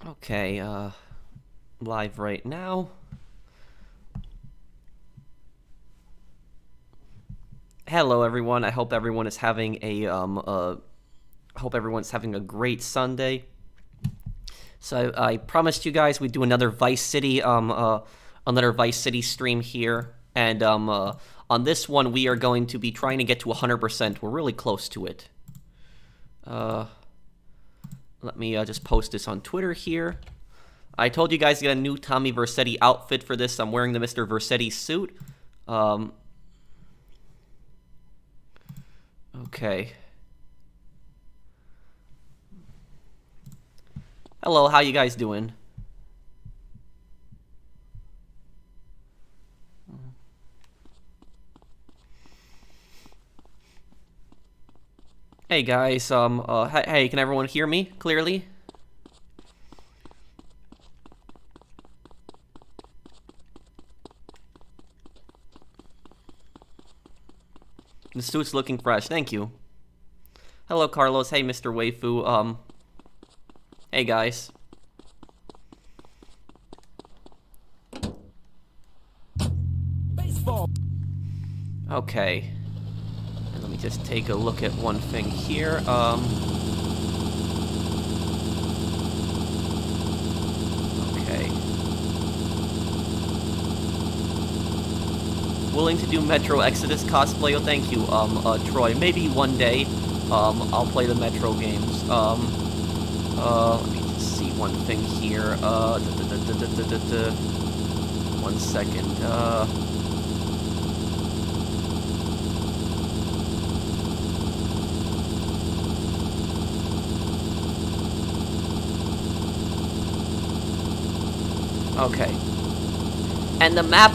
Okay, live right now. Hello everyone. I hope everyone is having a great Sunday. So I promised you guys we'd do another Vice City stream here, and on this one we are going to be trying to get to 100%. We're really close to it. Let me just post this on Twitter here. I told you guys to get a new Tommy Vercetti outfit for this. I'm wearing the Mr. Vercetti suit. Okay. Hello, how you guys doing? Hey guys, hey, can everyone hear me clearly? The suit's looking fresh, thank you. Hello Carlos, hey Mr. Waifu, hey guys. Baseball. Okay. Let me just take a look at one thing here. Okay. Willing to do Metro Exodus cosplay? Oh, thank you, Troy. Maybe one day, I'll play the Metro games. Let me just see one thing here. 1 second. Okay. And the map,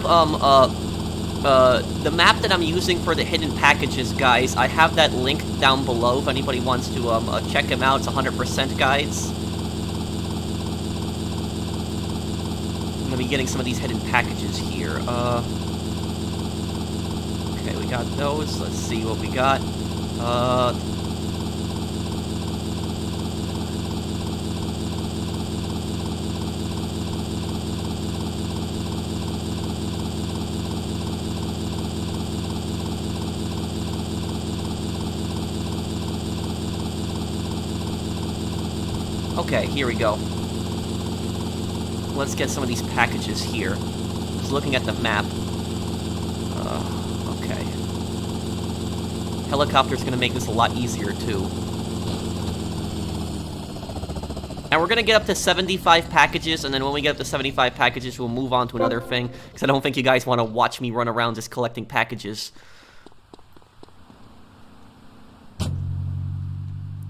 the map that I'm using for the hidden packages, guys, I have that link down below if anybody wants to, check them out. It's 100% guides. I'm gonna be getting some of these hidden packages here. Okay, we got those. Let's see what we got. Okay, here we go. Let's get some of these packages here. Just looking at the map. Okay. Helicopter's gonna make this a lot easier, too. And we're gonna get up to 75 packages, and then when we get up to 75 packages, we'll move on to another thing, because I don't think you guys want to watch me run around just collecting packages.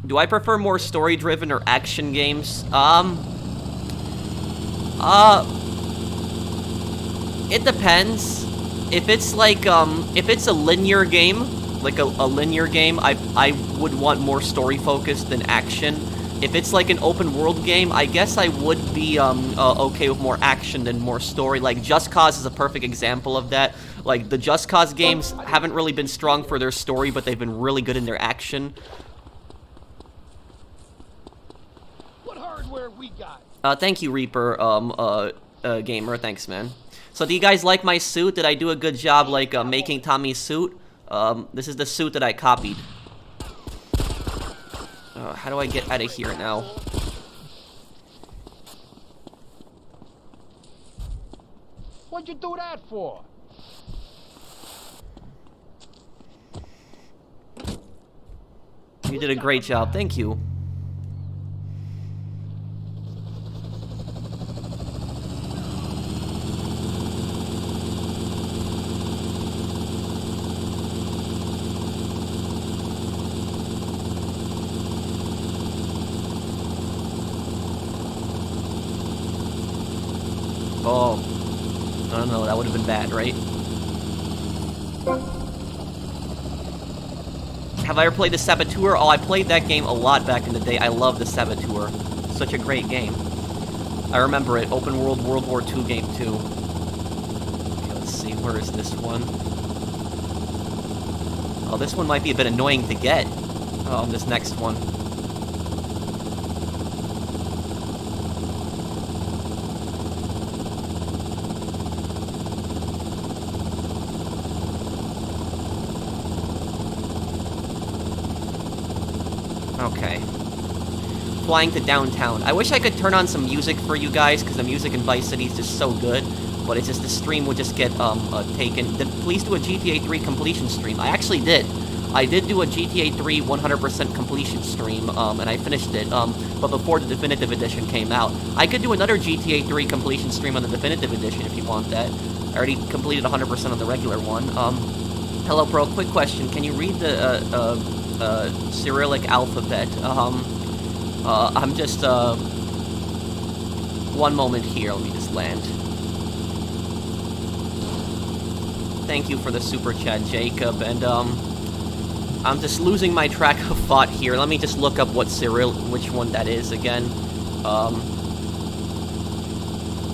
Do I prefer more story-driven or action games? It depends. If it's like, if it's a linear game, like a linear game, I would want more story-focused than action. If it's like an open-world game, I guess I would be, okay with more action than more story. Like, Just Cause is a perfect example of that. Like, the Just Cause games haven't really been strong for their story, but they've been really good in their action. We got. Thank you, Reaper, Gamer. Thanks, man. So, do you guys like my suit? Did I do a good job, like, making Tommy's suit? This is the suit that I copied. How do I get out of here now? What'd you do that for? You did a great job. Thank you. Oh, I don't know, that would have been bad, right? Have I ever played the Saboteur? Oh, I played that game a lot back in the day. I love the Saboteur. Such a great game. I remember it. Open world World War II game, too. Okay, let's see, where is this one? Oh, this one might be a bit annoying to get. This next one. Okay. Flying to downtown. I wish I could turn on some music for you guys, because the music in Vice City is just so good, but it's just the stream would just get taken. Please do a GTA 3 completion stream. I actually did. I did do a GTA 3 100% completion stream, and I finished it, but before the Definitive Edition came out. I could do another GTA 3 completion stream on the Definitive Edition if you want that. I already completed 100% on the regular one. Hello, Pro. Quick question. Can you read the Cyrillic alphabet? I'm just, one moment here. Let me just land. Thank you for the super chat, Jacob, and, I'm just losing my track of thought here. Let me just look up what which one that is again.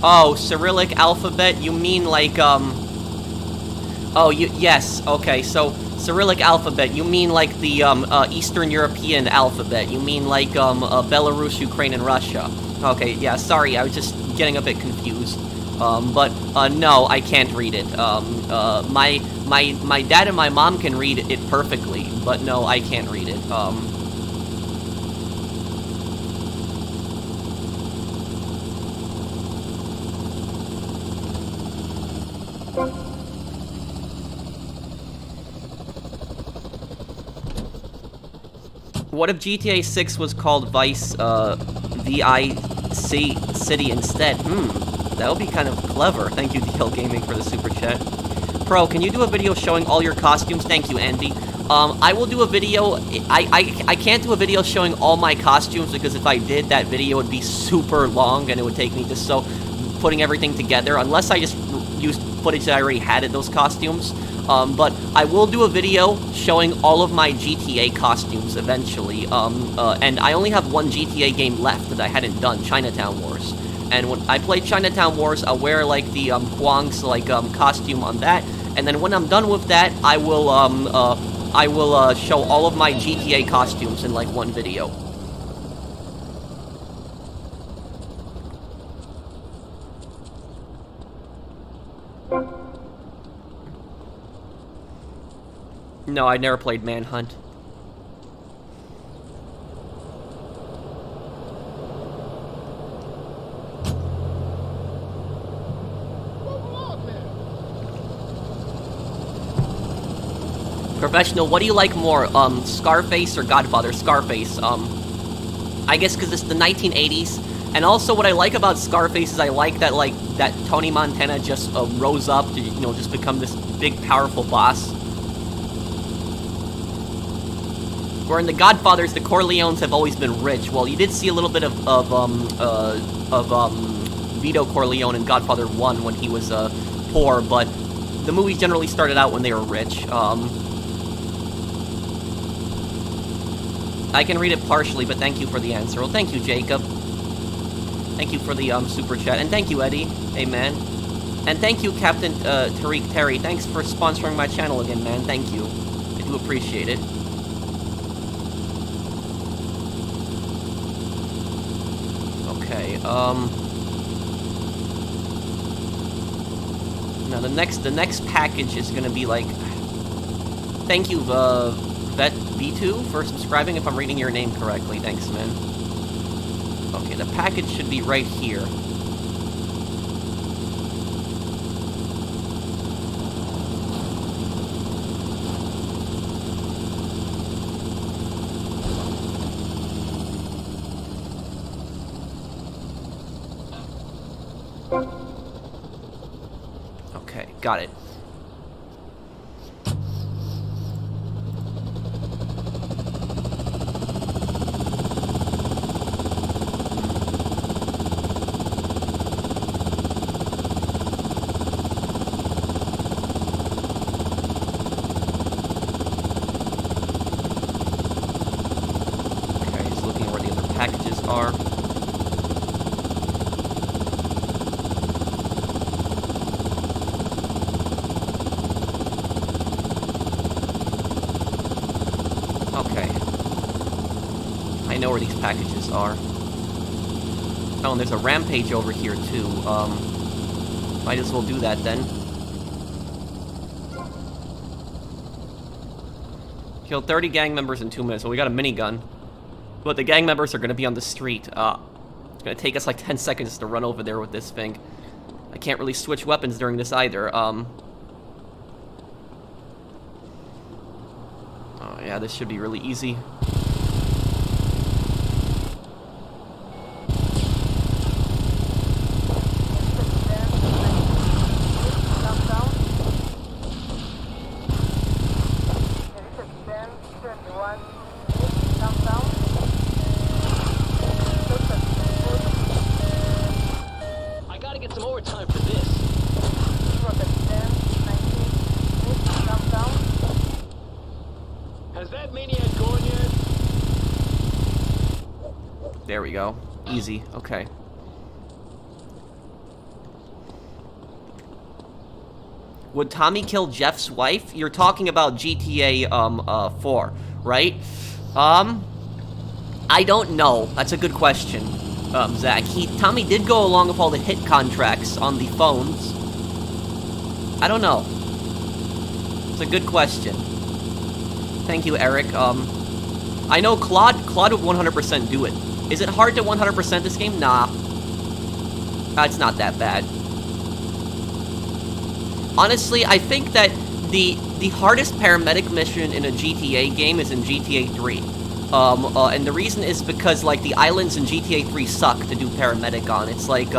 Oh, Cyrillic alphabet? You mean like, oh, yes, okay, so, Cyrillic alphabet, you mean like the, Eastern European alphabet. You mean like, Belarus, Ukraine, and Russia. Okay, yeah, sorry, I was just getting a bit confused. But no, I can't read it. My dad and my mom can read it perfectly, but no, I can't read it. What if GTA 6 was called Vice, V-I-C City instead? That would be kind of clever. Thank you, DL Gaming, for the super chat. Pro, can you do a video showing all your costumes? Thank you, Andy. I will do a video. I can't do a video showing all my costumes, because if I did, that video would be super long, and it would take me just putting everything together, unless I just used footage that I already had of those costumes. But I will do a video showing all of my GTA costumes eventually. And I only have one GTA game left that I hadn't done, Chinatown Wars. And when I play Chinatown Wars, I'll wear, like, the, Huang's, like, costume on that. And then when I'm done with that, I will show all of my GTA costumes in, like, one video. No, I never played Manhunt. Professional, what do you like more, Scarface or Godfather? Scarface, I guess because it's the 1980s, and also what I like about Scarface is I like that, like, that Tony Montana just, rose up to, you know, just become this big, powerful boss. Where in the Godfathers, the Corleones have always been rich. Well, you did see a little bit of Vito Corleone in Godfather 1 when he was, poor, but the movies generally started out when they were rich. I can read it partially, but thank you for the answer. Well, thank you, Jacob. Thank you for the, super chat. And thank you, Eddie. Amen. And thank you, Captain, Tariq Terry. Thanks for sponsoring my channel again, man. Thank you. I do appreciate it. Okay, now the next package is gonna be like... Thank you, Vet V2 for subscribing, if I'm reading your name correctly. Thanks, man. Okay, the package should be right here. Okay, got it. Where these packages are. Oh, and there's a rampage over here too. Might as well do that then. Killed 30 gang members in 2 minutes. Well, we got a minigun. But the gang members are gonna be on the street. It's gonna take us like 10 seconds to run over there with this thing. I can't really switch weapons during this either. Oh yeah, this should be really easy. I gotta get some overtime for this. Has that maniac gone yet? There we go. Easy. Okay. Would Tommy kill Jeff's wife? You're talking about GTA 4, right? I don't know. That's a good question, Zach. Tommy did go along with all the hit contracts on the phones. I don't know. It's a good question. Thank you, Eric. I know Claude would 100% do it. Is it hard to 100% this game? Nah. It's not that bad. Honestly, I think that the hardest paramedic mission in a GTA game is in GTA 3. And the reason is because, like, the islands in GTA 3 suck to do paramedic on. It's like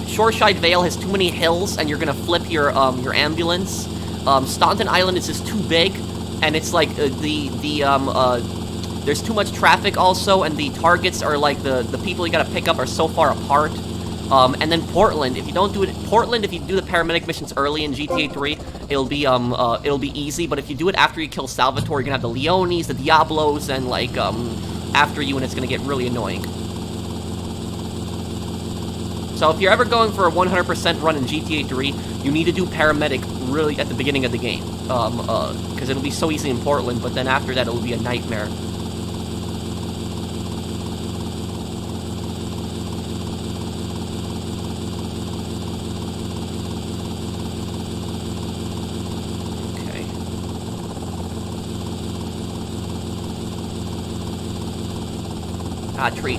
Shoreside Vale has too many hills, and you're gonna flip your ambulance. Staunton Island is just too big, and it's like, there's too much traffic also, and the targets are like, the people you gotta pick up are so far apart. And then Portland, if you do the paramedic missions early in GTA 3, it'll be easy, but if you do it after you kill Salvatore, you're gonna have the Leones, the Diablos, and, like, after you, and it's gonna get really annoying. So if you're ever going for a 100% run in GTA 3, you need to do paramedic really at the beginning of the game, because it'll be so easy in Portland, but then after that, it'll be a nightmare.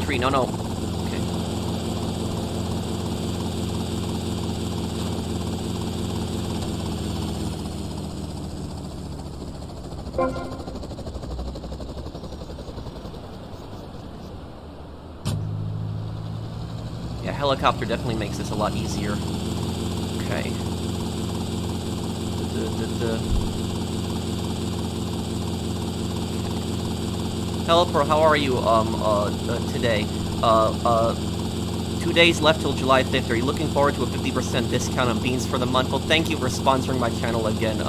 Tree, no. Okay. Yeah, helicopter definitely makes this a lot easier. Okay. Hello, Pro, how are you, today? 2 days left till July 5th. Are you looking forward to a 50% discount on beans for the month? Well, thank you for sponsoring my channel again,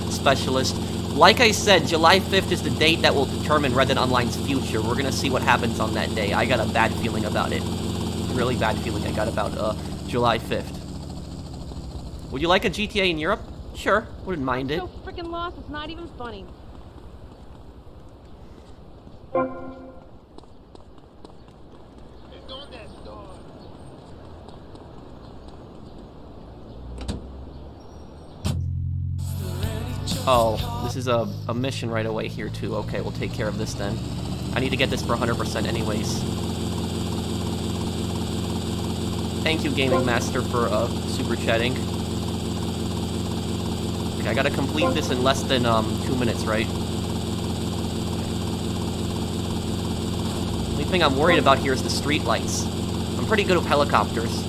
Specialist. Like I said, July 5th is the date that will determine Red Dead Online's future. We're gonna see what happens on that day. I got a bad feeling about it. Really bad feeling I got about, July 5th. Would you like a GTA in Europe? Sure, wouldn't mind it. So freaking lost, it's not even funny. Oh, this is a mission right away here, too. Okay, we'll take care of this then. I need to get this for 100% anyways. Thank you, Gaming Master, for super chatting. Okay, I gotta complete this in less than 2 minutes, right? The only thing I'm worried about here is the street lights. I'm pretty good with helicopters.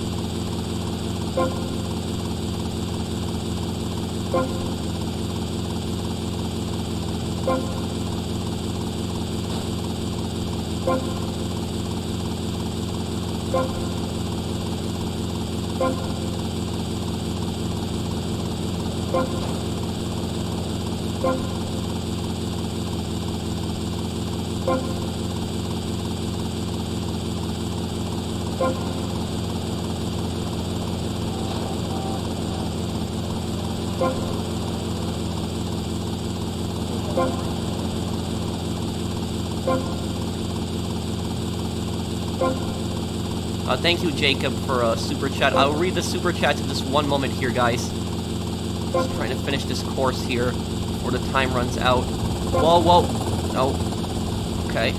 Thank you, Jacob, for a super chat. I'll read the super chats in just one moment here, guys. Just trying to finish this course here before the time runs out. Whoa, whoa. No. Okay.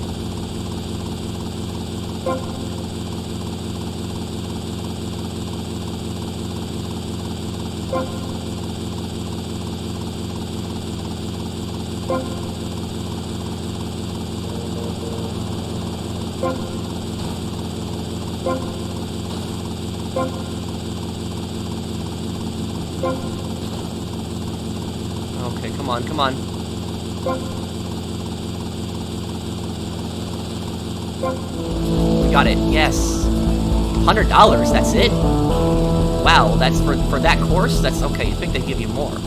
Okay, come on, come on. We got it, yes. $100, that's it? Wow, that's for that course? That's okay, you think they give you more.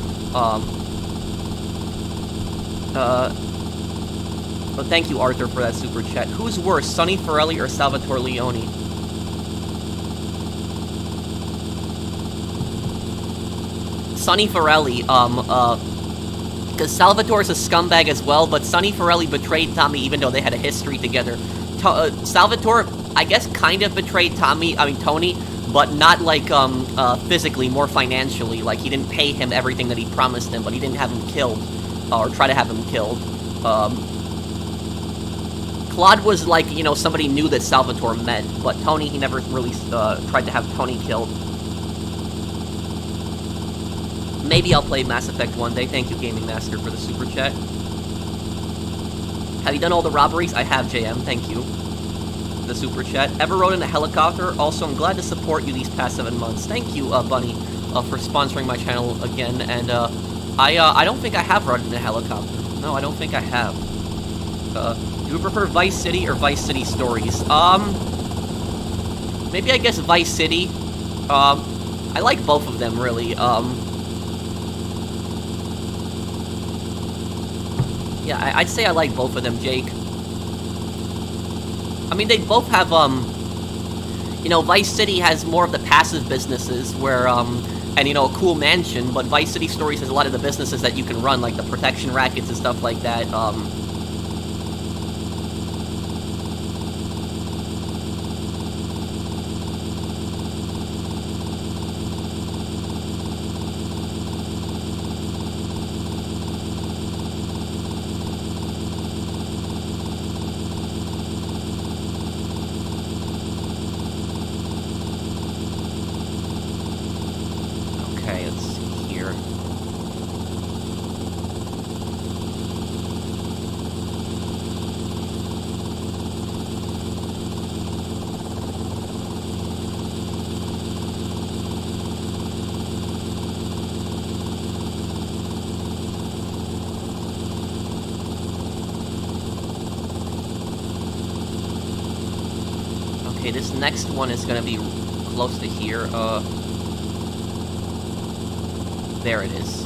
But thank you, Arthur, for that super chat. Who's worse, Sonny Forelli or Salvatore Leone? Sonny Forelli, because Salvatore's a scumbag as well, but Sonny Forelli betrayed Tommy even though they had a history together. Salvatore, I guess, kind of betrayed Tony, but not like, physically, more financially. Like, he didn't pay him everything that he promised him, but he didn't have him killed, or try to have him killed. Claude was like, you know, somebody knew that Salvatore meant, but Tony, he never really, tried to have Tony killed. Maybe I'll play Mass Effect one day. Thank you, Gaming Master, for the super chat. Have you done all the robberies? I have, JM. Thank you. The super chat. Ever rode in a helicopter? Also, I'm glad to support you these past 7 months. Thank you, Bunny, for sponsoring my channel again. And I don't think I have ridden in a helicopter. No, I don't think I have. Do you prefer Vice City or Vice City Stories? Maybe I guess Vice City. I like both of them, really. Yeah, I'd say I like both of them, Jake. I mean, they both have, you know, Vice City has more of the passive businesses where, and, you know, a cool mansion, but Vice City Stories has a lot of the businesses that you can run, like the protection rackets and stuff like that, Okay, this next one is gonna be close to here. There it is.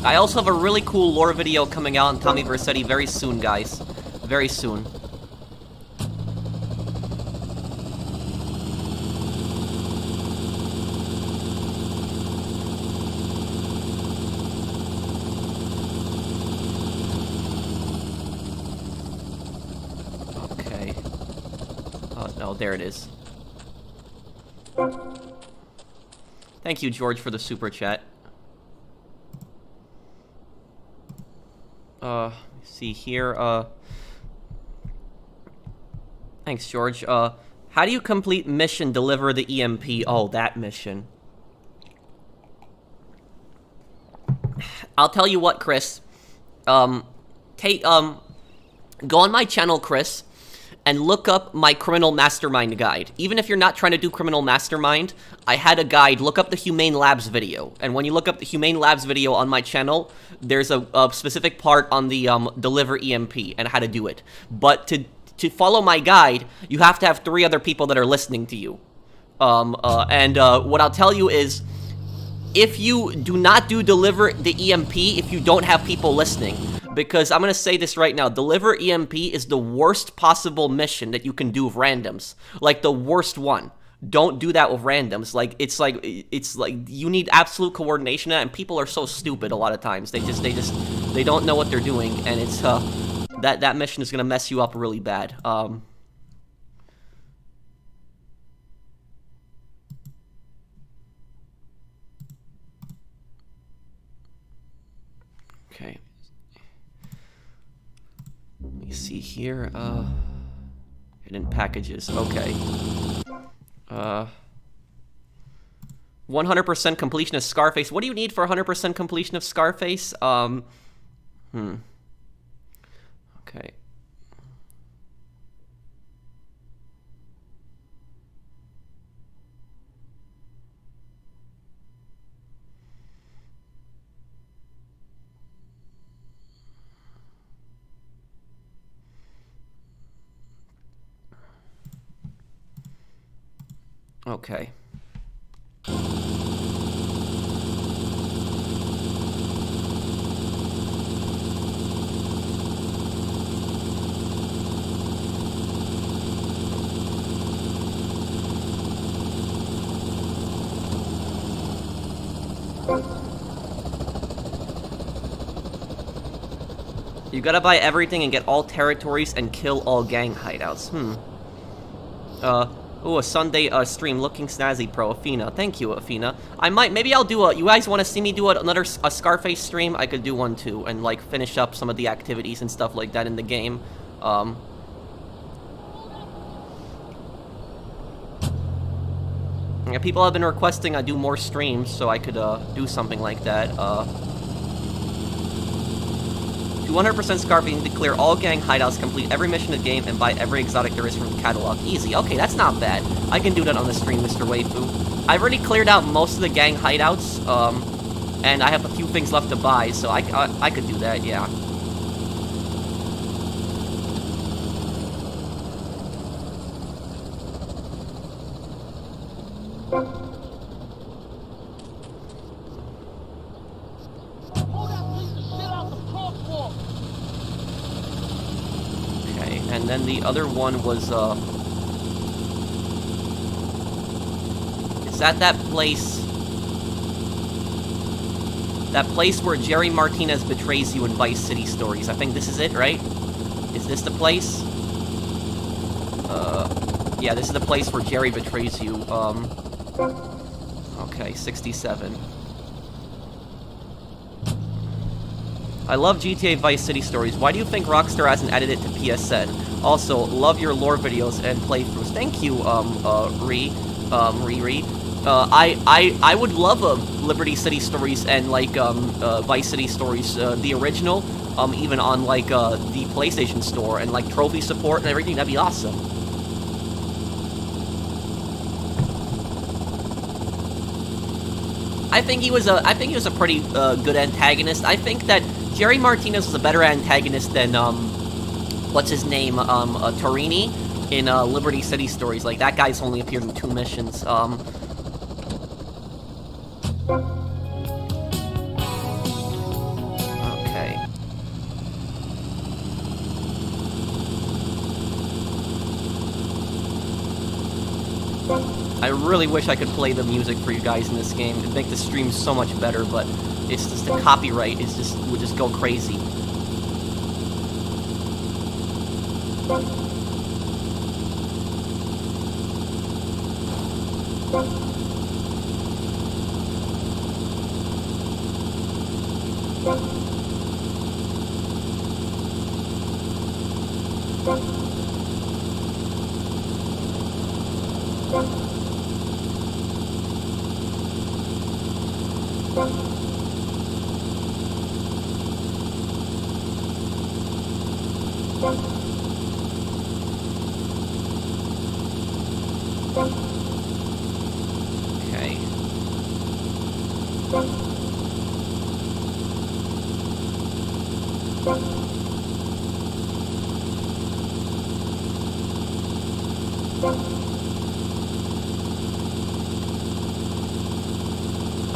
I also have a really cool lore video coming out on Tommy Vercetti very soon, guys. Very soon. Okay. Oh, no, there it is. Thank you, George, for the super chat. See here, thanks, George. How do you complete mission, deliver the EMP? Oh, that mission. I'll tell you what, Chris. Go on my channel, Chris, and look up my Criminal Mastermind guide. Even if you're not trying to do Criminal Mastermind, I had a guide. Look up the Humane Labs video. And when you look up the Humane Labs video on my channel, there's a specific part on the deliver EMP and how to do it. But to follow my guide, you have to have 3 other people that are listening to you. What I'll tell you is, if you do not do deliver the EMP, if you don't have people listening, because I'm going to say this right now, deliver EMP is the worst possible mission that you can do of randoms. Like, the worst one. don't do that with randoms. Like it's like you need absolute coordination, and people are so stupid a lot of times. They don't know what they're doing, and it's that mission is gonna mess you up really bad. Okay. Let me see here. Hidden packages. Okay. 100% completion of Scarface. What do you need for 100% completion of Scarface? Okay. Okay. You gotta buy everything and get all territories and kill all gang hideouts. Ooh, a Sunday stream looking snazzy, pro. Athena. Thank you, Athena. Maybe I'll do you guys want to see me do another Scarface stream? I could do one too, and like finish up some of the activities and stuff like that in the game. Yeah, people have been requesting I do more streams, so I could do something like that. 200% Scarface to clear all gang hideouts, complete every mission in the game, and buy every exotic there is from the catalog. Easy. Okay, that's not bad. I can do that on the stream, Mr. Waifu. I've already cleared out most of the gang hideouts, and I have a few things left to buy, so I could do that, yeah. And then the other one was, is that place? That place where Jerry Martinez betrays you in Vice City Stories. I think this is it, right? Is this the place? Yeah, this is the place where Jerry betrays you. Okay, 67. I love GTA Vice City Stories. Why do you think Rockstar hasn't added it to PSN? Also, love your lore videos and playthroughs. Thank you, Riri. I would love Liberty City Stories and, like, Vice City Stories, the original, even on, like, the PlayStation Store and, like, trophy support and everything. That'd be awesome. I think he was a pretty, good antagonist. I think that Jerry Martinez was a better antagonist than, what's his name, Torini in, Liberty City Stories. Like, that guy's only appeared in 2 missions, Okay. I really wish I could play the music for you guys in this game. It'd make the stream so much better, but it's just the copyright would just go crazy. Okay.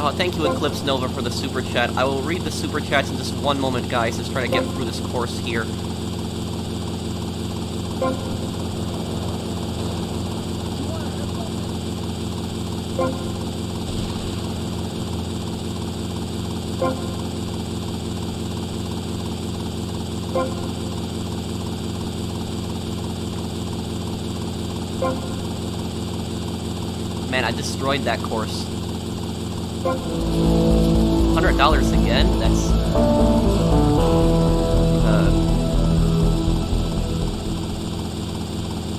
Oh, thank you, Eclipse Nova, for the super chat. I will read the super chats in just one moment, guys. Just trying to get through this course here. Man, I destroyed that course. $100 again? That's...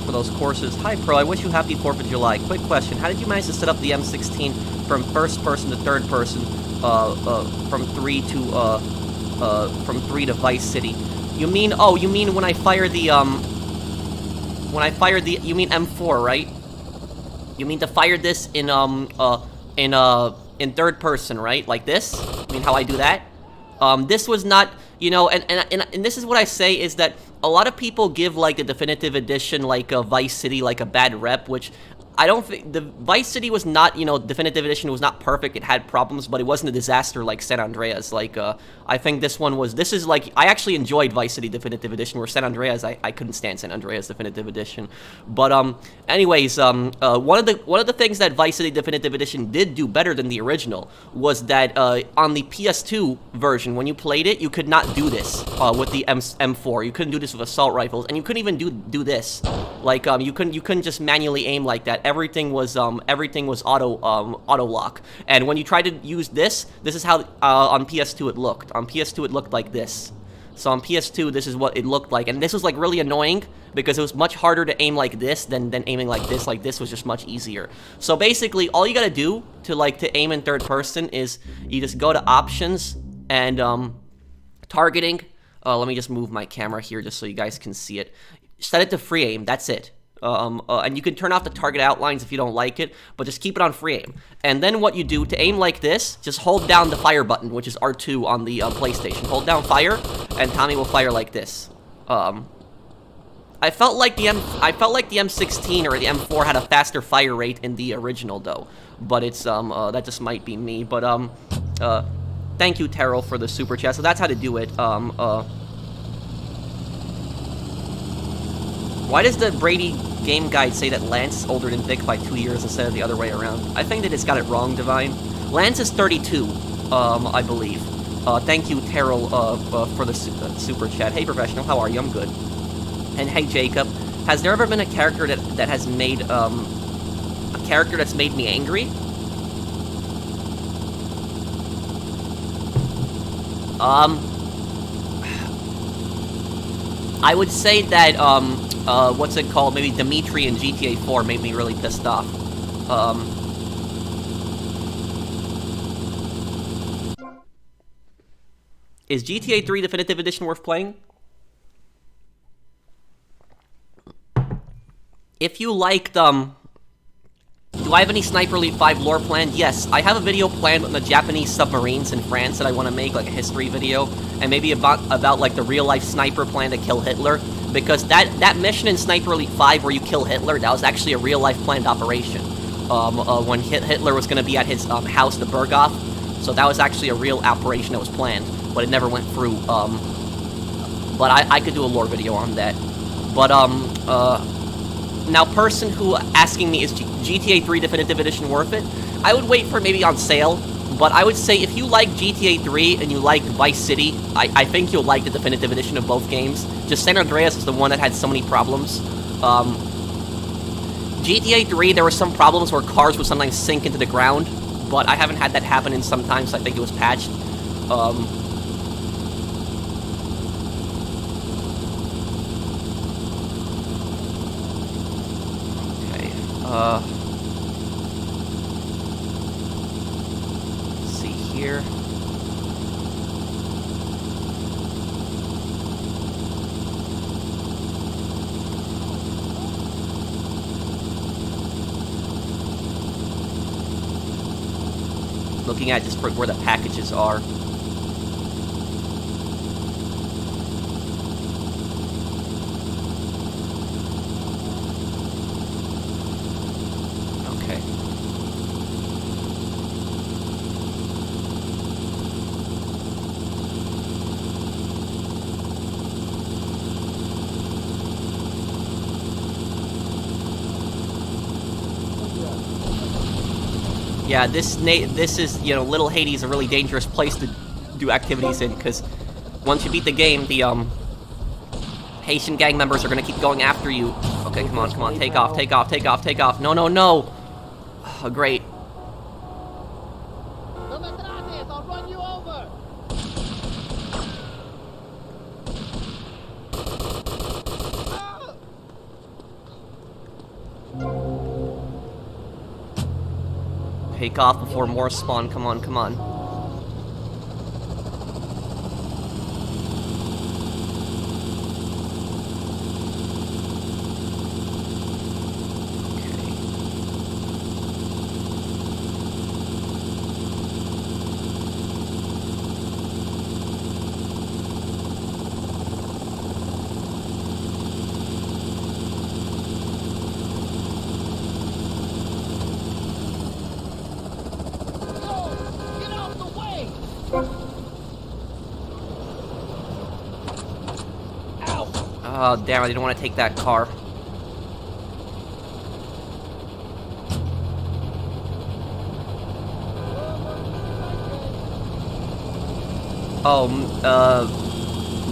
for those courses. Hi, Pro. I wish you happy 4th of July. Quick question. How did you manage to set up the M16 from first person to third person, from 3 to Vice City? You mean, oh, you mean when I fire the, you mean M4, right? You mean to fire this in third person, right? Like this? I mean, how I do that? This was not, you know, and this is what I say is that a lot of people give, like, the definitive edition, like, Vice City, like, a bad rep, which I don't think, the Vice City was not, you know, definitive edition was not perfect, it had problems, but it wasn't a disaster like San Andreas. Like, I think this one was, this is like, I actually enjoyed Vice City definitive edition, where San Andreas, I couldn't stand San Andreas definitive edition. But, anyways, one of the things that Vice City definitive edition did do better than the original was that, on the PS2 version, when you played it, you could not do this, with the M4. You couldn't do this with assault rifles, and you couldn't even do this. Like, you couldn't just manually aim like that. Everything was auto lock. And when you tried to use this is how on PS2 it looked. On PS2 it looked like this. So on PS2 this is what it looked like, and this was like really annoying because it was much harder to aim like this than aiming like this. Like this was just much easier. So basically all you gotta do to aim in third person is you just go to options and targeting. Let me just move my camera here just so you guys can see it. Set it to free aim. That's it. And you can turn off the target outlines if you don't like it, but just keep it on free aim. And then what you do to aim like this, just hold down the fire button, which is R2 on the PlayStation. Hold down fire, and Tommy will fire like this. I felt like the M16 or the M4 had a faster fire rate in the original though, but it's that just might be me. But thank you, Terrell, for the super chat. So that's how to do it. Why does the Brady game guide say that Lance is older than Vic by 2 years instead of the other way around? I think that it's got it wrong, Divine. Lance is 32, I believe. Thank you, Terrell, for the super chat. Hey, Professional, how are you? I'm good. And hey, Jacob, has there ever been a character that has made, a character that's made me angry? I would say that, what's it called? Maybe Dimitri in GTA 4 made me really pissed off. Is GTA 3 Definitive Edition worth playing? If you liked, do I have any Sniper Elite 5 lore planned? Yes, I have a video planned on the Japanese submarines in France that I want to make, like a history video, and maybe about like the real-life sniper plan to kill Hitler, because that mission in Sniper Elite 5 where you kill Hitler, that was actually a real-life planned operation, when Hitler was going to be at his house, the Berghof, so that was actually a real operation that was planned, but it never went through, but I could do a lore video on that, but, now, person who asking me, is GTA 3 Definitive Edition worth it? I would wait for maybe on sale, but I would say if you like GTA 3 and you like Vice City, I think you'll like the Definitive Edition of both games. Just San Andreas is the one that had so many problems. GTA 3, there were some problems where cars would sometimes sink into the ground, but I haven't had that happen in some time, so I think it was patched. Let's see here. Looking at just where the packages are. Yeah, this is, you know, Little Haiti is a really dangerous place to do activities in, because once you beat the game, the Haitian gang members are gonna keep going after you. Okay, come on, take off, take off, take off, take off. No, no, no. Oh, great. No me trates, I'll run you over. Take off before more spawn. Come on, come on. Get out the way! Ow! Oh, damn, I didn't want to take that car. Oh,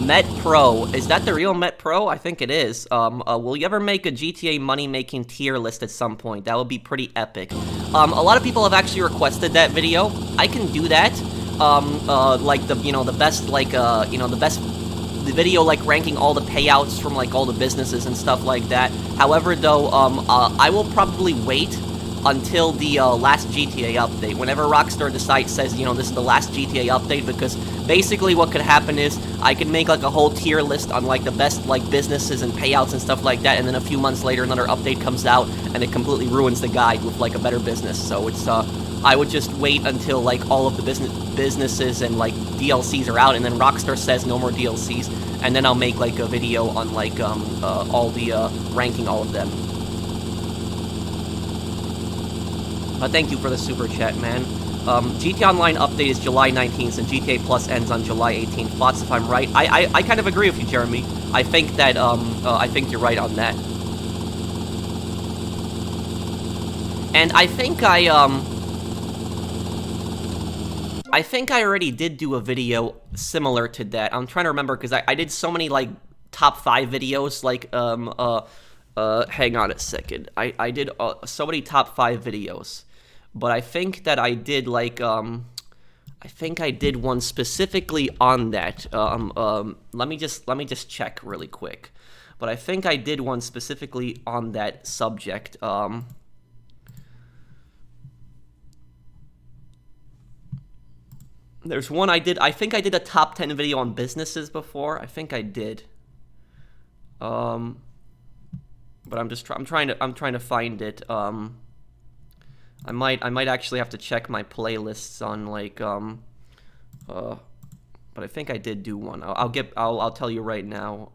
Met Pro. Is that the real Met Pro? I think it is. Will you ever make a GTA money-making tier list at some point? That would be pretty epic. A lot of people have actually requested that video. I can do that. Like the, you know, the best, like, you know, the video, like, ranking all the payouts from, like, all the businesses and stuff like that. However, though, I will probably wait until the last GTA update. Whenever Rockstar decides, says, you know, this is the last GTA update, because basically what could happen is I could make, like, a whole tier list on, like, the best, like, businesses and payouts and stuff like that, and then a few months later another update comes out and it completely ruins the guide with, like, a better business. So it's, I would just wait until, like, all of the businesses and, like, DLCs are out, and then Rockstar says no more DLCs, and then I'll make, like, a video on, like, all the, ranking all of them. Thank you for the super chat, man. GTA Online update is July 19th, and GTA Plus ends on July 18th. Thoughts if I'm right? I kind of agree with you, Jeremy. I think that, I think you're right on that. And I think I already did do a video similar to that. I'm trying to remember, because I did so many, like, top 5 videos, like, hang on a second. I did so many top 5 videos. But I think that I did, like, I think I did one specifically on that. Let me just check really quick. But I think I did one specifically on that subject. There's one I did. I think I did a top 10 video on businesses before. I think I did. But I'm trying to find it. I might actually have to check my playlists on, like, but I think I did do one. I'll tell you right now.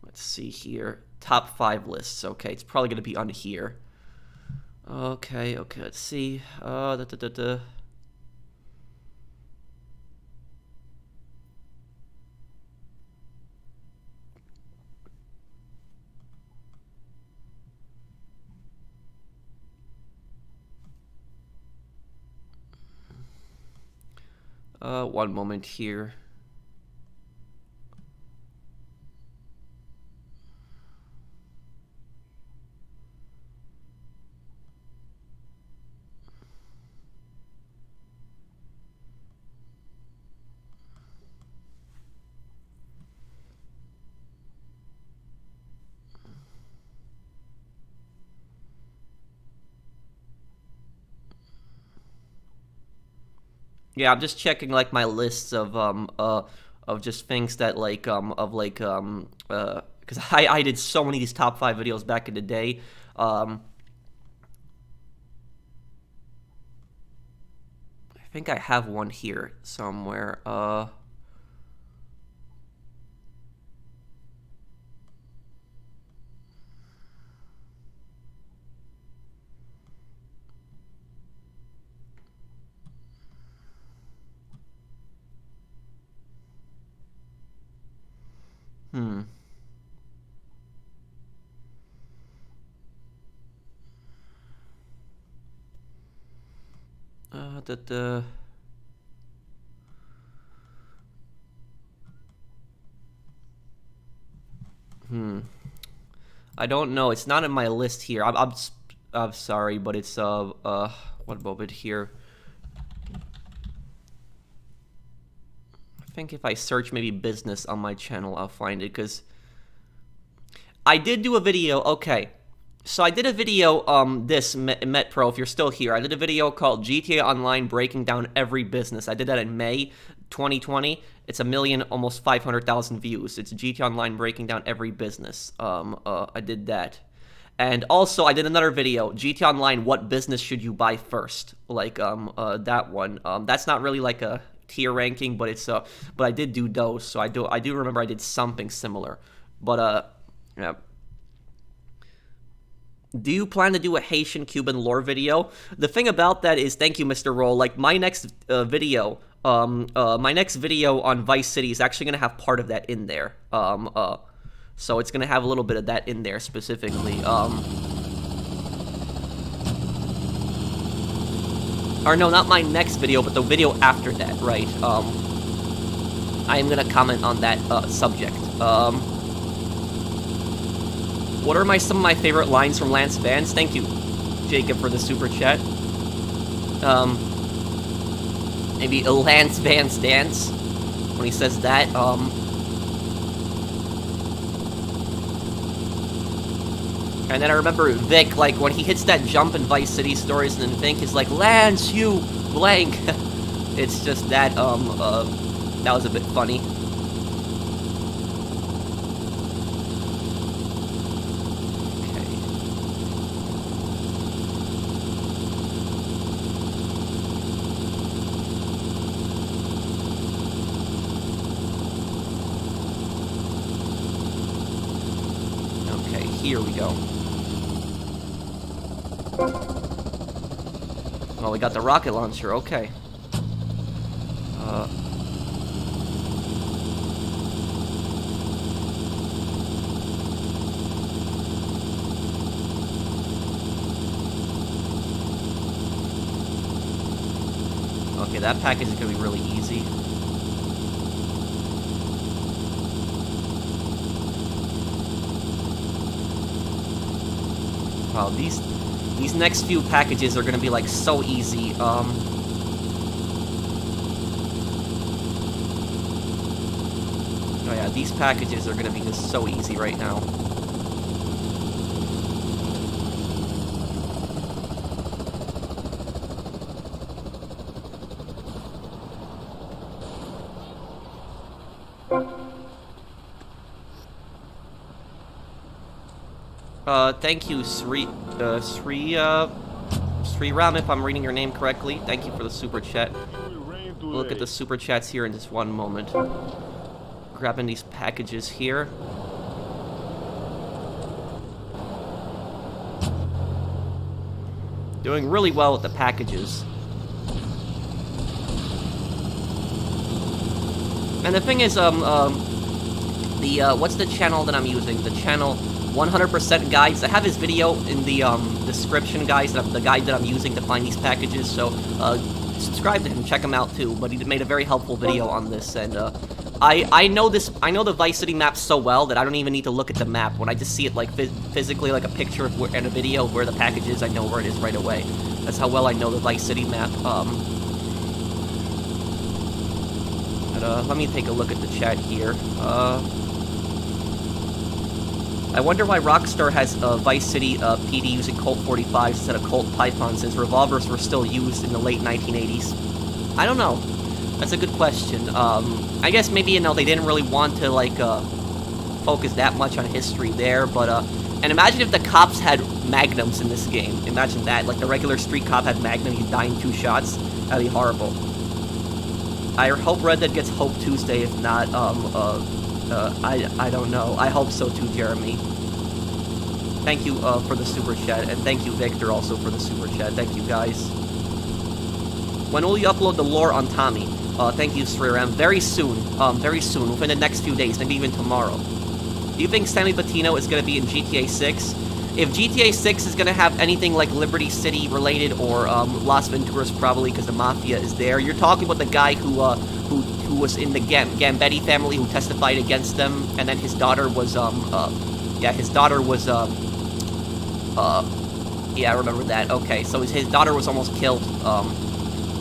Let's see here. Top 5 lists. Okay, it's probably gonna be on here. Okay, let's see. One moment here. Yeah, I'm just checking, like, my lists of just things that, like, because I did so many of these top 5 videos back in the day. I think I have one here somewhere. I don't know. It's not in my list here. I'm sorry, but it's one moment here. I think if I search maybe business on my channel, I'll find it, because I did do a video. Okay, so I did a video, Met Pro, if you're still here, I did a video called GTA Online Breaking Down Every Business. I did that in May 2020. It's 1,000,000, almost 500,000 views. It's GTA Online Breaking Down Every Business. I did that. And also, I did another video, GTA Online, what business should you buy first? Like, that one. That's not really like a tier ranking, but it's, but I did do those, so I do remember I did something similar. But, yeah. Do you plan to do a Haitian Cuban lore video? The thing about that is, thank you, Mr. Roll, like, my next video on Vice City is actually gonna have part of that in there. So it's gonna have a little bit of that in there specifically. Or no, not my next video, but the video after that, right? I am gonna comment on that subject. What are some of my favorite lines from Lance Vance? Thank you, Jacob, for the super chat. Maybe a Lance Vance dance when he says that. And then I remember Vic, like when he hits that jump in Vice City Stories, and then Vic is like, Lance, you blank. It's just that, that was a bit funny. Here we go. Well, we got the rocket launcher, okay. Okay, that package is gonna be really easy. Wow, these next few packages are gonna be like so easy. Oh yeah, these packages are gonna be just so easy right now. Thank you, Sri Ram, if I'm reading your name correctly. Thank you for the super chat. We'll look at the super chats here in just one moment. Grabbing these packages here. Doing really well with the packages. And the thing is, what's the channel that I'm using? The channel 100% Guides. I have his video in the description, guys. The guide that I'm using to find these packages. So subscribe to him, check him out too. But he made a very helpful video on this, and I know the Vice City map so well that I don't even need to look at the map. When I just see it like physically, like a picture of and a video of where the package is, I know where it is right away. That's how well I know the Vice City map. Let me take a look at the chat here. I wonder why Rockstar has Vice City PD using Colt 45s instead of Colt Pythons, since revolvers were still used in the late 1980s. I don't know. That's a good question. I guess maybe, you know, they didn't really want to, like, focus that much on history there, but, and imagine if the cops had magnums in this game. Imagine that. Like, the regular street cop had magnum, he'd die in 2 shots. That'd be horrible. I hope Red Dead gets Hope Tuesday. If not, I don't know. I hope so too, Jeremy. Thank you for the super chat, and thank you, Victor, also for the super chat. Thank you, guys. When will you upload the lore on Tommy? Thank you, Sriram. Very soon, within the next few days, maybe even tomorrow. Do you think Stanley Patino is going to be in GTA 6? if GTA 6 is gonna have anything like Liberty City related or Las Venturas, probably because the Mafia is there. You're talking about the guy who was in the Gambetti family, who testified against them, and then his daughter was yeah, his daughter was yeah, I remember that. Okay, so his daughter was almost killed.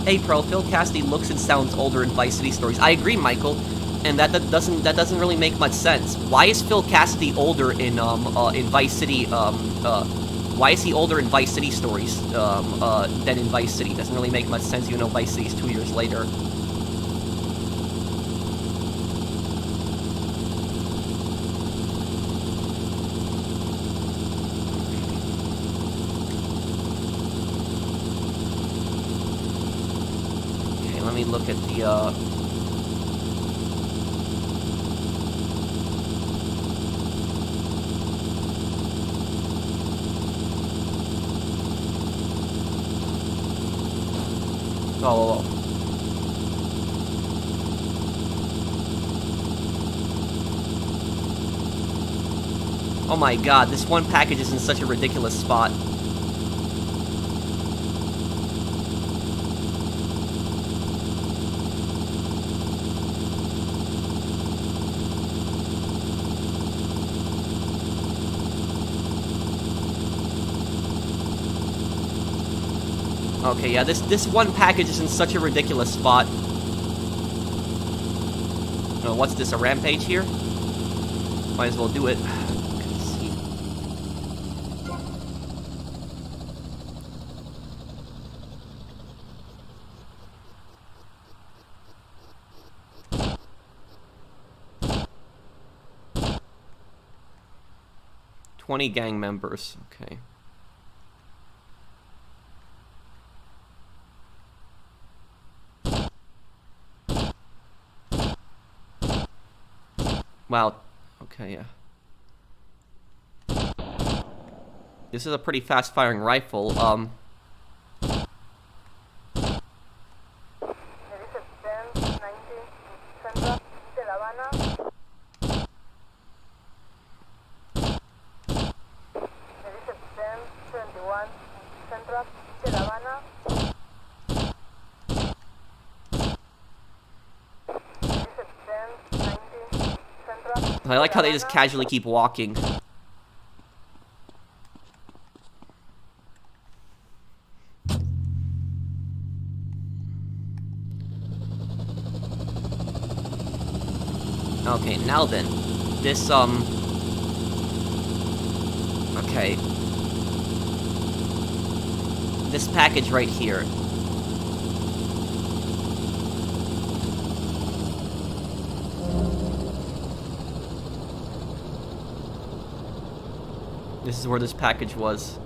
Hey, Pro, Phil Cassidy looks and sounds older in Vice City stories. I agree, Michael, and that doesn't really make much sense. Why is Phil Cassidy older in Vice City? Why is he older in Vice City stories than in Vice City? Doesn't really make much sense. You know, Vice City's 2 years later. Let me look at the, Oh. Oh my god, this one package is in such a ridiculous spot. Okay, yeah, this one package is in such a ridiculous spot. Oh, what's this, a rampage here? Might as well do it. Let's see. "20 gang members," okay. Wow. Okay, yeah. This is a pretty fast-firing rifle. I like how they just casually keep walking. Okay, now then. This, okay. This package right here. This is where this package was.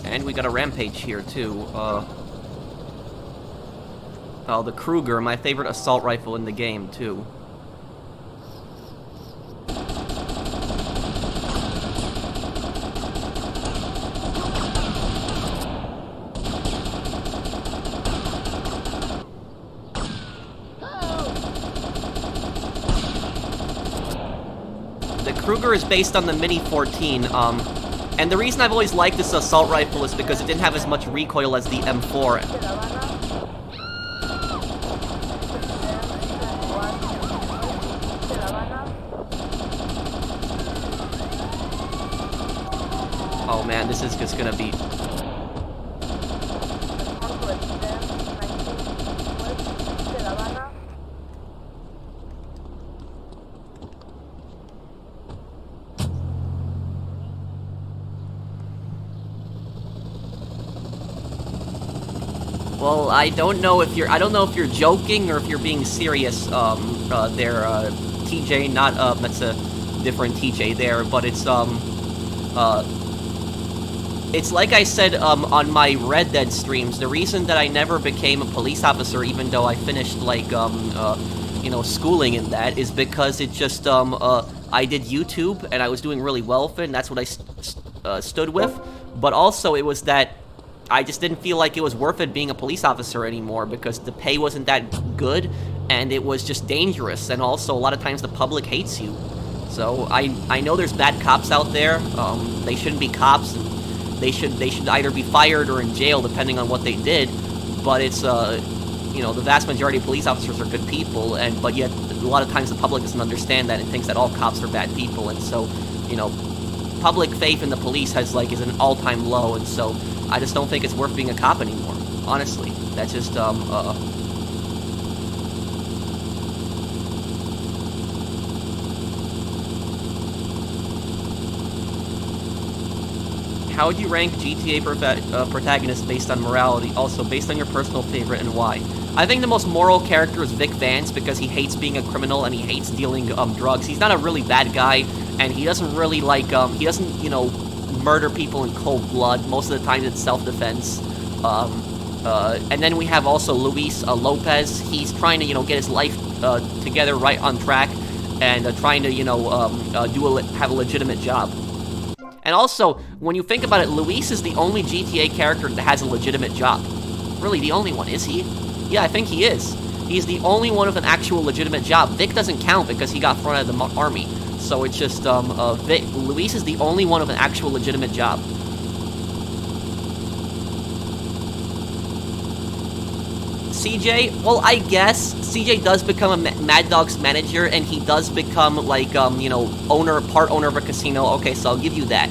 And we got a rampage here, too. Oh, the Kruger, my favorite assault rifle in the game, too. The Kruger is based on the Mini 14, and the reason I've always liked this assault rifle is because it didn't have as much recoil as the M4. Oh man, this is just gonna be... Well, I don't know if you're joking or if you're being serious, there, TJ, not, that's a different TJ there, but it's, It's like I said on my Red Dead streams, the reason that I never became a police officer, even though I finished, like, you know, schooling in that, is because it just, I did YouTube, and I was doing really well with it, and that's what I stood with, but also it was that I just didn't feel like it was worth it being a police officer anymore, because the pay wasn't that good, and it was just dangerous, and also a lot of times the public hates you. So I know there's bad cops out there. They shouldn't be cops, and they should either be fired or in jail, depending on what they did. But it's you know, the vast majority of police officers are good people, but yet a lot of times the public doesn't understand that and thinks that all cops are bad people, and so, you know, public faith in the police is an all-time low, and so I just don't think it's worth being a cop anymore. Honestly, that's just How would you rank GTA protagonists based on morality, also based on your personal favorite, and why? I think the most moral character is Vic Vance, because he hates being a criminal and he hates dealing drugs. He's not a really bad guy, and he doesn't really, like, he doesn't, you know, murder people in cold blood. Most of the time it's self-defense. And then we have also Luis Lopez. He's trying to, you know, get his life together, right on track, and trying to, you know, have a legitimate job. And also, when you think about it, Luis is the only GTA character that has a legitimate job. Really, the only one, is he? Yeah, I think he is. He's the only one with an actual legitimate job. Vic doesn't count because he got thrown out of the army. So it's just, Luis is the only one with an actual legitimate job. CJ, well, I guess CJ does become a Mad Dog's manager, and he does become, like, you know, part owner of a casino. Okay, so I'll give you that.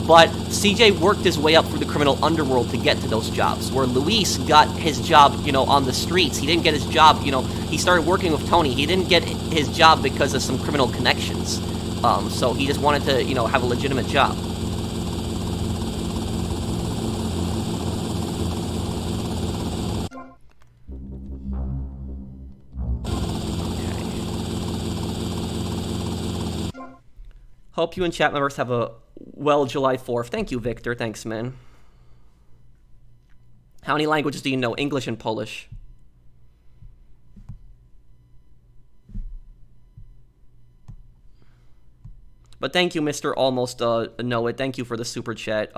But CJ worked his way up through the criminal underworld to get to those jobs, where Luis got his job, you know, on the streets. He didn't get his job, you know, he started working with Tony. He didn't get his job because of some criminal connections. So he just wanted to, you know, have a legitimate job. Hope you and chat members have a well July 4th. Thank you, Victor. Thanks, man. How many languages do you know? English and Polish. But thank you, Mr. Almost Know It. Thank you for the super chat.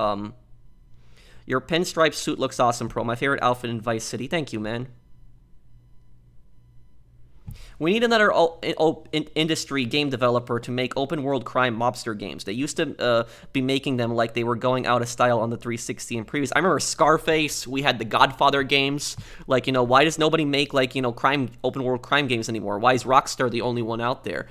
Your pinstripe suit looks awesome, Pro. My favorite outfit in Vice City. Thank you, man. We need another industry game developer to make open-world crime mobster games. They used to be making them like they were going out of style on the 360 and previous. I remember Scarface. We had the Godfather games. Like, you know, why does nobody make, like, you know, open-world crime games anymore? Why is Rockstar the only one out there?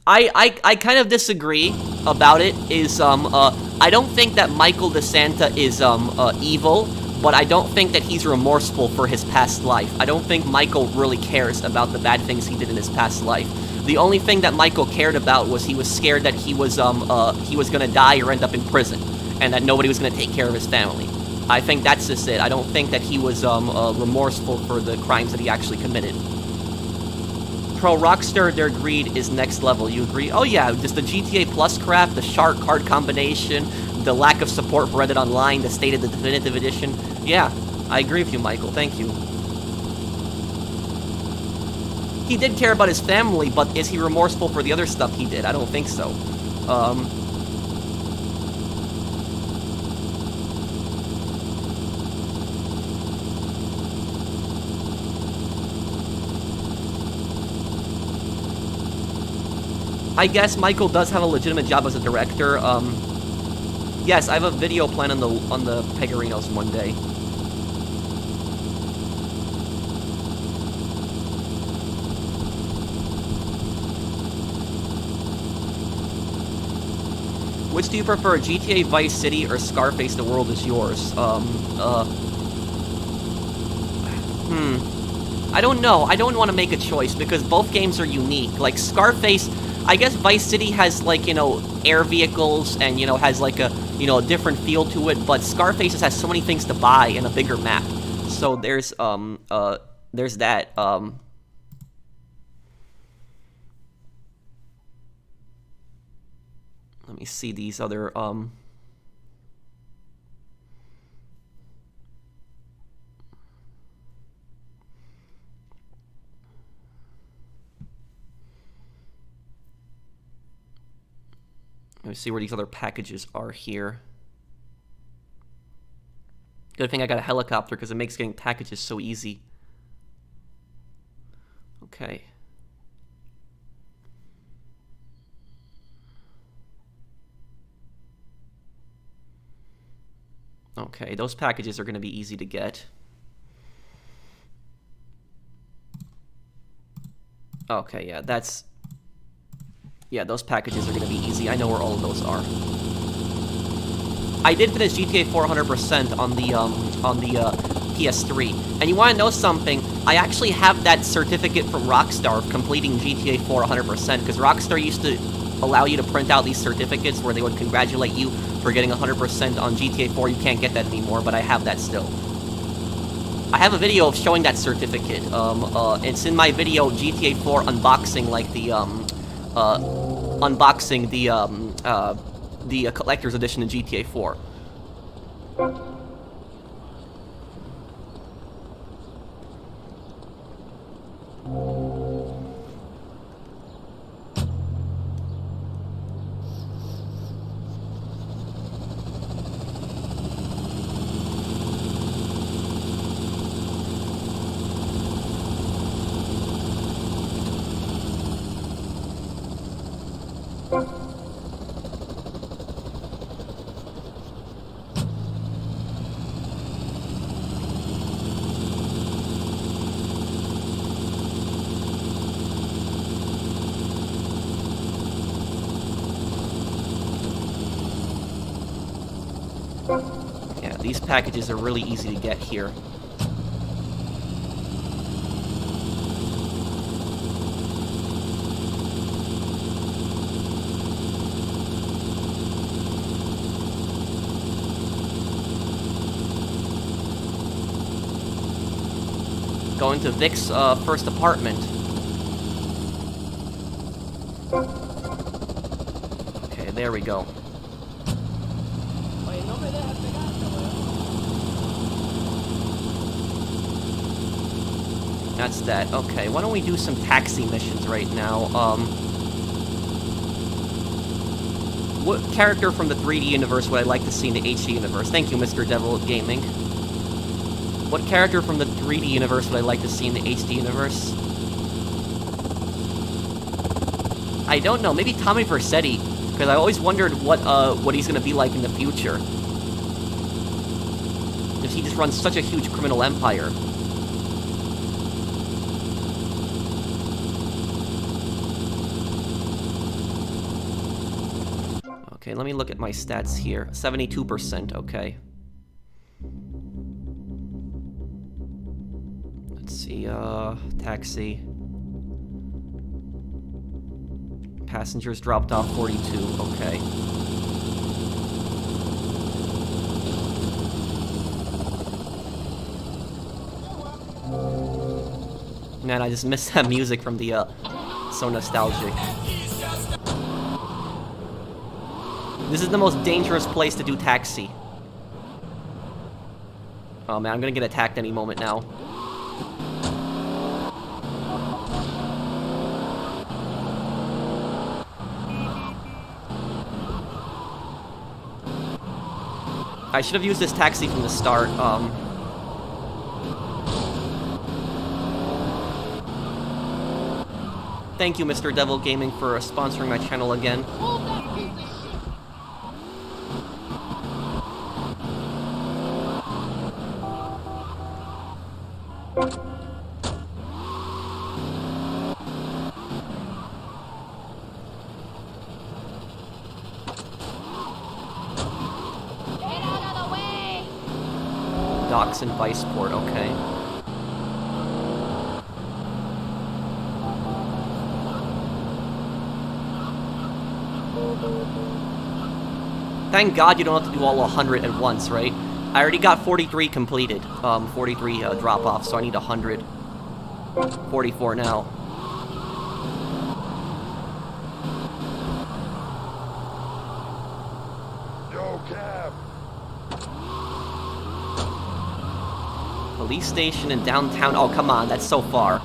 I kind of disagree about it. I don't think that Michael DeSanta is evil, but I don't think that he's remorseful for his past life. I don't think Michael really cares about the bad things he did in his past life. The only thing that Michael cared about was he was scared that he was gonna die or end up in prison, and that nobody was gonna take care of his family. I think that's just it. I don't think that he was remorseful for the crimes that he actually committed. Pro Rockstar, their greed is next level. You agree? Oh yeah, just the GTA Plus crap, the shark card combination, the lack of support for Reddit Online, the state of the definitive edition. Yeah, I agree with you, Michael. Thank you. He did care about his family, but is he remorseful for the other stuff he did? I don't think so. I guess Michael does have a legitimate job as a director. Yes, I have a video planned on the Pegarinos one day. Which do you prefer, GTA Vice City or Scarface The World Is Yours? I don't know. I don't want to make a choice because both games are unique. Like Scarface, I guess Vice City has, like, you know, air vehicles and, you know, has like a, you know, a different feel to it, but Scarface just has so many things to buy in a bigger map. So there's that. Let me see these other, let me see where these other packages are here. Good thing I got a helicopter because it makes getting packages so easy. Okay. Okay, those packages are going to be easy to get. Okay, yeah, that's... Yeah, those packages are going to be easy. I know where all of those are. I did finish GTA 400% on the PS3. And you want to know something? I actually have that certificate from Rockstar of completing GTA 4 100%, because Rockstar used to allow you to print out these certificates where they would congratulate you for getting 100% on GTA 4. You can't get that anymore, but I have that still. I have a video of showing that certificate. It's in my video GTA 4 unboxing, like the the collector's edition in GTA 4. Yeah, these packages are really easy to get here. Going to Vic's first apartment. Okay, there we go. That's that. Okay, why don't we do some taxi missions right now? What character from the 3D universe would I like to see in the HD universe? Thank you, Mr. Devil Gaming. What character from the 3D universe would I like to see in the HD universe? I don't know. Maybe Tommy Vercetti, because I always wondered what he's gonna be like in the future. Because he just runs such a huge criminal empire. Okay, let me look at my stats here. 72%, okay. Let's see, taxi. Passengers dropped off 42, okay. Man, I just missed that music from the, so nostalgic. This is the most dangerous place to do taxi. Oh man, I'm gonna get attacked any moment now. I should have used this taxi from the start. Thank you, Mr. Devil Gaming, for sponsoring my channel again. Move that piece of shit! Get out of the way! Docks and Viceport, okay. Thank God you don't have to do all 100 at once, right? I already got 43 completed. 43 drop-offs, so I need 100. 44 now. cab. Police station in downtown. Oh, come on. That's so far.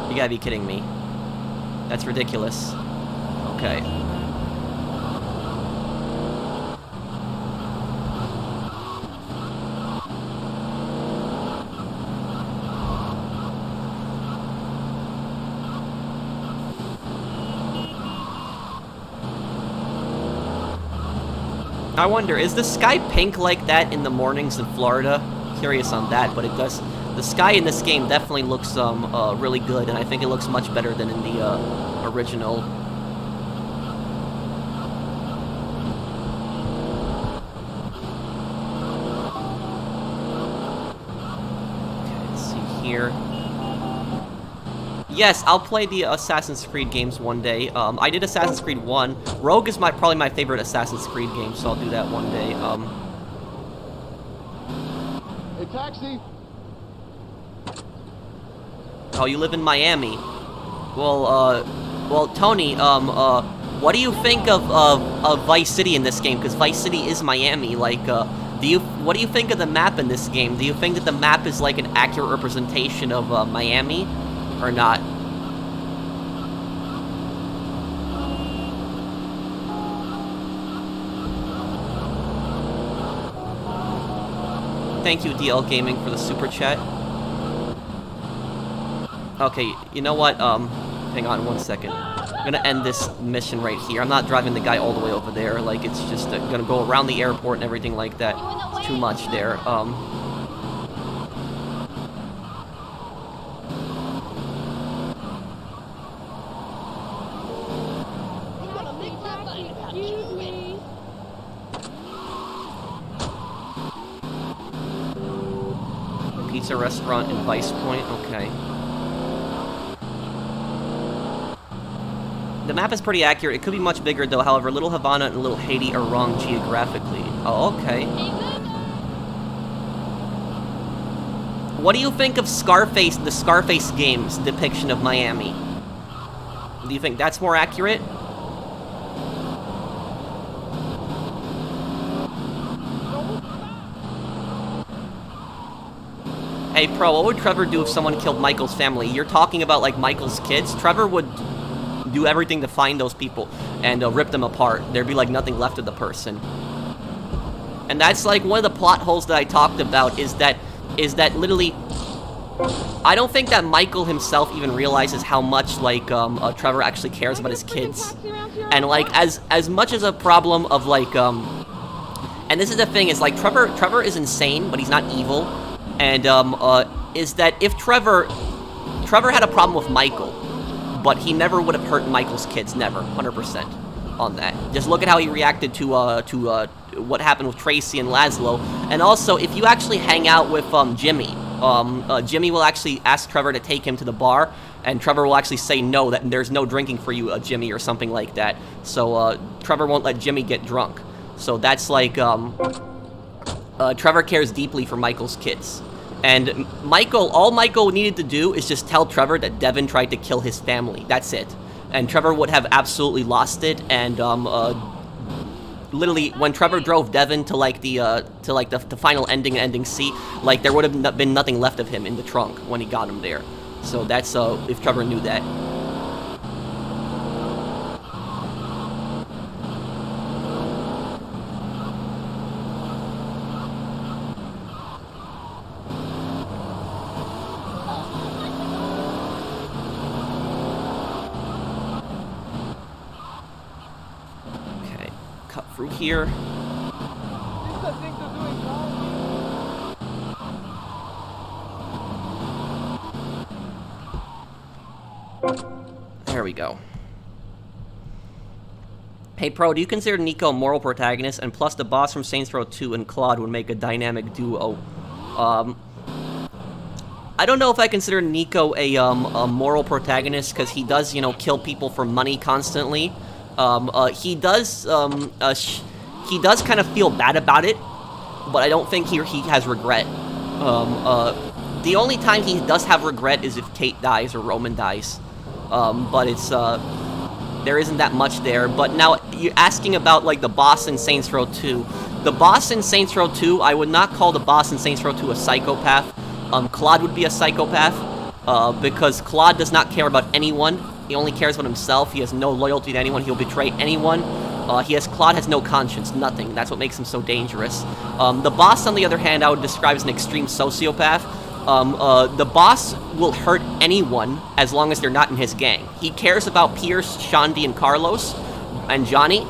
You gotta be kidding me. That's ridiculous. Okay. I wonder, is the sky pink like that in the mornings in Florida? Curious on that, but it does. The sky in this game definitely looks really good, and I think it looks much better than in the original. Okay, let's see here. Yes, I'll play the Assassin's Creed games one day. I did Assassin's Creed 1. Rogue is probably my favorite Assassin's Creed game, so I'll do that one day. Hey, taxi. Oh, you live in Miami. Well, Tony, what do you think of Vice City in this game? Because Vice City is Miami. Like, what do you think of the map in this game? Do you think that the map is like an accurate representation of Miami, or not? Thank you, DL Gaming, for the super chat. Okay, you know what? Hang on one second. I'm gonna end this mission right here. I'm not driving the guy all the way over there. Like, it's just gonna go around the airport and everything like that. It's too much there. Excuse me. Pizza restaurant in Vice Point. Okay. The map is pretty accurate. It could be much bigger, though. However, Little Havana and Little Haiti are wrong geographically. Oh, okay. What do you think of Scarface, the Scarface game's depiction of Miami? Do you think that's more accurate? Hey, Pro, what would Trevor do if someone killed Michael's family? You're talking about, like, Michael's kids? Trevor would do everything to find those people and rip them apart. There'd be, like, nothing left of the person. And that's, like, one of the plot holes that I talked about is that literally... I don't think that Michael himself even realizes how much, like, Trevor actually cares about his kids. And, like, as much as a problem of, like, and this is the thing, is, like, Trevor is insane, but he's not evil. And, is that if Trevor had a problem with Michael, but he never would have hurt Michael's kids, never, 100% on that. Just look at how he reacted to what happened with Tracy and Laszlo. And also, if you actually hang out with, Jimmy, Jimmy will actually ask Trevor to take him to the bar, and Trevor will actually say no, that there's no drinking for you, Jimmy, or something like that. So, Trevor won't let Jimmy get drunk. So that's like, Trevor cares deeply for Michael's kids. And all Michael needed to do is just tell Trevor that Devin tried to kill his family. That's it. And Trevor would have absolutely lost it. And literally, when Trevor drove Devin to like the final ending C, like there would have been nothing left of him in the trunk when he got him there. So that's if Trevor knew that. Through here. There we go. Hey, Pro, do you consider Nico a moral protagonist? And plus, the boss from Saints Row 2 and Claude would make a dynamic duo. I don't know if I consider Nico a moral protagonist, because he does, kill people for money constantly. He does kind of feel bad about it, but I don't think he has regret. The only time he does have regret is if Kate dies or Roman dies. But it's, there isn't that much there. But now, you're asking about, like, the boss in Saints Row 2. The boss in Saints Row 2, I would not call the boss in Saints Row 2 a psychopath. Claude would be a psychopath, because Claude does not care about anyone. He only cares about himself. He has no loyalty to anyone. He'll betray anyone. Claude has no conscience, nothing. That's what makes him so dangerous. The boss, on the other hand, I would describe as an extreme sociopath. The boss will hurt anyone as long as they're not in his gang. He cares about Pierce, Shandy, and Carlos, and Johnny.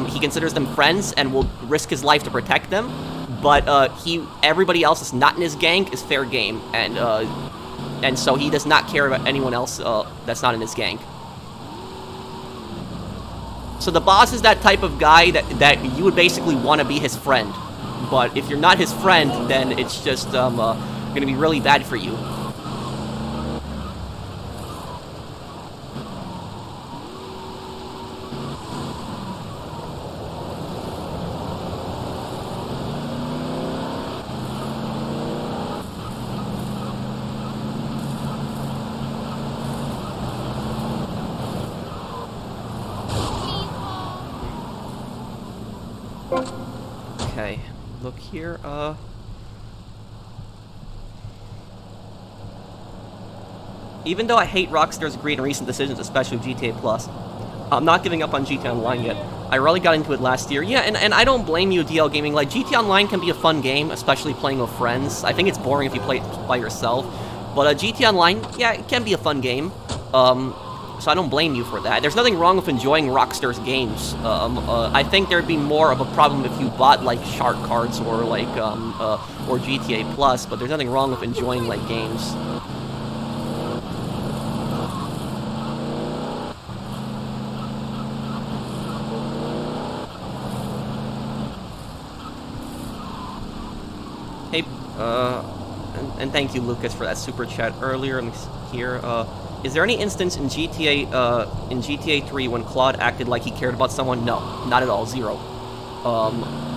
He considers them friends and will risk his life to protect them. But everybody else that's not in his gang is fair game, and so he does not care about anyone else that's not in his gang. So the boss is that type of guy that you would basically want to be his friend. But if you're not his friend, then it's just going to be really bad for you. Okay, look here, even though I hate Rockstar's greed and recent decisions, especially with GTA+, I'm not giving up on GTA Online yet. I really got into it last year. Yeah, and I don't blame you, DL Gaming. Like, GTA Online can be a fun game, especially playing with friends. I think it's boring if you play it by yourself. But GTA Online, yeah, it can be a fun game. So I don't blame you for that. There's nothing wrong with enjoying Rockstar's games. I think there'd be more of a problem if you bought, like, shark cards or, like, or GTA Plus, but there's nothing wrong with enjoying, like, games. Hey, and thank you, Lucas, for that super chat earlier. Here, is there any instance in GTA 3 when Claude acted like he cared about someone? No, not at all. Zero.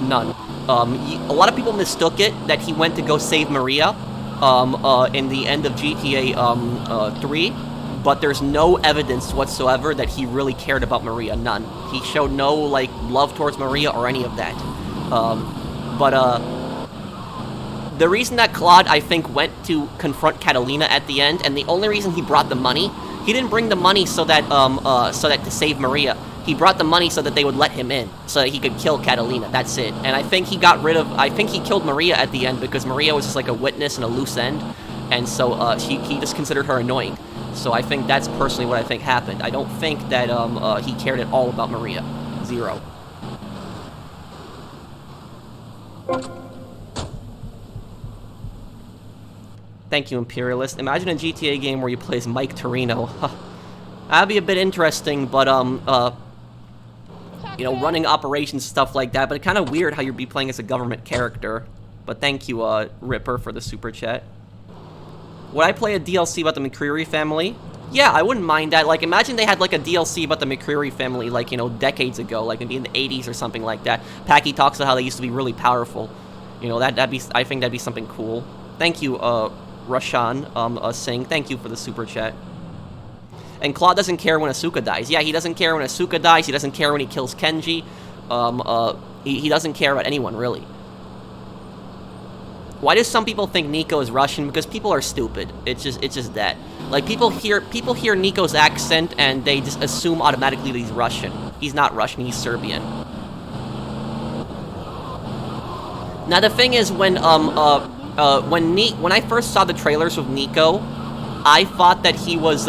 None. A lot of people mistook it that he went to go save Maria, in the end of GTA 3, but there's no evidence whatsoever that he really cared about Maria. None. He showed no, like, love towards Maria or any of that. The reason that Claude, I think, went to confront Catalina at the end, and the only reason he brought the money, he didn't bring the money so that to save Maria. He brought the money so that they would let him in, so that he could kill Catalina. That's it. And I think he killed Maria at the end because Maria was just like a witness and a loose end, and so he just considered her annoying. So I think that's personally what I think happened. I don't think that he cared at all about Maria. Zero. Thank you, Imperialist. Imagine a GTA game where you play as Mike Torino. That'd be a bit interesting, but, you know, running operations, stuff like that, but it's kind of weird how you'd be playing as a government character. But thank you, Ripper, for the super chat. Would I play a DLC about the McCreary family? Yeah, I wouldn't mind that. Like, imagine they had, like, a DLC about the McCreary family, like, you know, decades ago, like, maybe in the 80s or something like that. Packy talks about how they used to be really powerful. You know, I think that'd be something cool. Thank you, Rashan, Singh, thank you for the super chat. And Claude doesn't care when Asuka dies. Yeah, he doesn't care when Asuka dies. He doesn't care when he kills Kenji. He doesn't care about anyone, really. Why do some people think Nico is Russian? Because people are stupid. It's just that. Like, people hear Nico's accent and they just assume automatically that he's Russian. He's not Russian, he's Serbian. Now, the thing is, when I first saw the trailers with Nico, I thought that he was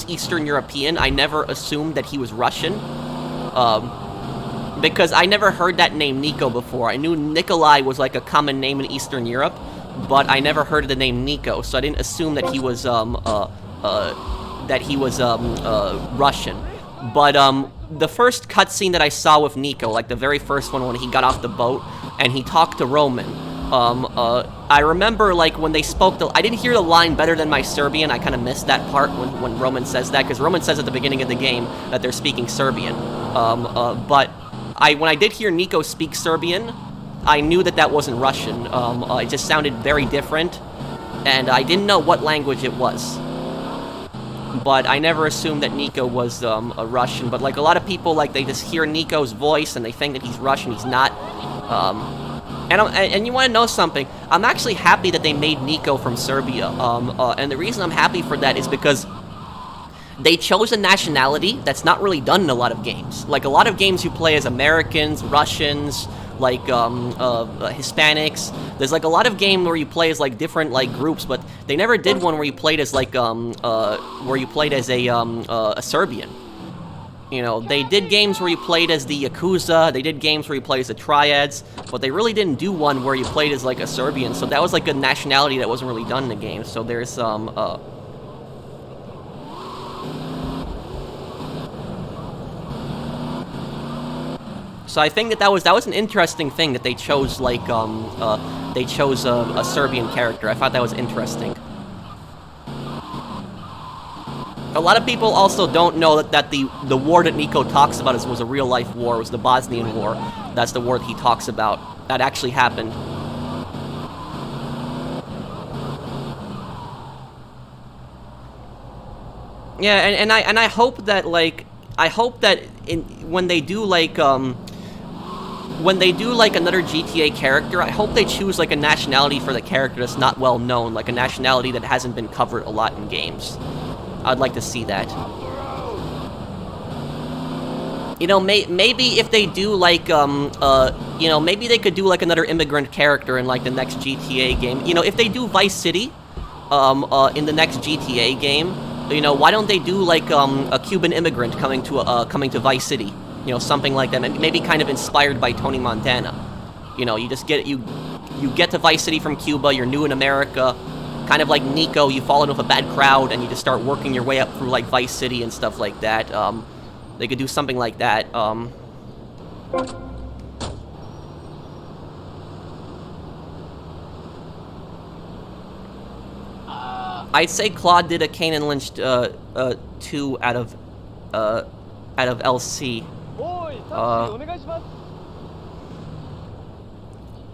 Eastern European. I never assumed that he was Russian, because I never heard that name Nico before. I knew Nikolai was like a common name in Eastern Europe, but I never heard the name Nico, so I didn't assume that he was Russian. But the first cutscene that I saw with Nico, like the very first one when he got off the boat and he talked to Roman, I remember, like, when they spoke, I didn't hear the line better than my Serbian. I kind of missed that part when Roman says that, because Roman says at the beginning of the game that they're speaking Serbian. But when I did hear Nico speak Serbian, I knew that wasn't Russian. It just sounded very different, and I didn't know what language it was. but I never assumed that Nico was a Russian. But like a lot of people, like they just hear Nico's voice and they think that he's Russian. He's not. And you want to know something? I'm actually happy that they made Nico from Serbia. And the reason I'm happy for that is because they chose a nationality that's not really done in a lot of games. Like a lot of games you play as Americans, Russians, like Hispanics. There's like a lot of game where you play as like different like groups, but they never did one where you played as like where you played as a Serbian. You know, they did games where you played as the Yakuza, they did games where you played as the Triads, but they really didn't do one where you played as like a Serbian, so that was like a nationality that wasn't really done in the game. So there's So I think that was an interesting thing that they chose like a Serbian character. I thought that was interesting. A lot of people also don't know that the war that Nico talks about was a real life war. It was the Bosnian War. That's the war that he talks about. That actually happened. Yeah, and I hope that like when they do like another GTA character, I hope they choose like a nationality for the character that's not well known, like a nationality that hasn't been covered a lot in games. I'd like to see that. You know, maybe if they do like you know, maybe they could do like another immigrant character in like the next GTA game. You know, if they do Vice City in the next GTA game, you know, why don't they do like a Cuban immigrant coming to Vice City? You know, something like that. Maybe kind of inspired by Tony Montana. You know, you just get you get to Vice City from Cuba. You're new in America, kind of like Nico. You fall in with a bad crowd and you just start working your way up through like Vice City and stuff like that. They could do something like that. I'd say Claude did a Kane and Lynch 2 out of LC.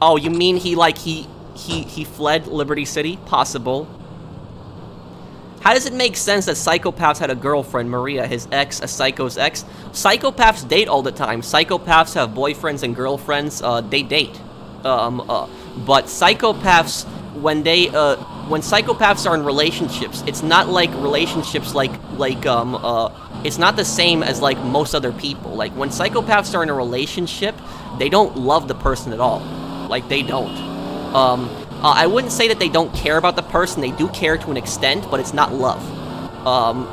Oh, you mean he fled Liberty City? Possible. How does it make sense that Psychopaths had a girlfriend, Maria, his ex, a Psycho's ex? Psychopaths date all the time. Psychopaths have boyfriends and girlfriends. They date. But psychopaths, when psychopaths are in relationships, it's not like relationships it's not the same as like most other people. Like when psychopaths are in a relationship, they don't love the person at all. Like they don't. I wouldn't say that they don't care about the person. They do care to an extent, but it's not love.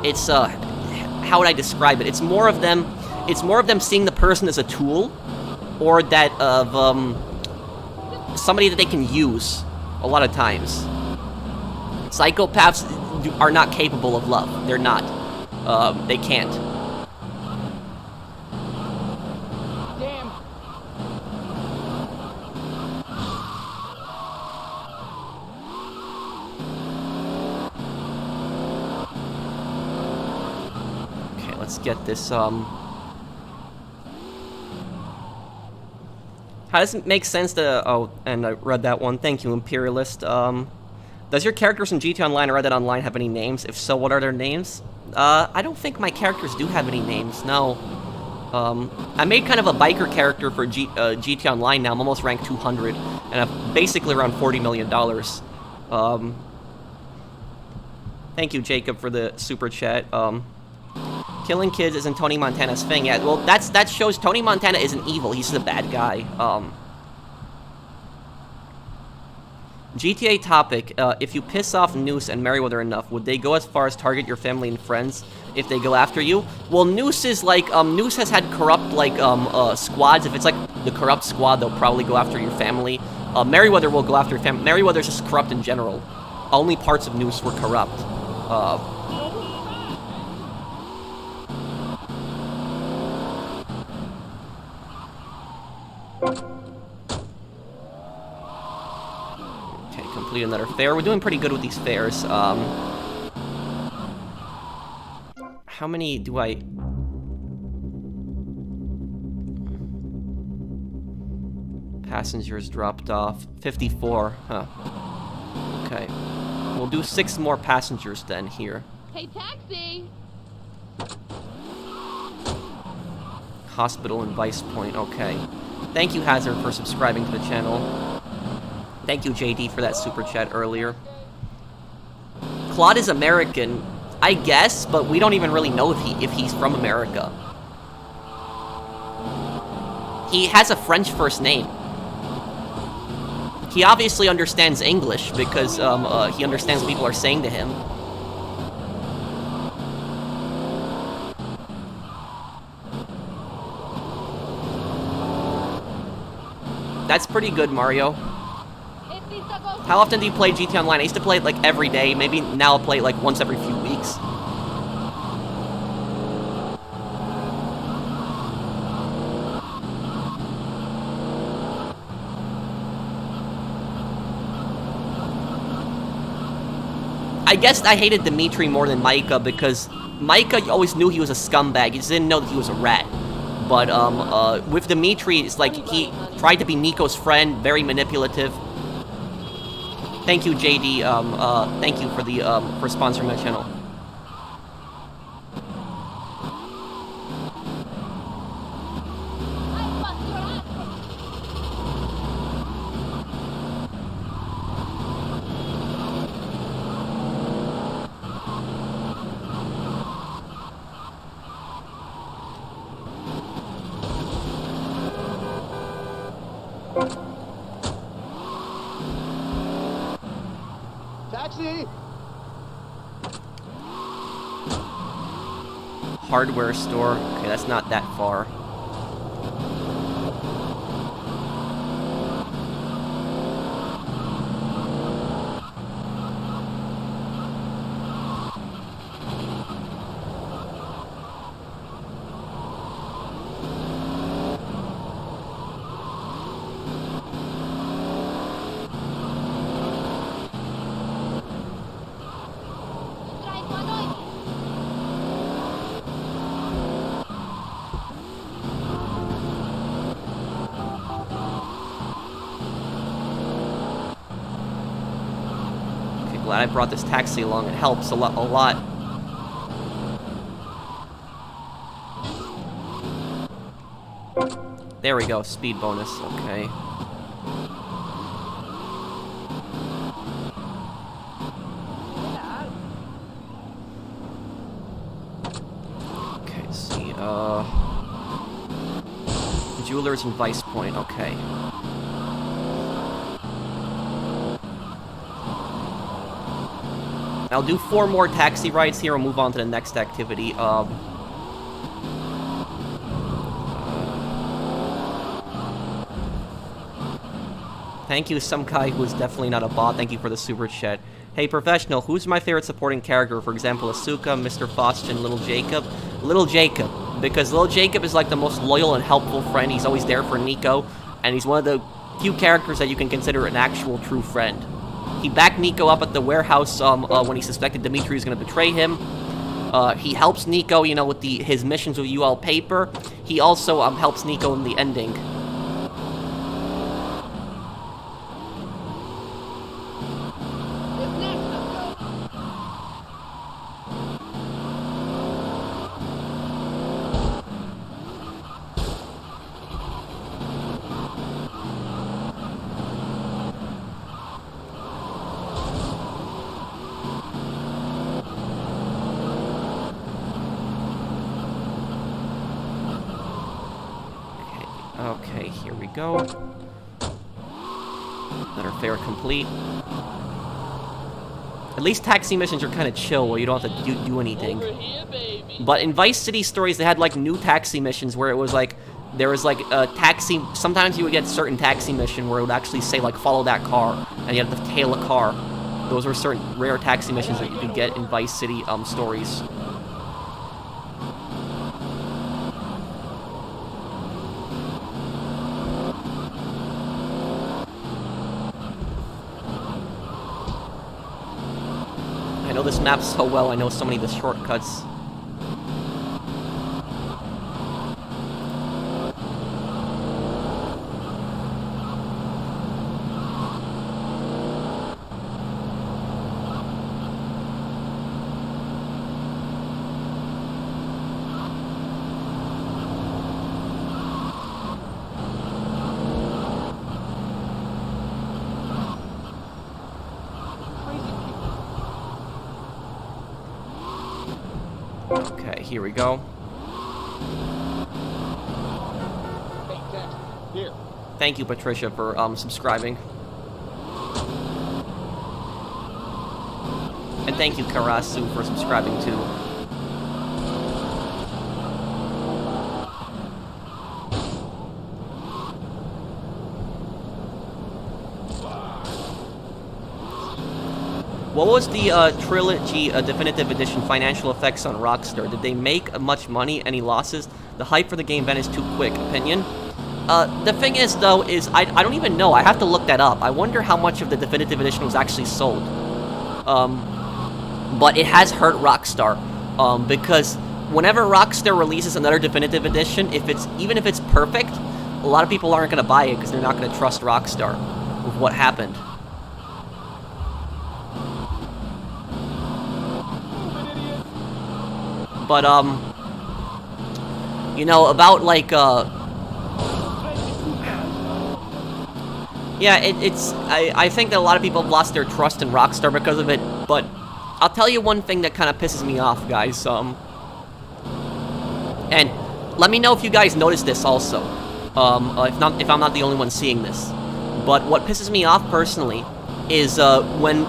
It's how would I describe it? It's more of them seeing the person as a tool, or that of somebody that they can use. A lot of times, psychopaths are not capable of love. They're not. They can't. Damn. Okay, let's get this, How does it make sense to... Oh, and I read that one. Thank you, Imperialist. Does your characters in GTA Online or Reddit Online have any names? If so, what are their names? I don't think my characters do have any names, no. I made kind of a biker character for GTA Online now. I'm almost ranked 200, and I'm basically around $40 million. Thank you, Jacob, for the super chat. Killing kids isn't Tony Montana's thing yet. Well, that shows Tony Montana isn't evil. He's just a bad guy. GTA topic. If you piss off Noose and Merryweather enough, would they go as far as target your family and friends if they go after you? Well, Noose is like, Noose has had corrupt, like, squads. If it's like the corrupt squad, they'll probably go after your family. Merryweather will go after your family. Merryweather's just corrupt in general. Only parts of Noose were corrupt. Complete another fair. We're doing pretty good with these fairs. How many do I... Passengers dropped off. 54, huh. Okay. We'll do 6 more passengers then here. Hey, taxi! Hospital and Vice Point, okay. Thank you, Hazard, for subscribing to the channel. Thank you, JD, for that super chat earlier. Claude is American, I guess, but we don't even really know if he's from America. He has a French first name. He obviously understands English because he understands what people are saying to him. That's pretty good, Mario. How often do you play GT Online? I used to play it like every day. Maybe now I'll play it like once every few weeks. I guess I hated Dimitri more than Micah because Micah always knew he was a scumbag. He just didn't know that he was a rat. But with Dimitri, it's like he tried to be Nico's friend, very manipulative. Thank you, JD. Thank you for the for sponsoring my channel. Taxi! Hardware store. Okay, that's not that far. Glad I brought this taxi along. It helps a lot. There we go. Speed bonus. Okay. Okay, let's see. Jewelers and Vice Point. Okay. I'll do 4 more taxi rides here and move on to the next activity. Thank you, some guy who is definitely not a bot. Thank you for the super chat. Hey, Professional, who's my favorite supporting character? For example, Asuka, Mr. Foston, Little Jacob? Little Jacob, because Little Jacob is like the most loyal and helpful friend. He's always there for Nico, and he's one of the few characters that you can consider an actual true friend. He backed Nico up at the warehouse when he suspected Dimitri was going to betray him. He helps Nico, you know, with his missions with UL Paper. He also helps Nico in the ending. Okay, here we go. Letter fare complete. At least taxi missions are kind of chill where you don't have to do anything. Over here, baby. But in Vice City Stories, they had like new taxi missions where it was like, there was like a taxi, sometimes you would get certain taxi mission where it would actually say like, follow that car, and you had to tail a car. Those were certain rare taxi missions that you could get in Vice City Stories. I know this map so well, I know so many of the shortcuts. Okay, here we go. Hey, Tex, here. Thank you, Patricia, for subscribing. And thank you, Karasu, for subscribing too. What was the Trilogy Definitive Edition financial effects on Rockstar? Did they make much money? Any losses? The hype for the game vanished too quick. Opinion? The thing is, though, is I don't even know. I have to look that up. I wonder how much of the Definitive Edition was actually sold. But it has hurt Rockstar. Because whenever Rockstar releases another Definitive Edition, even if it's perfect, a lot of people aren't going to buy it because they're not going to trust Rockstar with what happened. But, you know, about, like, yeah, I think that a lot of people have lost their trust in Rockstar because of it, but I'll tell you one thing that kind of pisses me off, guys, and let me know if you guys notice this also, if I'm not the only one seeing this, but what pisses me off personally is, when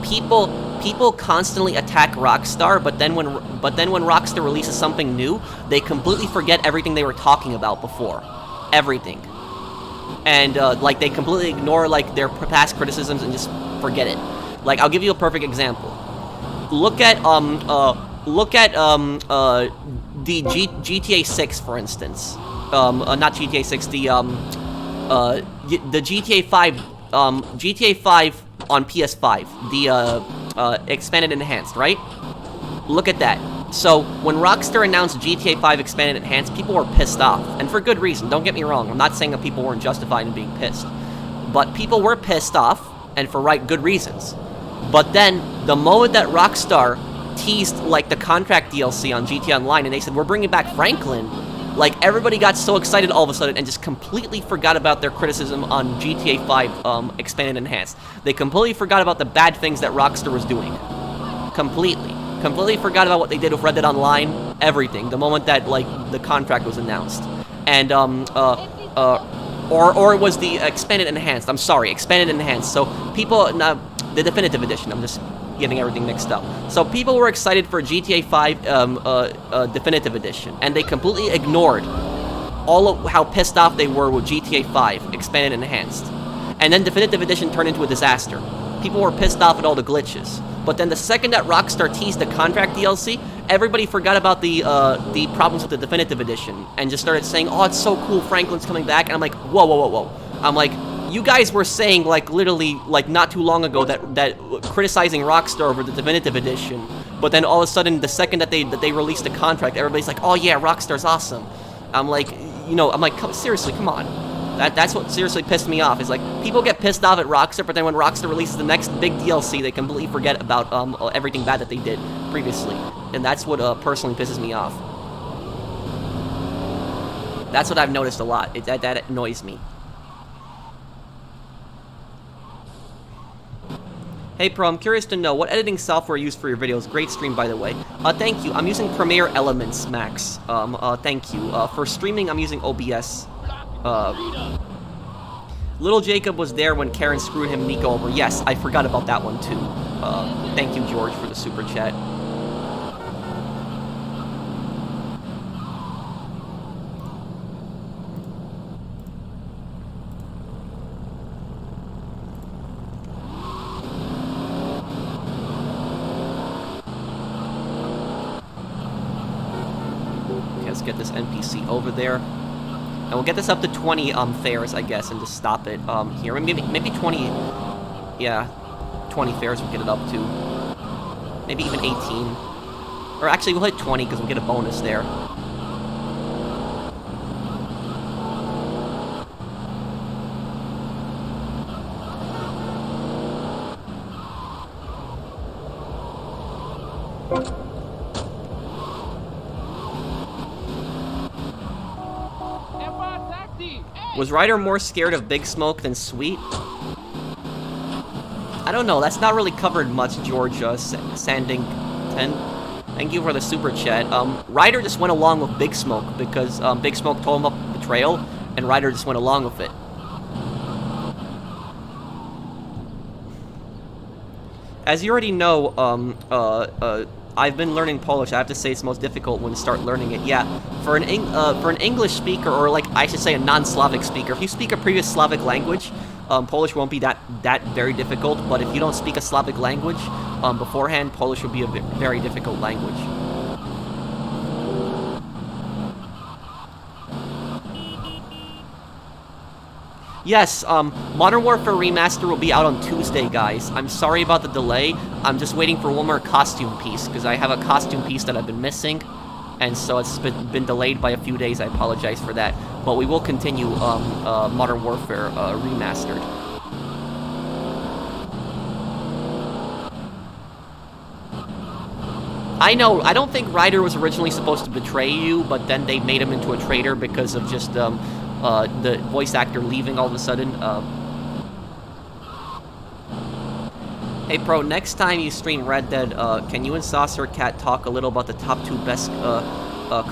people constantly attack Rockstar, but then when Rockstar releases something new, they completely forget everything they were talking about before. Everything. And, like, they completely ignore, like, their past criticisms and just forget it. Like, I'll give you a perfect example. Look at the GTA 6, for instance. Not GTA 6, the GTA 5, GTA 5 on PS5. The, expanded enhanced, right? Look at that. So, when Rockstar announced GTA 5 expanded enhanced, people were pissed off. And for good reason, don't get me wrong. I'm not saying that people weren't justified in being pissed. But people were pissed off, and for good reasons. But then, the moment that Rockstar teased, like, the contract DLC on GTA Online, and they said, we're bringing back Franklin, like, everybody got so excited all of a sudden and just completely forgot about their criticism on GTA 5 expanded enhanced. They completely forgot about the bad things that Rockstar was doing. Completely forgot about what they did with Red Dead Online, everything, the moment that, like, the contract was announced. And, or it was the expanded enhanced, I'm sorry, expanded enhanced. So, people, the Definitive Edition, I'm just getting everything mixed up. So, people were excited for GTA 5, Definitive Edition, and they completely ignored all of how pissed off they were with GTA 5, expanded enhanced. And then Definitive Edition turned into a disaster. People were pissed off at all the glitches. But then the second that Rockstar teased the contract DLC, everybody forgot about the problems with the Definitive Edition and just started saying, oh, it's so cool, Franklin's coming back. And I'm like, whoa, whoa, whoa, whoa. I'm like, you guys were saying, like, literally, like, not too long ago that criticizing Rockstar over the Definitive Edition. But then all of a sudden, the second that they released the contract, everybody's like, oh, yeah, Rockstar's awesome. I'm like, you know, I'm like, seriously, come on. That's what seriously pissed me off, is like, people get pissed off at Rockstar, but then when Rockstar releases the next big DLC, they completely forget about everything bad that they did previously. And that's what personally pisses me off. That's what I've noticed a lot. That annoys me. Hey Pro, I'm curious to know, what editing software you use for your videos? Great stream, by the way. Thank you. I'm using Premiere Elements Max. Thank you. For streaming, I'm using OBS. Little Jacob was there when Karen screwed him Nico over. Yes, I forgot about that one too. Thank you, George, for the super chat. Okay, let's get this NPC over there. And we'll get this up to 20 fares, I guess, and just stop it here. Maybe 20, yeah, 20 fares we'll get it up to. Maybe even 18. Or actually, we'll hit 20 because we'll get a bonus there. Was Ryder more scared of Big Smoke than Sweet? I don't know. That's not really covered much, George Sandington. Thank you for the super chat. Ryder just went along with Big Smoke because Big Smoke told him about the betrayal, and Ryder just went along with it. As you already know, I've been learning Polish. I have to say it's most difficult when you start learning it. Yeah, for an English speaker, or like I should say a non-Slavic speaker, if you speak a previous Slavic language, Polish won't be that very difficult. But if you don't speak a Slavic language beforehand, Polish will be a very difficult language. Yes, Modern Warfare Remaster will be out on Tuesday, guys. I'm sorry about the delay. I'm just waiting for one more costume piece, because I have a costume piece that I've been missing, and so it's been delayed by a few days. I apologize for that. But we will continue Modern Warfare Remastered. I know, I don't think Ryder was originally supposed to betray you, but then they made him into a traitor because of just, the voice actor leaving all of a sudden. Hey Pro, next time you stream Red Dead, can you and Saucer Cat talk a little about the top 2 best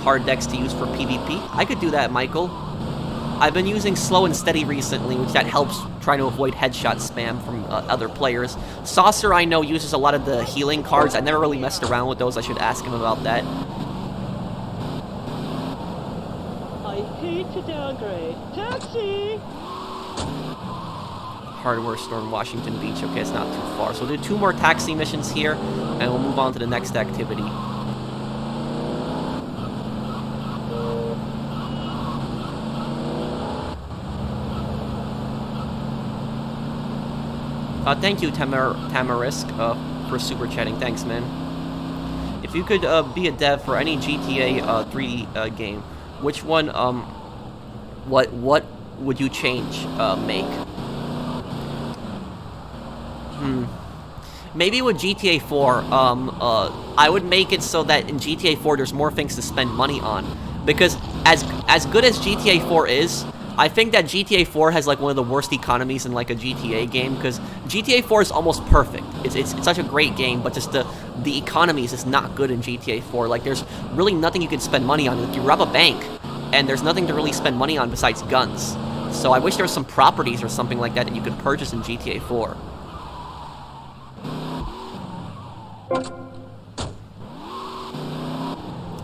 card decks to use for PvP? I could do that, Michael. I've been using Slow and Steady recently, which that helps trying to avoid headshot spam from other players. Saucer, I know, uses a lot of the healing cards. I never really messed around with those. I should ask him about that. I hate to downgrade. Taxi! Hardware store in Washington Beach. Okay, it's not too far. So we'll do 2 more taxi missions here, and we'll move on to the next activity. Thank you, Tamarisk, for super chatting. Thanks, man. If you could be a dev for any GTA 3 game, which one, what would you change, make? Maybe with GTA 4, I would make it so that in GTA 4 there's more things to spend money on. Because as good as GTA 4 is, I think that GTA 4 has like one of the worst economies in like a GTA game, because GTA 4 is almost perfect. It's such a great game, but just the economy is just not good in GTA 4. Like there's really nothing you can spend money on. Like you rob a bank, and there's nothing to really spend money on besides guns. So I wish there was some properties or something like that that you could purchase in GTA 4.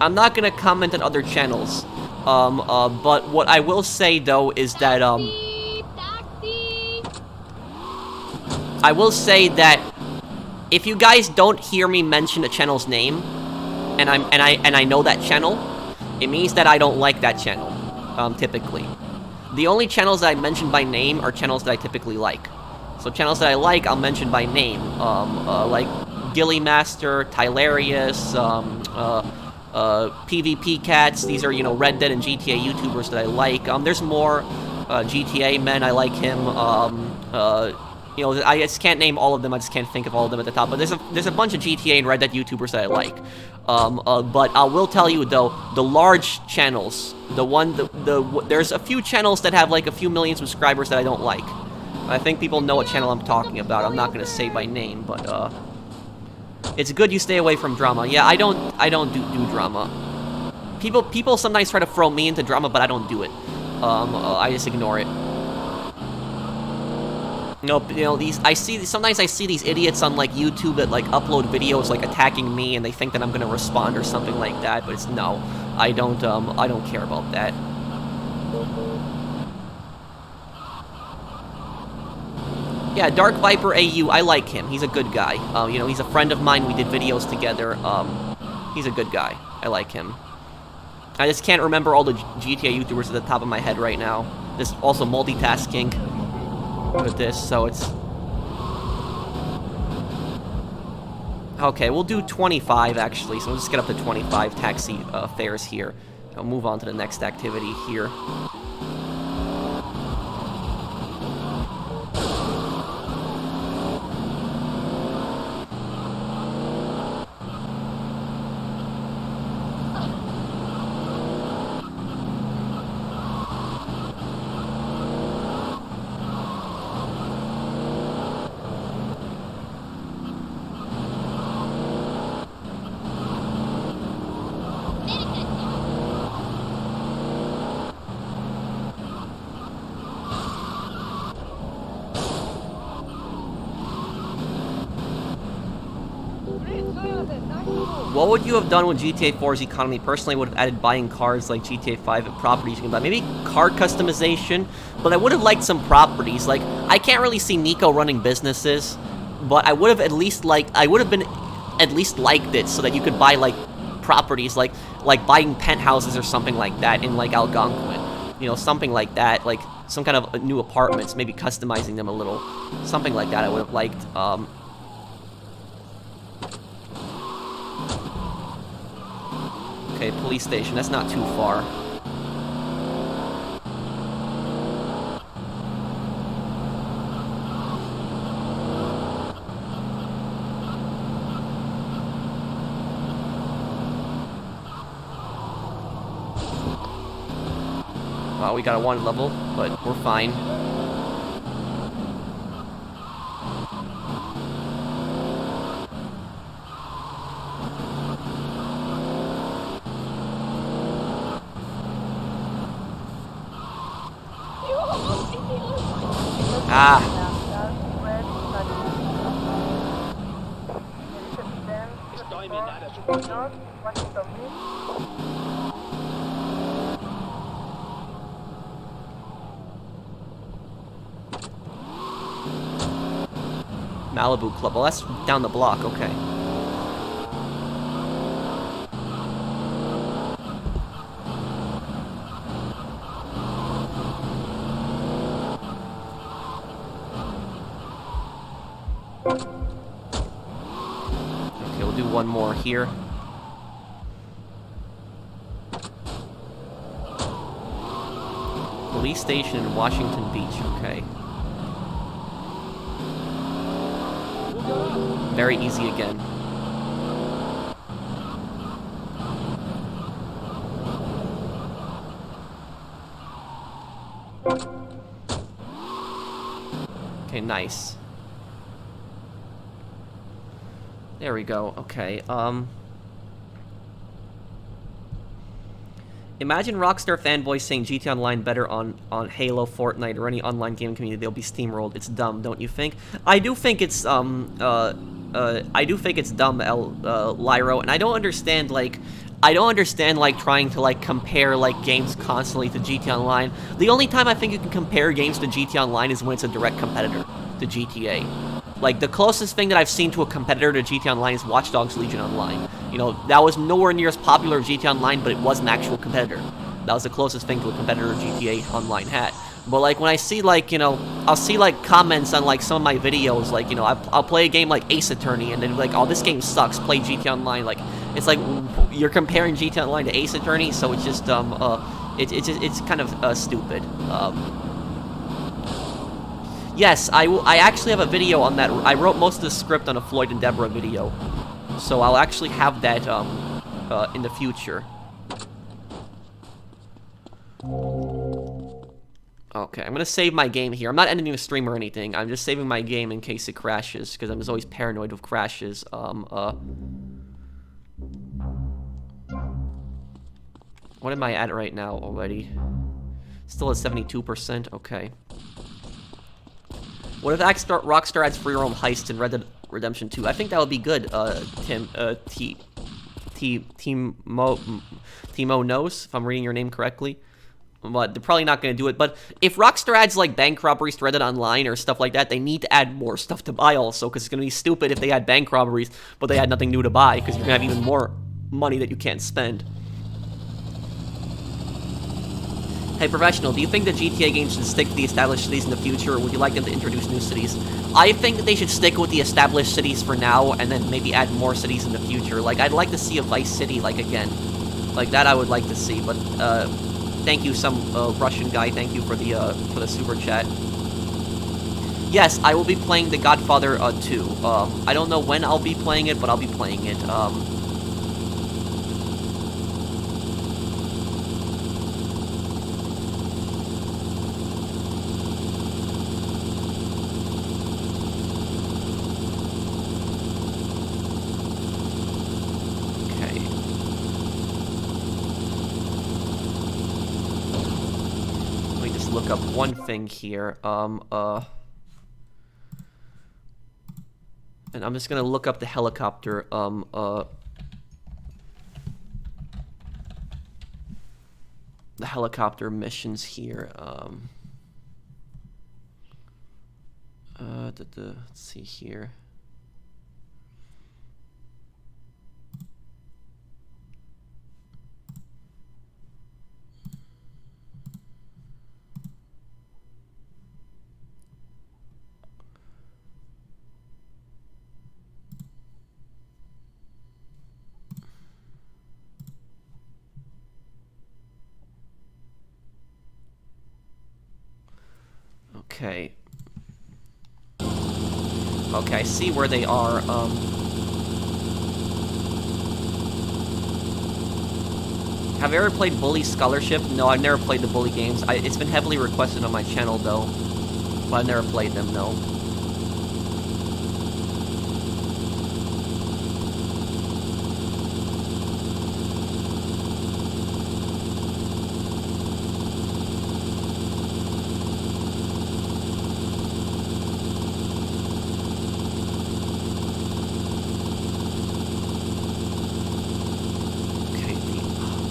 I'm not gonna comment on other channels. But what I will say, though, is that, I will say that if you guys don't hear me mention a channel's name, and I know that channel, it means that I don't like that channel, typically. The only channels that I mention by name are channels that I typically like. So channels that I like, I'll mention by name, like Gilly Master, Tylarius, PvP Cats. These are, you know, Red Dead and GTA YouTubers that I like. There's more GTA men. I like him. You know, I just can't name all of them. I just can't think of all of them at the top. But there's a bunch of GTA and Red Dead YouTubers that I like. But I will tell you though, the large channels, there's a few channels that have like a few million subscribers that I don't like. I think people know what channel I'm talking about. I'm not gonna say by name, but it's good you stay away from drama. Yeah, I don't do drama. People sometimes try to throw me into drama, but I don't do it. I just ignore it. Nope, you know, sometimes I see these idiots on like YouTube that like upload videos like attacking me, and they think that I'm gonna respond or something like that, but it's no. I don't care about that. Yeah, Dark Viper AU, I like him. He's a good guy. You know, he's a friend of mine. We did videos together. He's a good guy. I like him. I just can't remember all the GTA YouTubers at the top of my head right now. Just also multitasking with this, so it's... Okay, we'll do 25, actually, so we'll just get up to 25 taxi fares here. I'll move on to the next activity here. What would you have done with GTA 4's economy? Personally, I would have added buying cars like GTA 5 and properties you can buy. Maybe car customization, but I would have liked some properties. Like, I can't really see Nico running businesses, but I would have at least liked it so that you could buy, like, properties, like buying penthouses or something like that in, like, Algonquin. You know, something like that, like, some kind of new apartments, maybe customizing them a little. Something like that I would have liked. Okay, police station, that's not too far. Wow, we got a 1 level, but we're fine. Ah. Estoy minada. Malibu Club. Well, that's down the block. Okay. Okay, we'll do one more here. Police station in Washington Beach. Okay. Very easy again. Okay, nice. There we go. Okay, imagine Rockstar fanboys saying GTA Online better on Halo, Fortnite, or any online gaming community. They'll be steamrolled. It's dumb, don't you think? I do think it's dumb, Lyro, and I don't understand trying to like compare like games constantly to GTA Online. The only time I think you can compare games to GTA Online is when it's a direct competitor to GTA. Like, the closest thing that I've seen to a competitor to GTA Online is Watch Dogs Legion Online. You know, that was nowhere near as popular as GTA Online, but it was an actual competitor. That was the closest thing to a competitor GTA Online had. But, like, when I see, like, you know, I'll see, like, comments on, like, some of my videos, like, you know, I'll play a game like Ace Attorney, and then, like, oh, this game sucks, play GTA Online. Like, it's like, you're comparing GTA Online to Ace Attorney, so it's just, it's kind of, stupid. Yes, I actually have a video on that. I wrote most of the script on a Floyd and Deborah video. So I'll actually have that, in the future. Okay, I'm gonna save my game here. I'm not ending the stream or anything. I'm just saving my game in case it crashes, because I'm just always paranoid of crashes. What am I at right now already? Still at 72%? Okay. What if Rockstar adds free roam heists in Red Dead Redemption 2? I think that would be good, Timo knows, if I'm reading your name correctly. But they're probably not going to do it. But if Rockstar adds, like, bank robberies to Red Dead Online or stuff like that, they need to add more stuff to buy also, because it's going to be stupid if they add bank robberies, but they had nothing new to buy, because you're going to have even more money that you can't spend. Hey, Professional, do you think that GTA games should stick to the established cities in the future, or would you like them to introduce new cities? I think that they should stick with the established cities for now, and then maybe add more cities in the future. Like, I'd like to see a Vice City, like, again. Like, that I would like to see, but, thank you, some, Russian guy, thank you for the super chat. Yes, I will be playing The Godfather, 2. I don't know when I'll be playing it, but I'll be playing it, look up one thing here, and I'm just gonna look up the helicopter, the helicopter missions here. Let's see here. Okay. Okay, I see where they are. Have you ever played Bully Scholarship? No, I've never played the Bully games. It's been heavily requested on my channel, though. But I've never played them, no.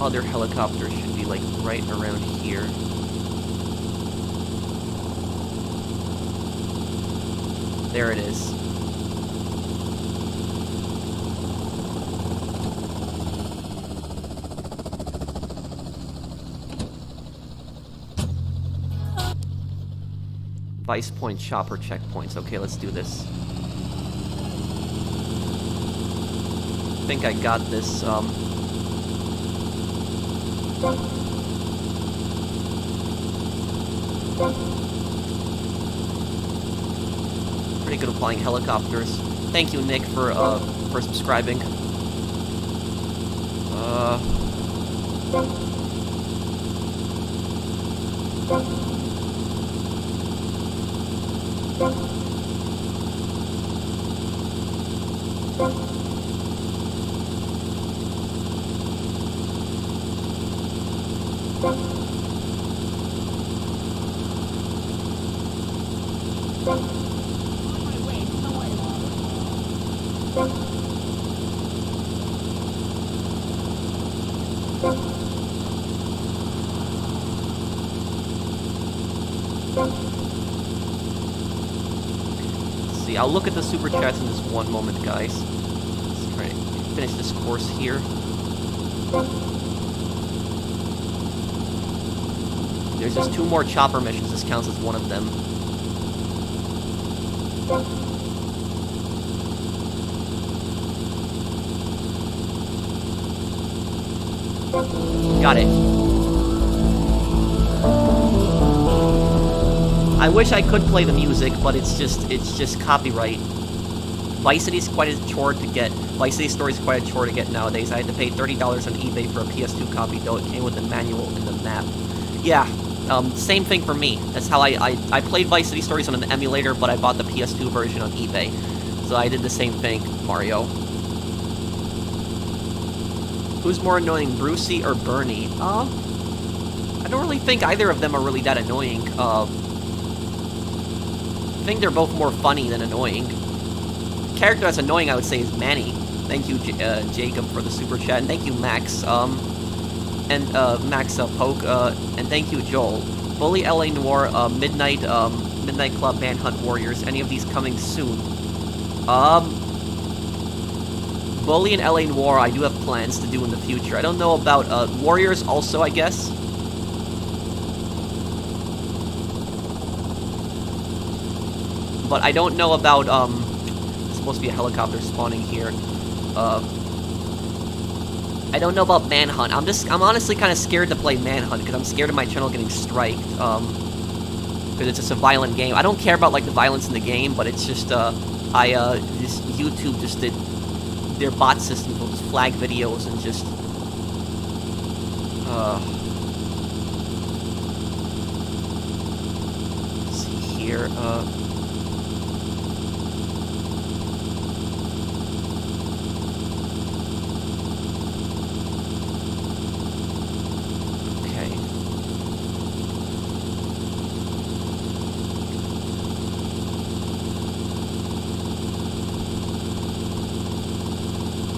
Other helicopter should be like right around here. There it is. Vice point, chopper checkpoints. Okay, let's do this. I think I got this. Pretty good at flying helicopters. Thank you, Nick, for subscribing. See, I'll look at the super chats in just one moment, guys. Let's try to finish this course here. There's just 2 more chopper missions. This counts as one of them. Got it. I wish I could play the music, but it's just copyright. Vice City's quite a chore to get. Vice City Story's quite a chore to get nowadays. I had to pay $30 on eBay for a PS2 copy, though it came with the manual and the map. Yeah, same thing for me. That's how I played Vice City Stories on an emulator, but I bought the PS2 version on eBay. So I did the same thing, Mario. Who's more annoying, Brucey or Bernie? I don't really think either of them are really that annoying. I think they're both more funny than annoying. The character that's annoying, I would say, is Manny. Thank you, Jacob, for the super chat, and thank you, Max. Max Poke, and thank you, Joel. Bully, LA Noir, Midnight Club, Manhunt Warriors. Any of these coming soon? Bully and LA Noir, I do have plans to do in the future. I don't know about Warriors also, I guess. But I don't know about, there's supposed to be a helicopter spawning here. I don't know about Manhunt. I'm honestly kind of scared to play Manhunt, because I'm scared of my channel getting striked, because it's just a violent game. I don't care about, like, the violence in the game, but it's just, YouTube just did, their bot systems will just flag videos and just, let's see here,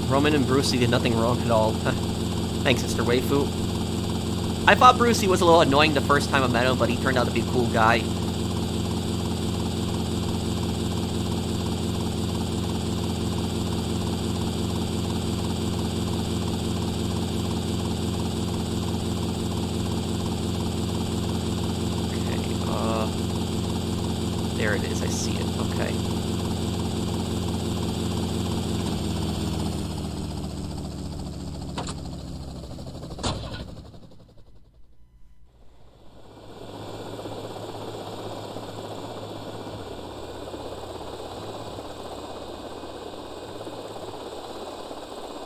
Roman and Brucey did nothing wrong at all. Thanks, Mr. Waifu. I thought Brucey was a little annoying the first time I met him, but he turned out to be a cool guy. There it is, I see it, okay.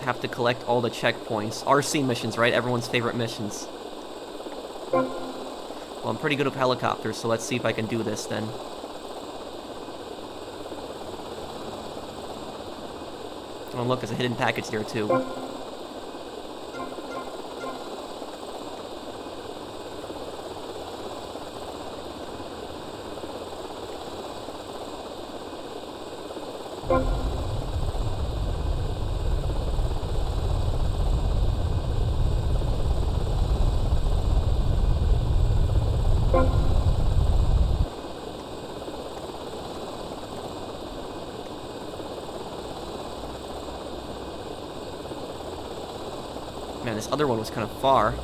Have to collect all the checkpoints. RC missions, right? Everyone's favorite missions. Well, I'm pretty good with helicopters, so let's see if I can do this then. Oh look, there's a hidden package there too. Man, this other one was kind of far.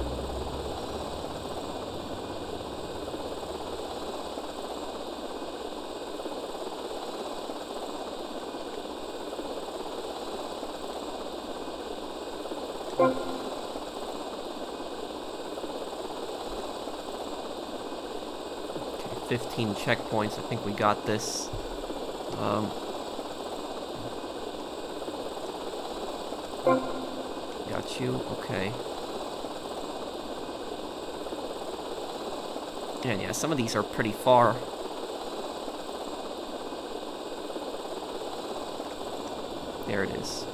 Okay, 15 checkpoints. I think we got this. Got you, okay. And yeah, some of these are pretty far. There it is.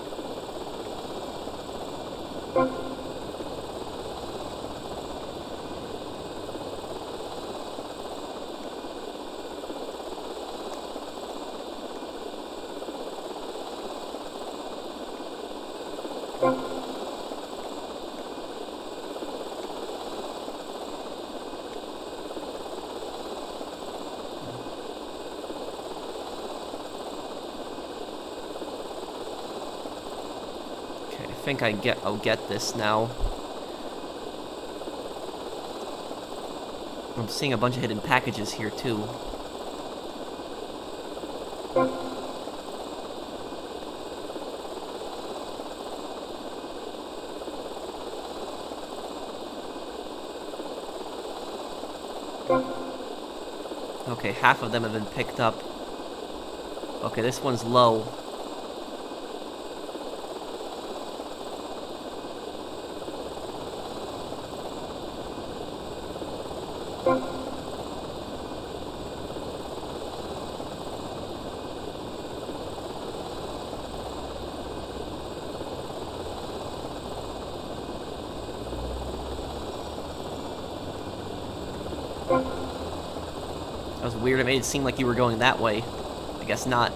I think I'll get this now. I'm seeing a bunch of hidden packages here too. Okay, half of them have been picked up. Okay, this one's low. That was weird. It made it seem like you were going that way. I guess not.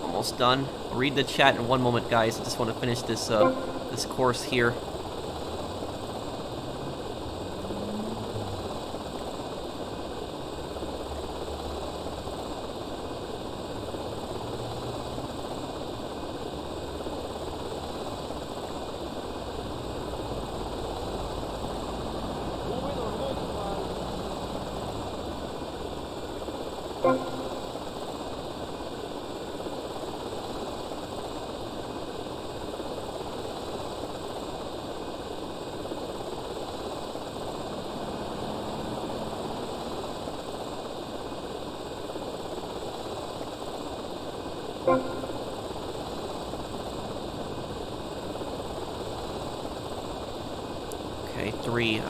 Almost done. I'll read the chat in one moment, guys. I just want to finish this this course here. Okay, three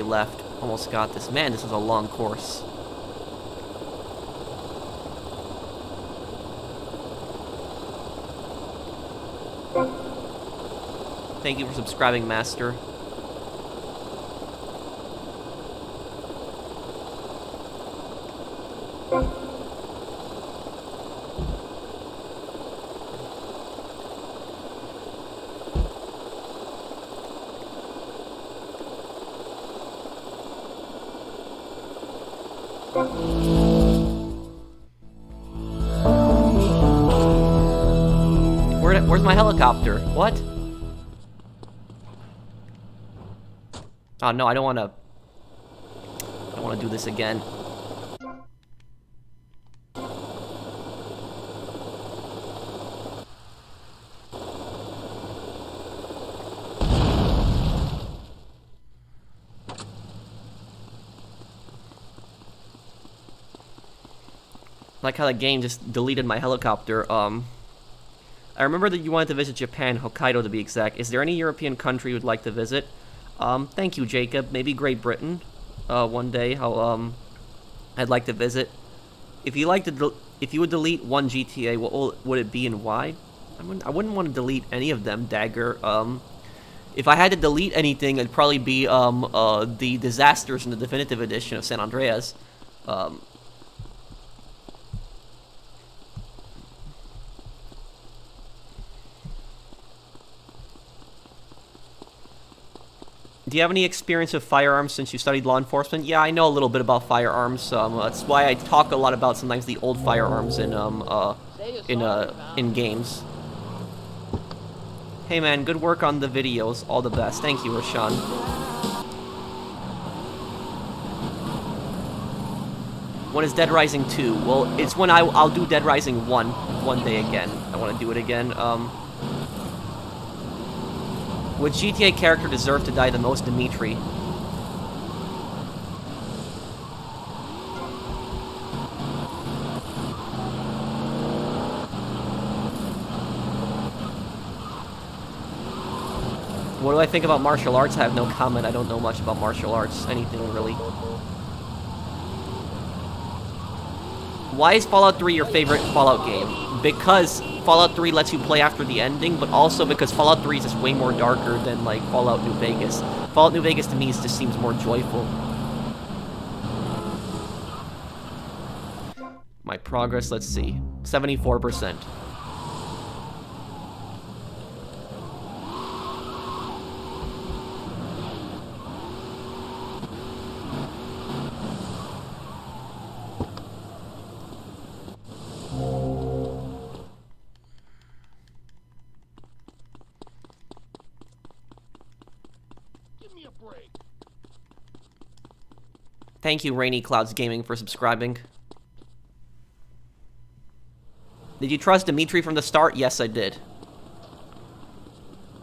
left. Almost got this. Man, this is a long course. Thank you for subscribing, Master. Where's my helicopter? What? Oh no, I don't want to do this again. Like how the game just deleted my helicopter. I remember that you wanted to visit Japan, Hokkaido to be exact. Is there any European country you'd like to visit? Thank you, Jacob. Maybe Great Britain. One day, I'd like to visit. If you would delete one GTA, what would it be and why? I wouldn't want to delete any of them, Dagger. If I had to delete anything, it'd probably be the disasters in the definitive edition of San Andreas. Do you have any experience with firearms since you studied law enforcement? Yeah, I know a little bit about firearms. That's why I talk a lot about sometimes the old firearms in games. Hey man, good work on the videos. All the best. Thank you, Rashawn. When is Dead Rising 2? Well, it's when I'll do Dead Rising 1 one day again. I want to do it again. Would GTA character deserve to die the most, Dimitri? What do I think about martial arts? I have no comment. I don't know much about martial arts. Anything, really. Why is Fallout 3 your favorite Fallout game? Because Fallout 3 lets you play after the ending, but also because Fallout 3 is just way more darker than, like, Fallout New Vegas. Fallout New Vegas, to me, just seems more joyful. My progress, let's see. 74%. Thank you, Rainy Clouds Gaming, for subscribing. Did you trust Dimitri from the start? Yes, I did.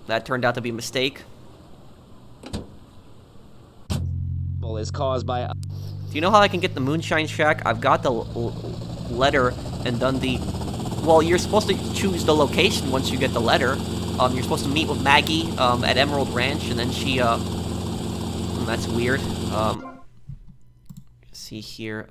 That turned out to be a mistake. Well, is caused by... Do you know how I can get the Moonshine Shack? I've got the letter and done the... Well, you're supposed to choose the location once you get the letter. You're supposed to meet with Maggie at Emerald Ranch, and then she... that's weird. See here,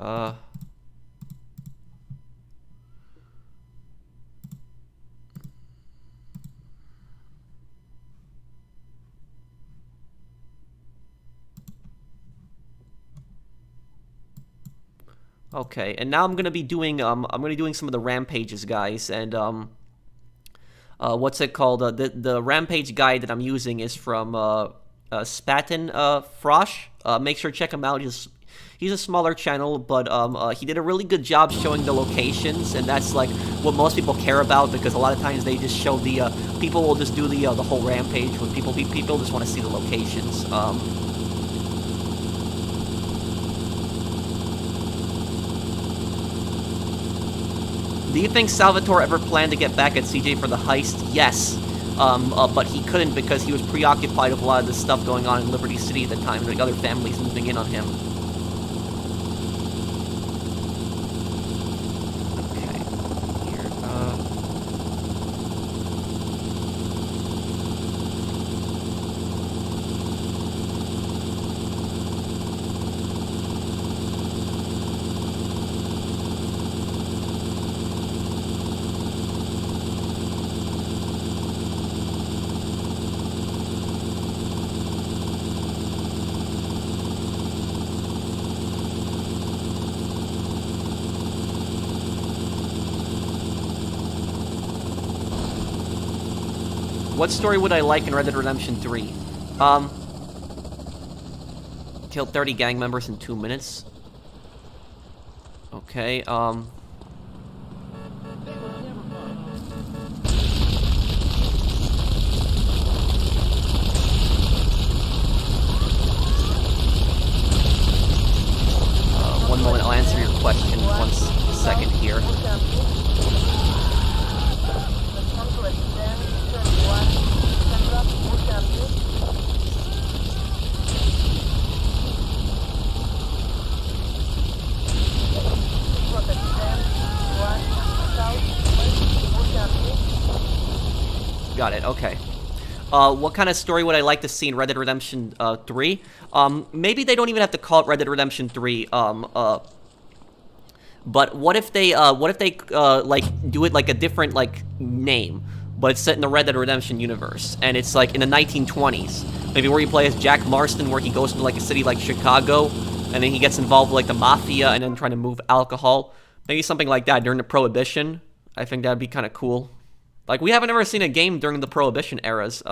okay, and now I'm gonna be doing some of the rampages, guys, and what's it called? The rampage guide that I'm using is from Spaten Frosh. Make sure to check him out. He's a smaller channel, but he did a really good job showing the locations, and that's like what most people care about, because a lot of times they just show the people will just do the whole rampage when people just want to see the locations. Do you think Salvatore ever planned to get back at CJ for the heist? Yes. But he couldn't because he was preoccupied with a lot of the stuff going on in Liberty City at the time, and the other families moving in on him. Okay. Here, What story would I like in Red Dead Redemption 3? Killed 30 gang members in 2 minutes. Okay, one moment, I'll answer your question. 1 second here. Got it, okay. What kind of story would I like to see in Red Dead Redemption 3? Maybe they don't even have to call it Red Dead Redemption 3, but what if they, like, do it like a different, like, name, but it's set in the Red Dead Redemption universe, and it's, like, in the 1920s. Maybe where you play as Jack Marston, where he goes to, like, a city like Chicago, and then he gets involved with, like, the mafia, and then trying to move alcohol. Maybe something like that during the Prohibition. I think that'd be kind of cool. Like, we haven't ever seen a game during the Prohibition eras.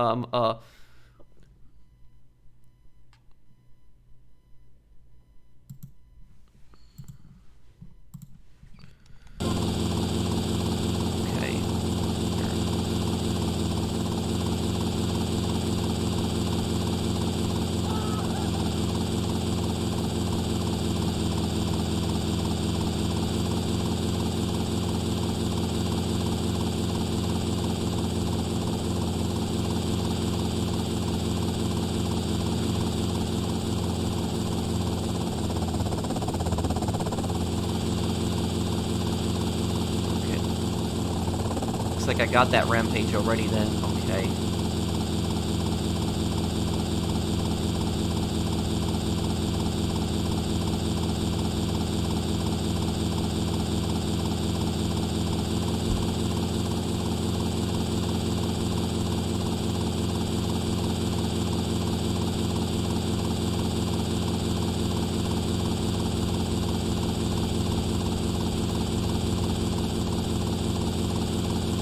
Okay. Looks like I got that rampage already then. Okay.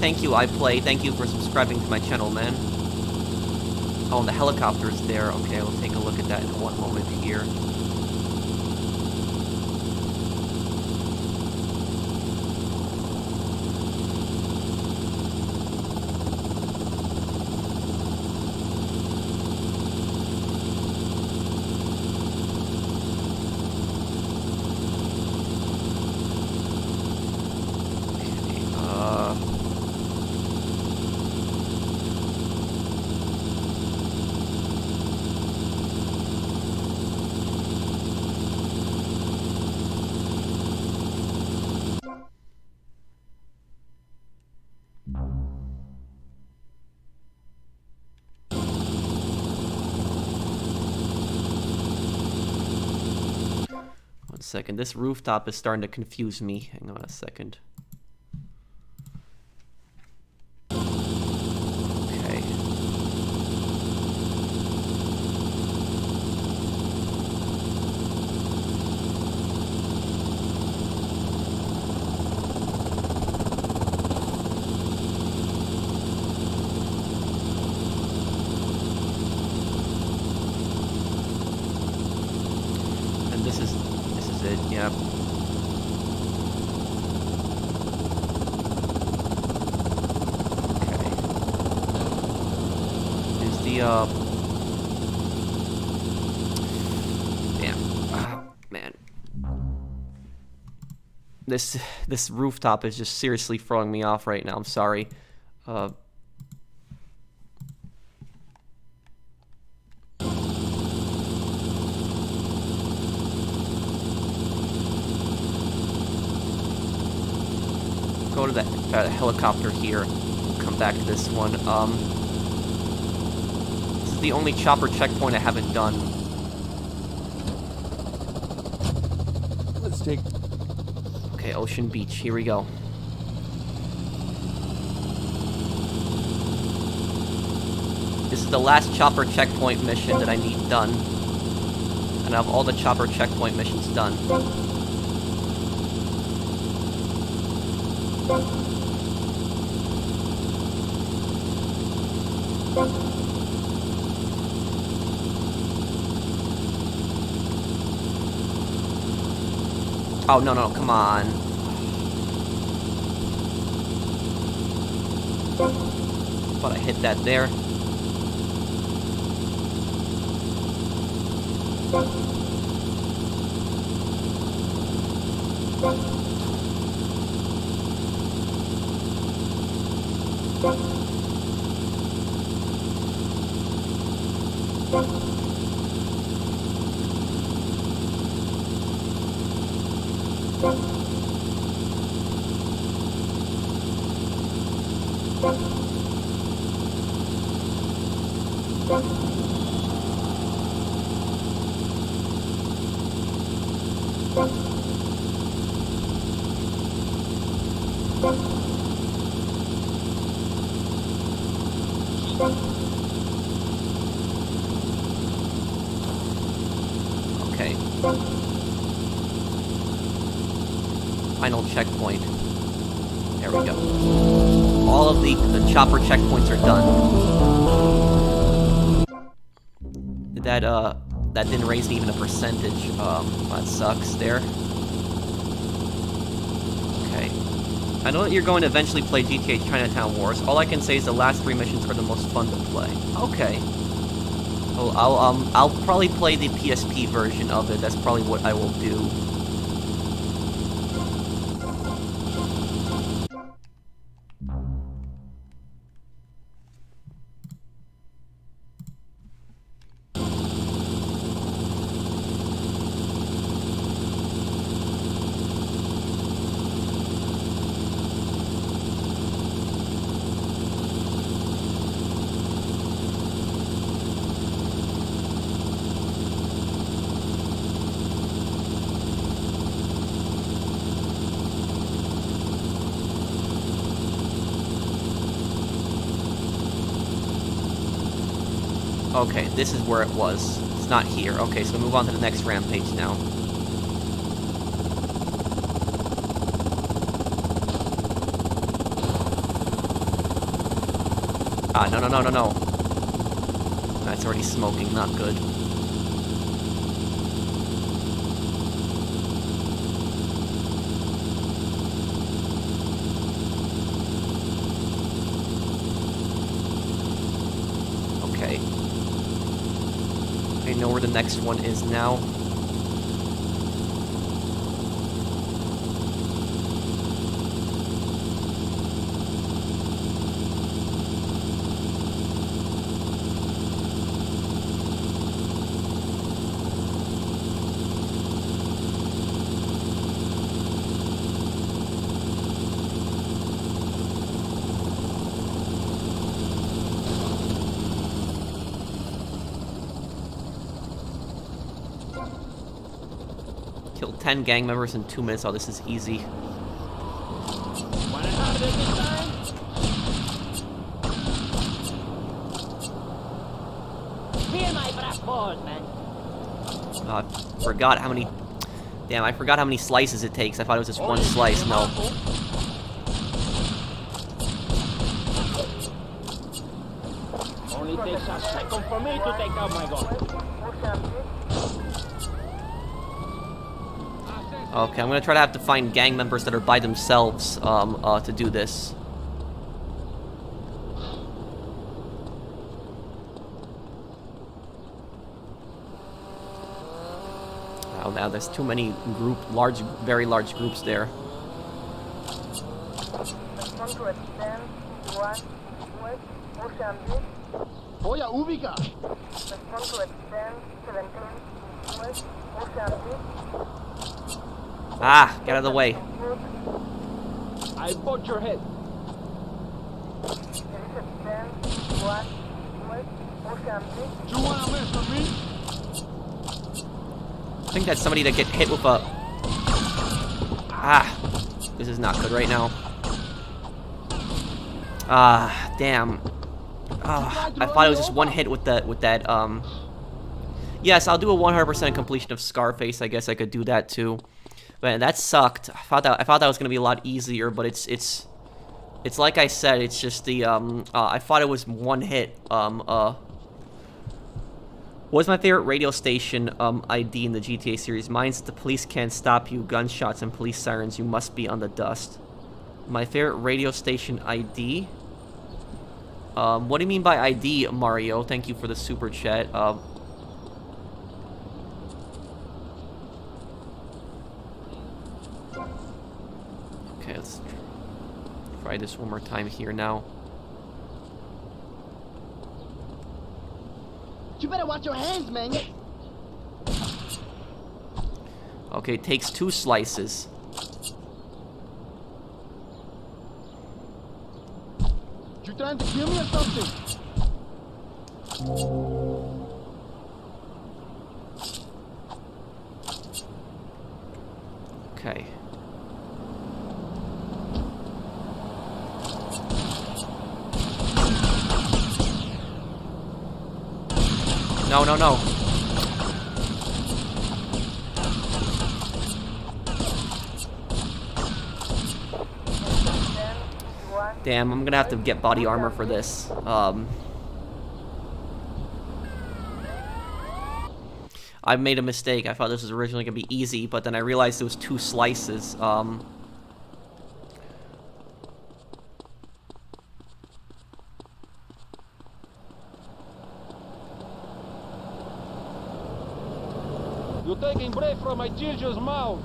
Thank you, iPlay. Thank you for subscribing to my channel, man. Oh, and the helicopter's there. Okay, we'll take a look at that in one moment here. Second, this rooftop is starting to confuse me. Hang on a second. Okay. And this is it, yep. Okay. Is the, damn. Man. This rooftop is just seriously throwing me off right now, I'm sorry. Go to that helicopter here. We'll come back to this one. This is the only chopper checkpoint I haven't done. Let's take... Okay, Ocean Beach. Here we go. This is the last chopper checkpoint mission that I need done. And I have all the chopper checkpoint missions done. Oh, no, no, come on. Thought I hit that there. Okay. Final checkpoint. There we go. All of the chopper checkpoints are done. That didn't raise even a percentage. That sucks there. Okay. I know that you're going to eventually play GTA Chinatown Wars. All I can say is the last 3 missions are the most fun to play. Okay. Well, I'll probably play the PSP version of it. That's probably what I will do. Okay, this is where it was. It's not here. Okay, so move on to the next rampage now. Ah, no, no, no, no, no. That's already smoking, not good. Okay. I know where the next one is now. Killed 10 gang members in 2 minutes. Oh, this is easy. Wanna have it this time? Feel my brass balls, man. I forgot how many... Damn, I forgot how many slices it takes. I thought it was just one slice. No. Only takes a second for me to take out my gun. Okay, I'm gonna try to have to find gang members that are by themselves to do this. Oh, now there's too many very large groups there. Voy a ubicar. Ah, get out of the way. I bought your head. You wanna mess with me? I think that's somebody that get hit with a... Ah, this is not good right now. Ah, damn. Ah, I thought it was just one hit with that, Yes, I'll do a 100% completion of Scarface. I guess I could do that too. But that sucked. I thought that was gonna be a lot easier, but it's It's like I said, it's just the, I thought it was one hit. What's my favorite radio station, ID in the GTA series? Mine's The Police Can't Stop You, Gunshots and Police Sirens, You Must Be on the Dust. My favorite radio station ID? What do you mean by ID, Mario? Thank you for the super chat. Okay, let's try this one more time here now. You better watch your hands, man. Okay, it takes 2 slices. You trying to kill me or something? Okay. No, no, no. Damn, I'm gonna have to get body armor for this. I made a mistake. I thought this was originally gonna be easy, but then I realized it was 2 slices. You're taking breath from my children's mouth.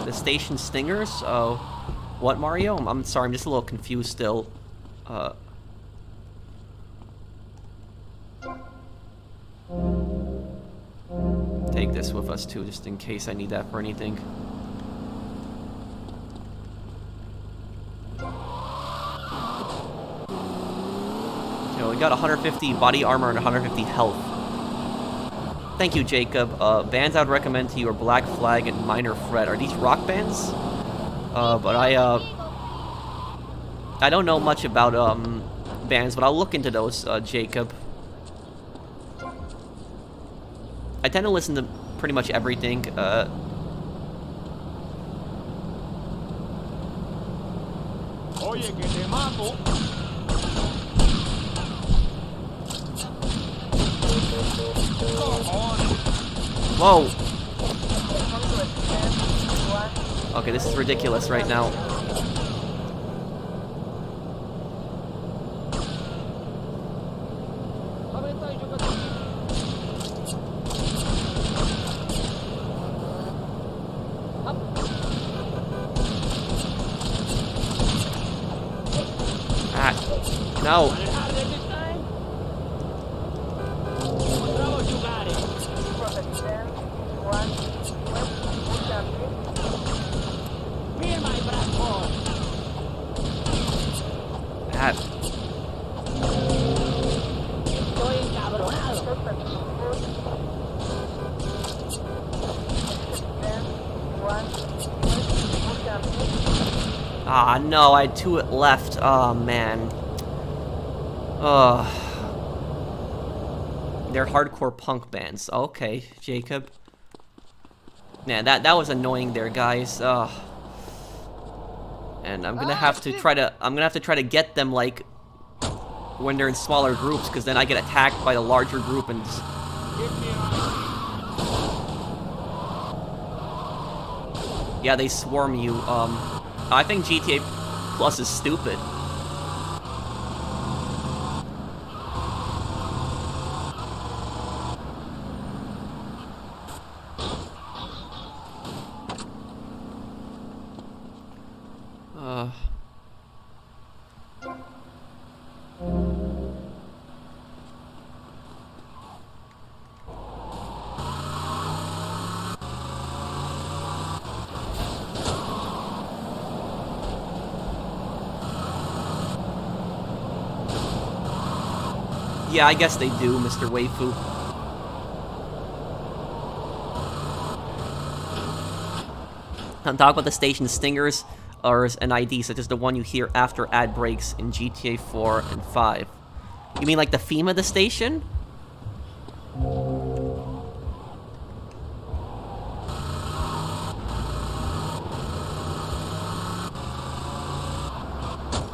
The station stingers? Oh, what, Mario? I'm sorry, I'm just a little confused still. Take this with us too, just in case I need that for anything. Okay, we got 150 body armor and 150 health. Thank you, Jacob. Bands I'd recommend to you are Black Flag and Minor Threat. Are these rock bands? But I don't know much about bands, but I'll look into those, Jacob. I tend to listen to pretty much everything. Oye, que te mato. Whoa! Okay, this is ridiculous right now. Ah, no. Ah, no, I had 2 left. Oh, man. They're hardcore punk bands. Okay, Jacob. Yeah, that was annoying there, guys. And I'm gonna have to try to get them, like, when they're in smaller groups, because then I get attacked by the larger group and... Yeah, they swarm you. I think GTA Plus is stupid. Yeah, I guess they do, Mr. Waifu. I'm talking about the station stingers or an ID such as the one you hear after ad breaks in GTA 4 and 5. You mean like the theme of the station?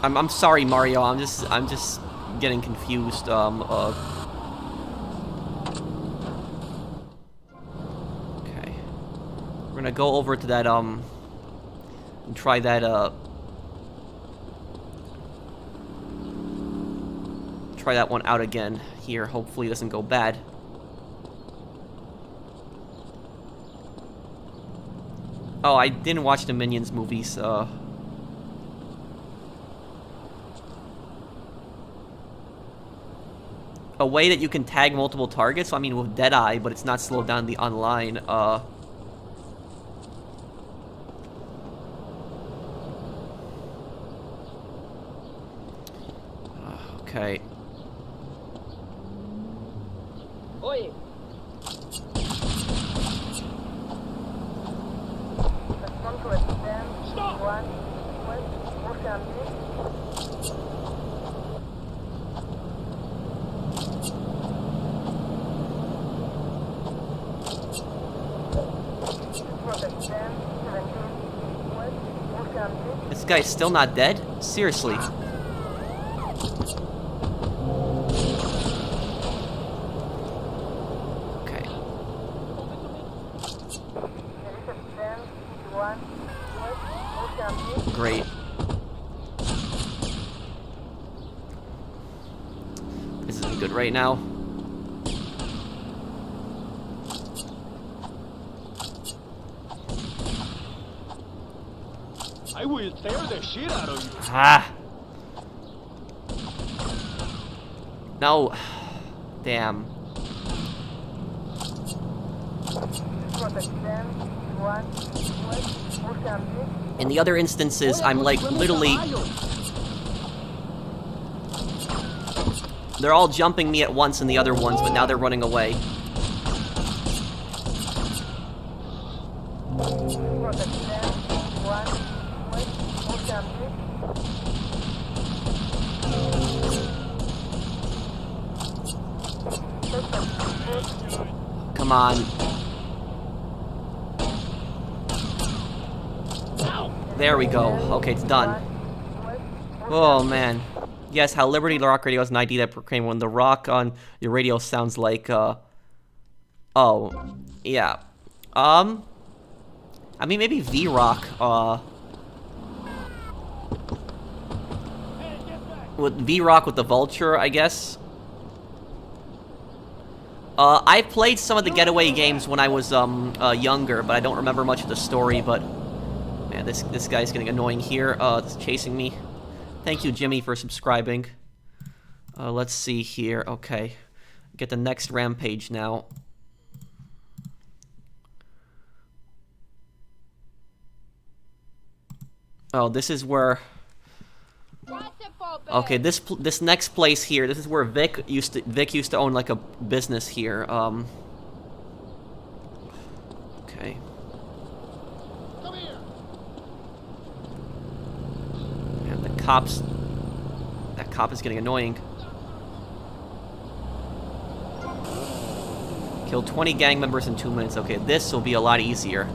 I'm sorry, Mario. I'm just getting confused. Okay. We're gonna go over to that and try that try that one out again here. Hopefully it doesn't go bad. Oh, I didn't watch the Minions movies. A way that you can tag multiple targets. I mean, with Deadeye, but it's not slowed down the online. Okay. Oye, This guy's still not dead? Seriously. Okay. Great. This isn't good right now. I will tear the shit out of you. Ah. No. Damn. In the other instances, I'm like literally... They're all jumping me at once in the other ones, but now they're running away. Come on. There we go. Okay, it's done. Oh, man. Yes, how Liberty Rock Radio has an ID that proclaimed when the rock on your radio sounds like, Oh. Yeah. I mean, maybe V-Rock, with V-Rock with the Vulture, I guess. I played some of the Getaway games when I was, younger, but I don't remember much of the story, but... Man, this guy's getting annoying here. It's chasing me. Thank you, Jimmy, for subscribing. Let's see here. Okay. Get the next rampage now. Oh, this is where... Okay, this next place here, this is where Vic used to own like a business here. Okay. Come here. And that cop is getting annoying. Killed 20 gang members in 2 minutes. Okay, this will be a lot easier.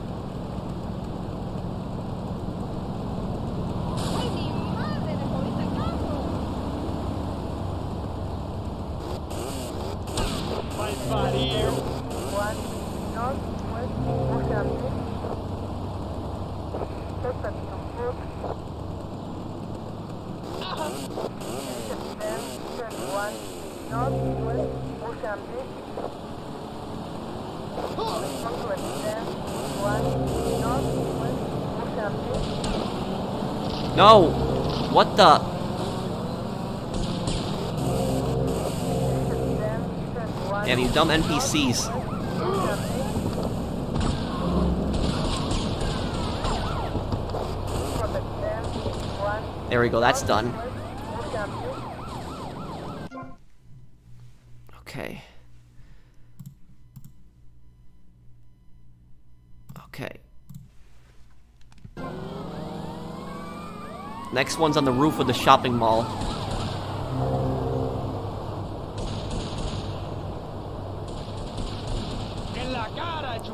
No! What the? Damn, you dumb NPCs. There we go, that's done. Okay. Okay. Next one's on the roof of the shopping mall.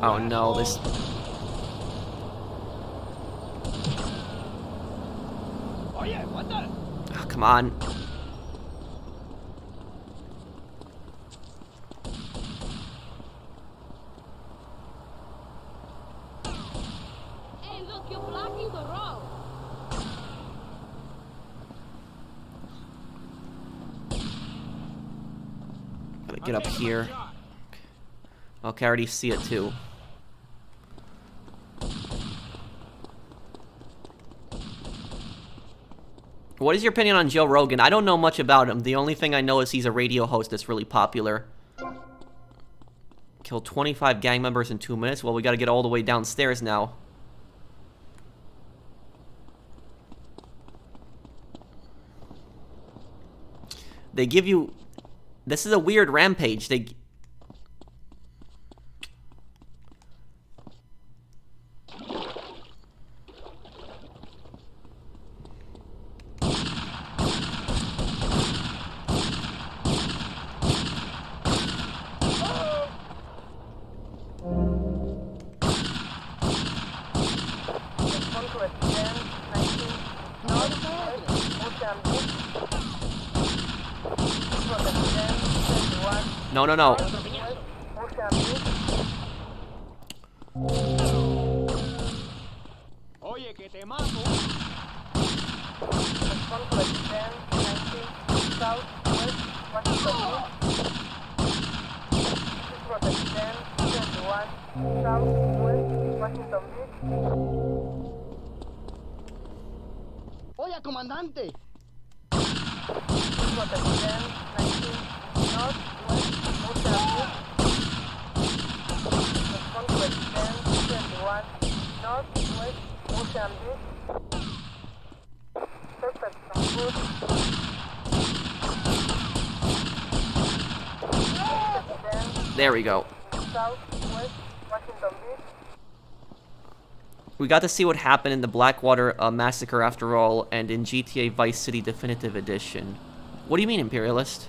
Oh no, this... Come on. Hey, look, you're blocking the road. Gotta get up here. Okay, I already see it too. What is your opinion on Joe Rogan? I don't know much about him. The only thing I know is he's a radio host that's really popular. Killed 25 gang members in 2 minutes. Well, we gotta get all the way downstairs now. They give you... This is a weird rampage. They... No, no, no. Oye, que te mato. Oye, comandante. There we go. We got to see what happened in the Blackwater massacre after all, and in GTA Vice City Definitive Edition. What do you mean, Imperialist?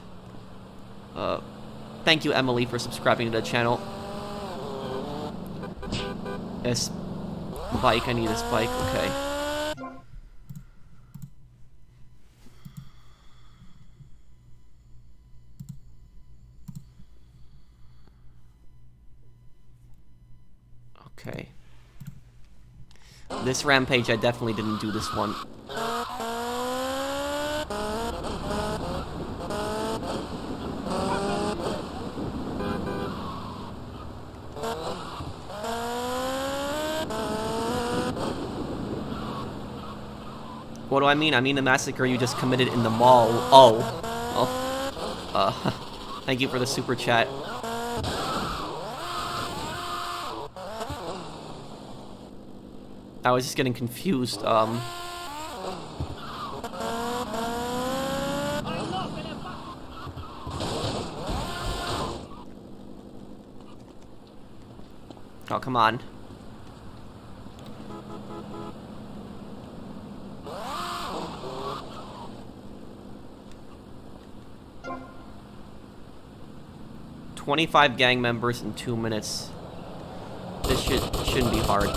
Thank you, Emily, for subscribing to the channel. This bike, I need this bike, okay. Okay. This rampage, I definitely didn't do this one. What do I mean? I mean the massacre you just committed in the mall. Oh. Thank you for the super chat. I was just getting confused. Oh, come on. "25 gang members in 2 minutes. This shouldn't be hard."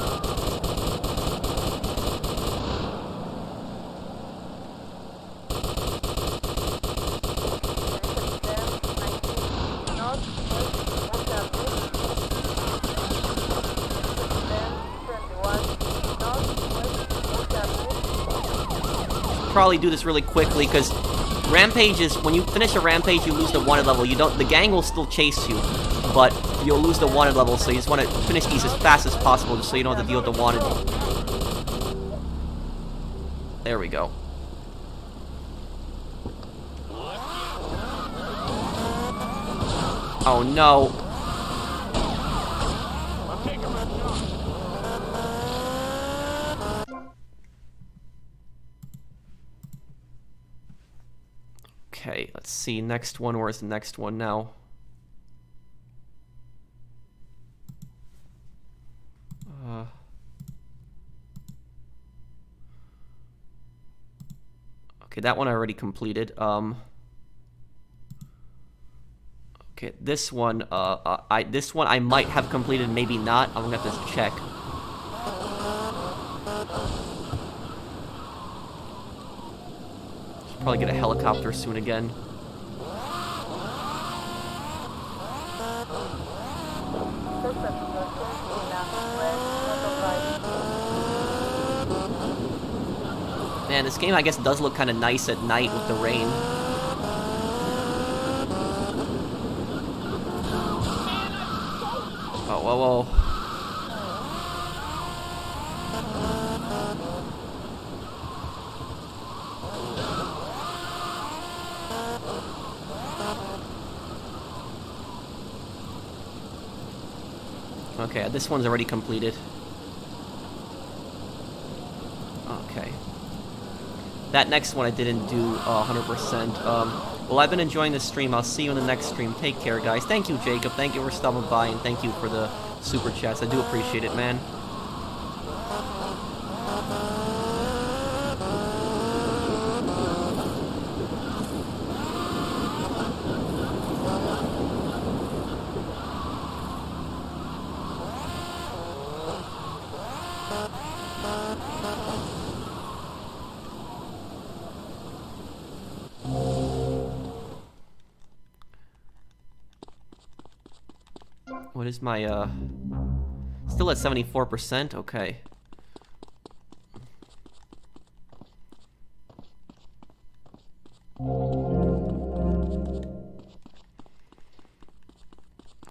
Probably do this really quickly because rampages, when you finish a rampage, you lose the wanted level. The gang will still chase you, but you'll lose the wanted level, so you just want to finish these as fast as possible just so you don't have to deal with the wanted. There we go. Oh no. Okay, let's see. Next one. Where's the next one now? Okay, that one I already completed. Okay, this one, this one I might have completed, maybe not. I'm gonna have to check. Probably get a helicopter soon again. Man, this game I guess does look kind of nice at night with the rain. Oh, whoa, whoa. Okay, this one's already completed. Okay. That next one I didn't do 100%. Well, I've been enjoying this stream. I'll see you in the next stream. Take care, guys. Thank you, Jacob. Thank you for stopping by, and thank you for the super chats. I do appreciate it, man. What is my, still at 74%? Okay.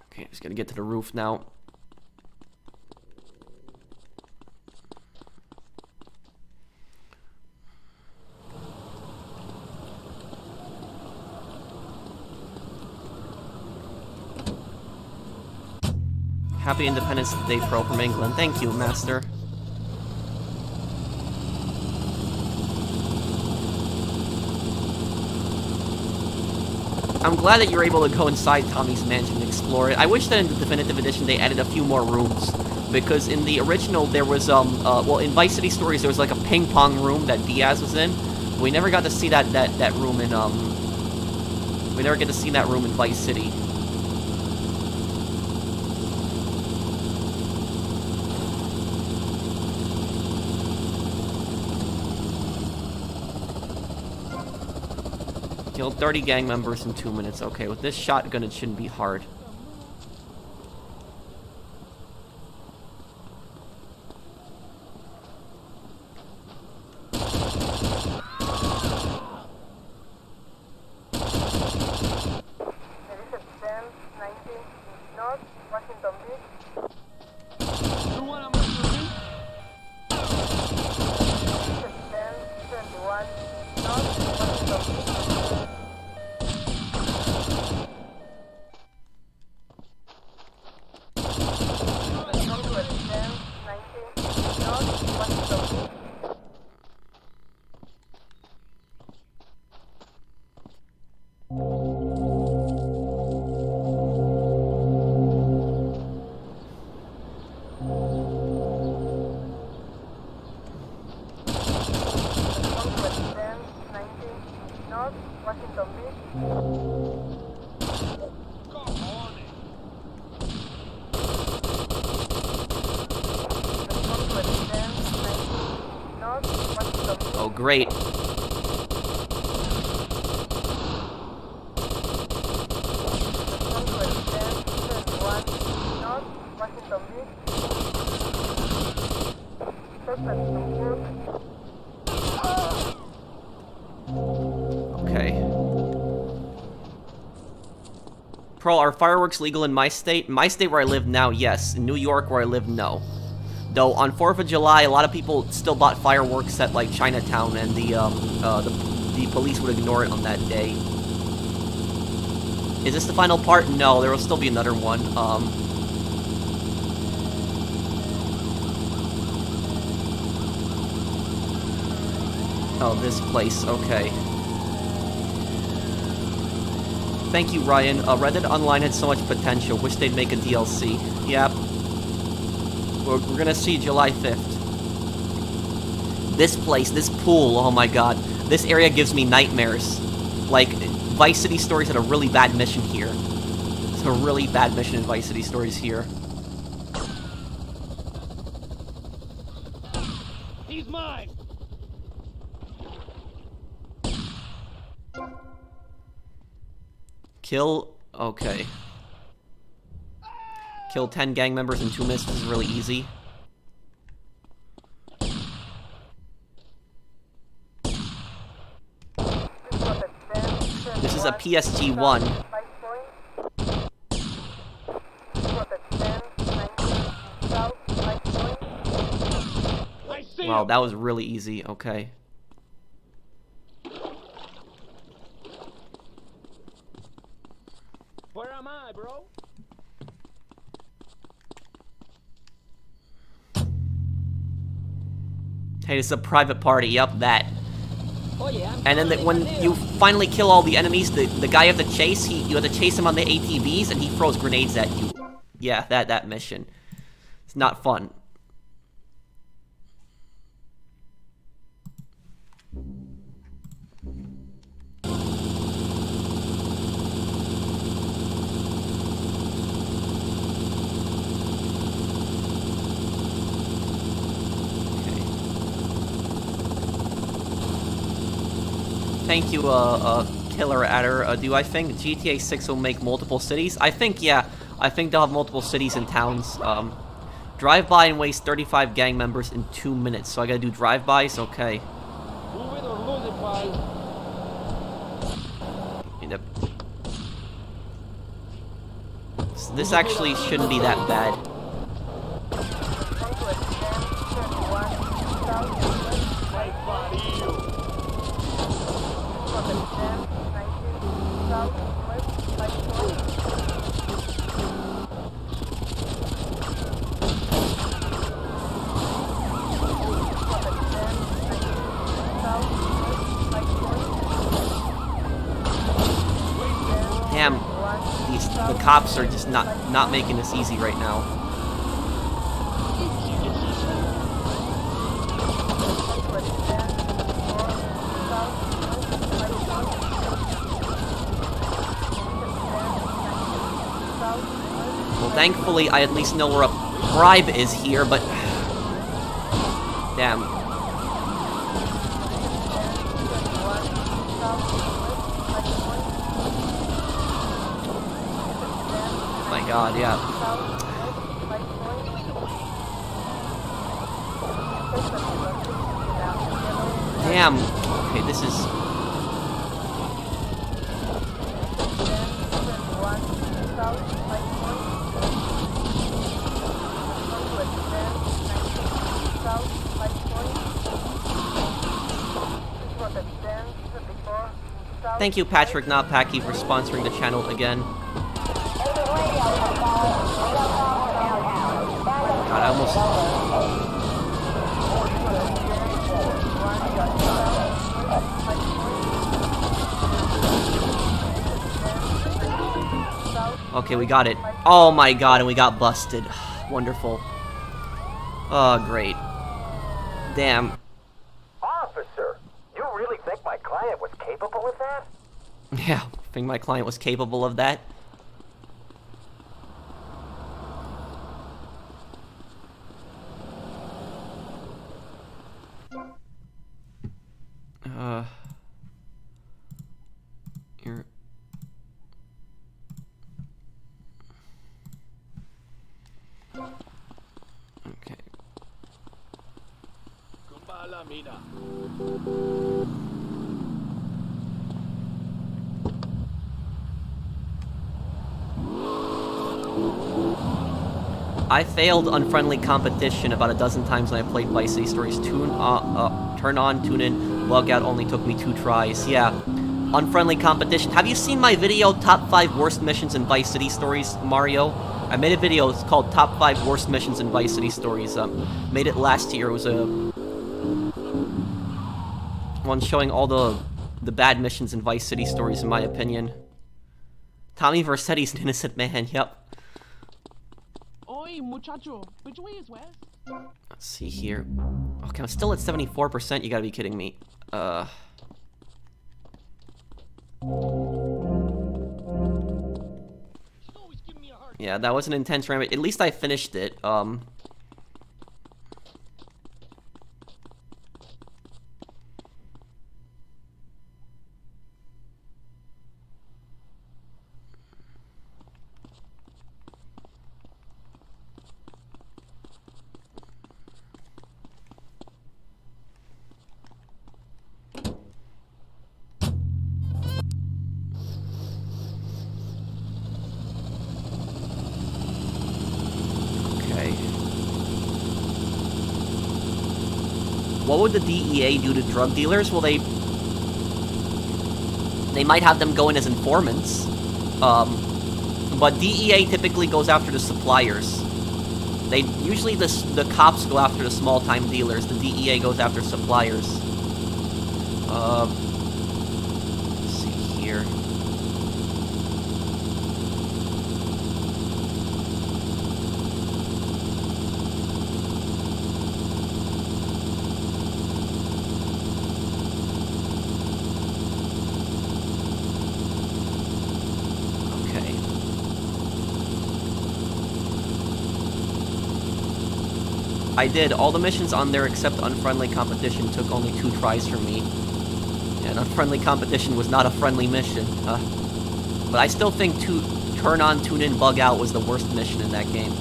Okay, just gonna get to the roof now. Happy Independence Day Pro from England. Thank you, Master. I'm glad that you're able to go inside Tommy's mansion and explore it. I wish that in the Definitive Edition they added a few more rooms. Because in the original there was, well, in Vice City Stories there was like a ping pong room that Diaz was in. We never got to see that room in, we never get to see that room in Vice City. Killed 30 gang members in 2 minutes. Okay, with this shotgun, it shouldn't be hard. Oh, great. Okay. Pearl, are fireworks legal in my state? My state where I live now, yes. In New York where I live, no. Though on 4th of July, a lot of people still bought fireworks at like Chinatown, and the police would ignore it on that day. Is this the final part? No, there will still be another one. Oh, this place. Okay. Thank you, Ryan. Red Dead Online had so much potential. Wish they'd make a DLC. Yep. We're gonna see July 5th. This place, this pool, oh my god. This area gives me nightmares. Like, Vice City Stories had a really bad mission here. It's a really bad mission in Vice City Stories here. He's mine! Kill... Okay. Kill 10 gang members in 2 minutes is really easy. This is a PSG-1. Wow, that was really easy. Okay. Where am I, bro? Hey, it's a private party. Yup, that. Oh yeah. And then when you finally kill all the enemies, the guy you have to chase, you have to chase him on the ATVs, and he throws grenades at you. Yeah, that mission. It's not fun. Thank you, Killer Adder. Do I think GTA 6 will make multiple cities? I think, yeah. I think they'll have multiple cities and towns. Drive by and waste 35 gang members in 2 minutes. So I gotta do drive-bys? Okay. Move it or lose it, pal. This actually shouldn't be that bad. Damn, the cops are just not making this easy right now. Well, thankfully, I at least know where a bribe is here, but... Damn. My god, yeah. Damn. Okay, this is... Thank you, Patrick, not Packy, for sponsoring the channel again. God, I almost... Okay, we got it. Oh my god, and we got busted. Wonderful. Oh, great. Damn. Officer, you really think my client was capable of that? Yeah, I think my client was capable of that. Here. Okay. Kumbala, mina. I failed unfriendly competition about a dozen times when I played Vice City Stories. Turn on, tune in, bug out only took me 2 tries. Yeah. Unfriendly competition. Have you seen my video, Top 5 Worst Missions in Vice City Stories, Mario? I made a video, it's called Top 5 Worst Missions in Vice City Stories. Made it last year. It was a one showing all the bad missions in Vice City Stories, in my opinion. Tommy Vercetti's an innocent man, yep. Oi, muchacho, which way is west? Let's see here. Okay, I'm still at 74%, you gotta be kidding me. Yeah, that was an intense round. At least I finished it. What would the DEA do to drug dealers? Well, they might have them go in as informants. But DEA typically goes after the suppliers. Usually the cops go after the small-time dealers. The DEA goes after suppliers. Let's see here. I did. All the missions on there except Unfriendly Competition took only 2 tries from me. And Unfriendly Competition was not a friendly mission. But I still think Turn On, Tune In, Bug Out was the worst mission in that game.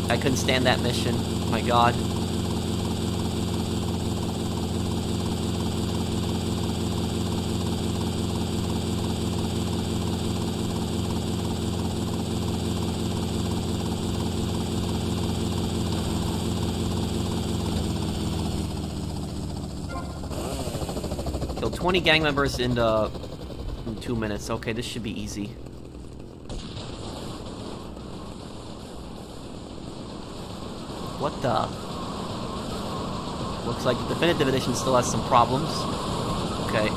I couldn't stand that mission. My god. Killed 20 gang members in 2 minutes. Okay, this should be easy. What the? Looks like the Definitive Edition still has some problems. Okay.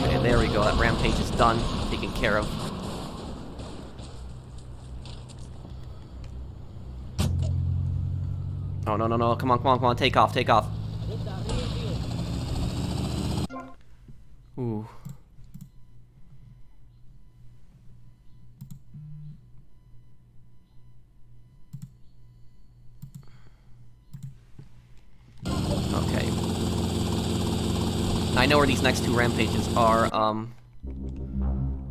Okay, there we go. That rampage is done. Taken care of. Oh, no, no, no. Come on, come on, come on. Take off, take off. Ooh. Okay. I know where these next 2 rampages are.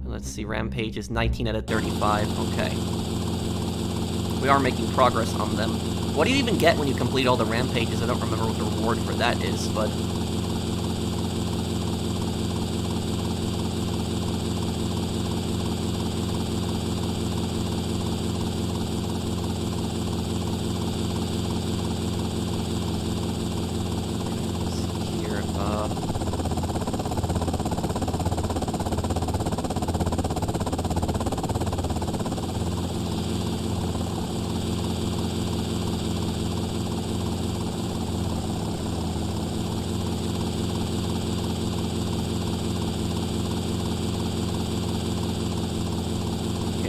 Let's see. Rampage is 19 out of 35. Okay. We are making progress on them. What do you even get when you complete all the rampages? I don't remember what the reward for that is, but...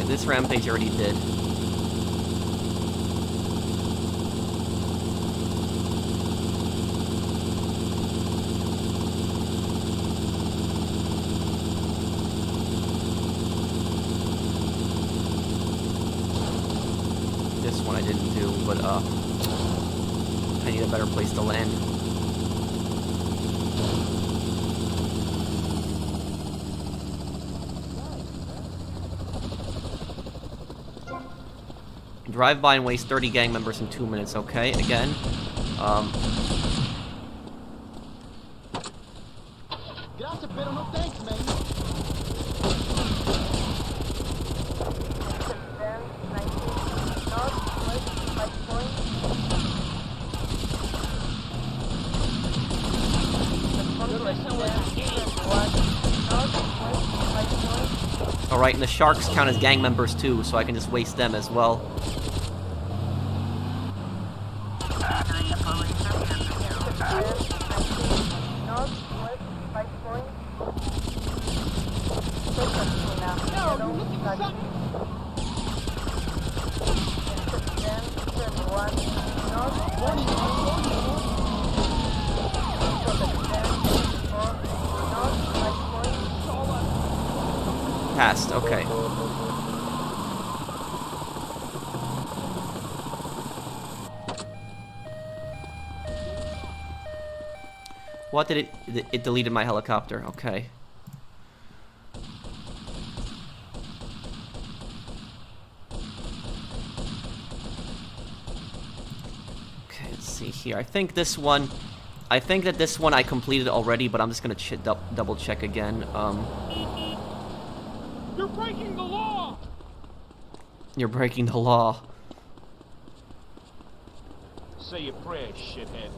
This rampage already did. This one I didn't do, but I need a better place to land. Drive by and waste 30 gang members in 2 minutes. Okay, again. Gracias, pero no thanks, man. Alright, and the sharks count as gang members too, so I can just waste them as well. Passed, okay. What did it deleted my helicopter, okay. see here. I think this one... I think that this one I completed already, but I'm just gonna double check again. You're breaking the law! You're breaking the law. Say your prayers, shithead.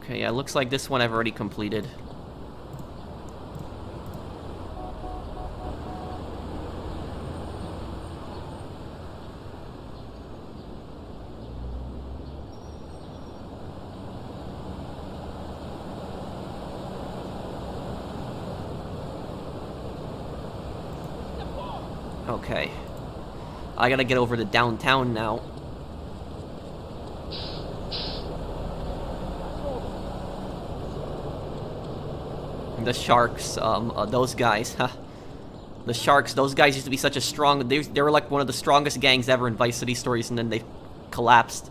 Okay, yeah, looks like this one I've already completed. Okay. I gotta get over to downtown now. The sharks, those guys, huh? The sharks, those guys used to be such a strong... They were like one of the strongest gangs ever in Vice City Stories, and then they collapsed.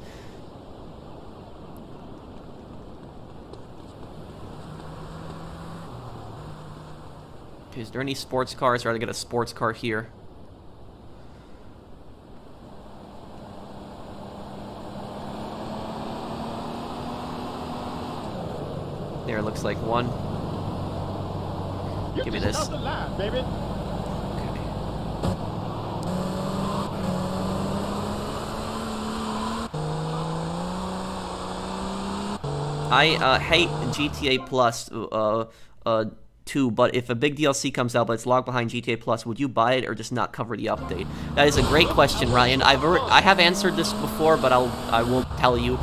Okay, is there any sports cars, or I get a sports car here? There, looks like one. Give me this. Line, baby. Okay. I hate GTA Plus 2, but if a big DLC comes out but it's logged behind GTA Plus, would you buy it or just not cover the update? That is a great question, Ryan. I have answered this before, but I will tell you.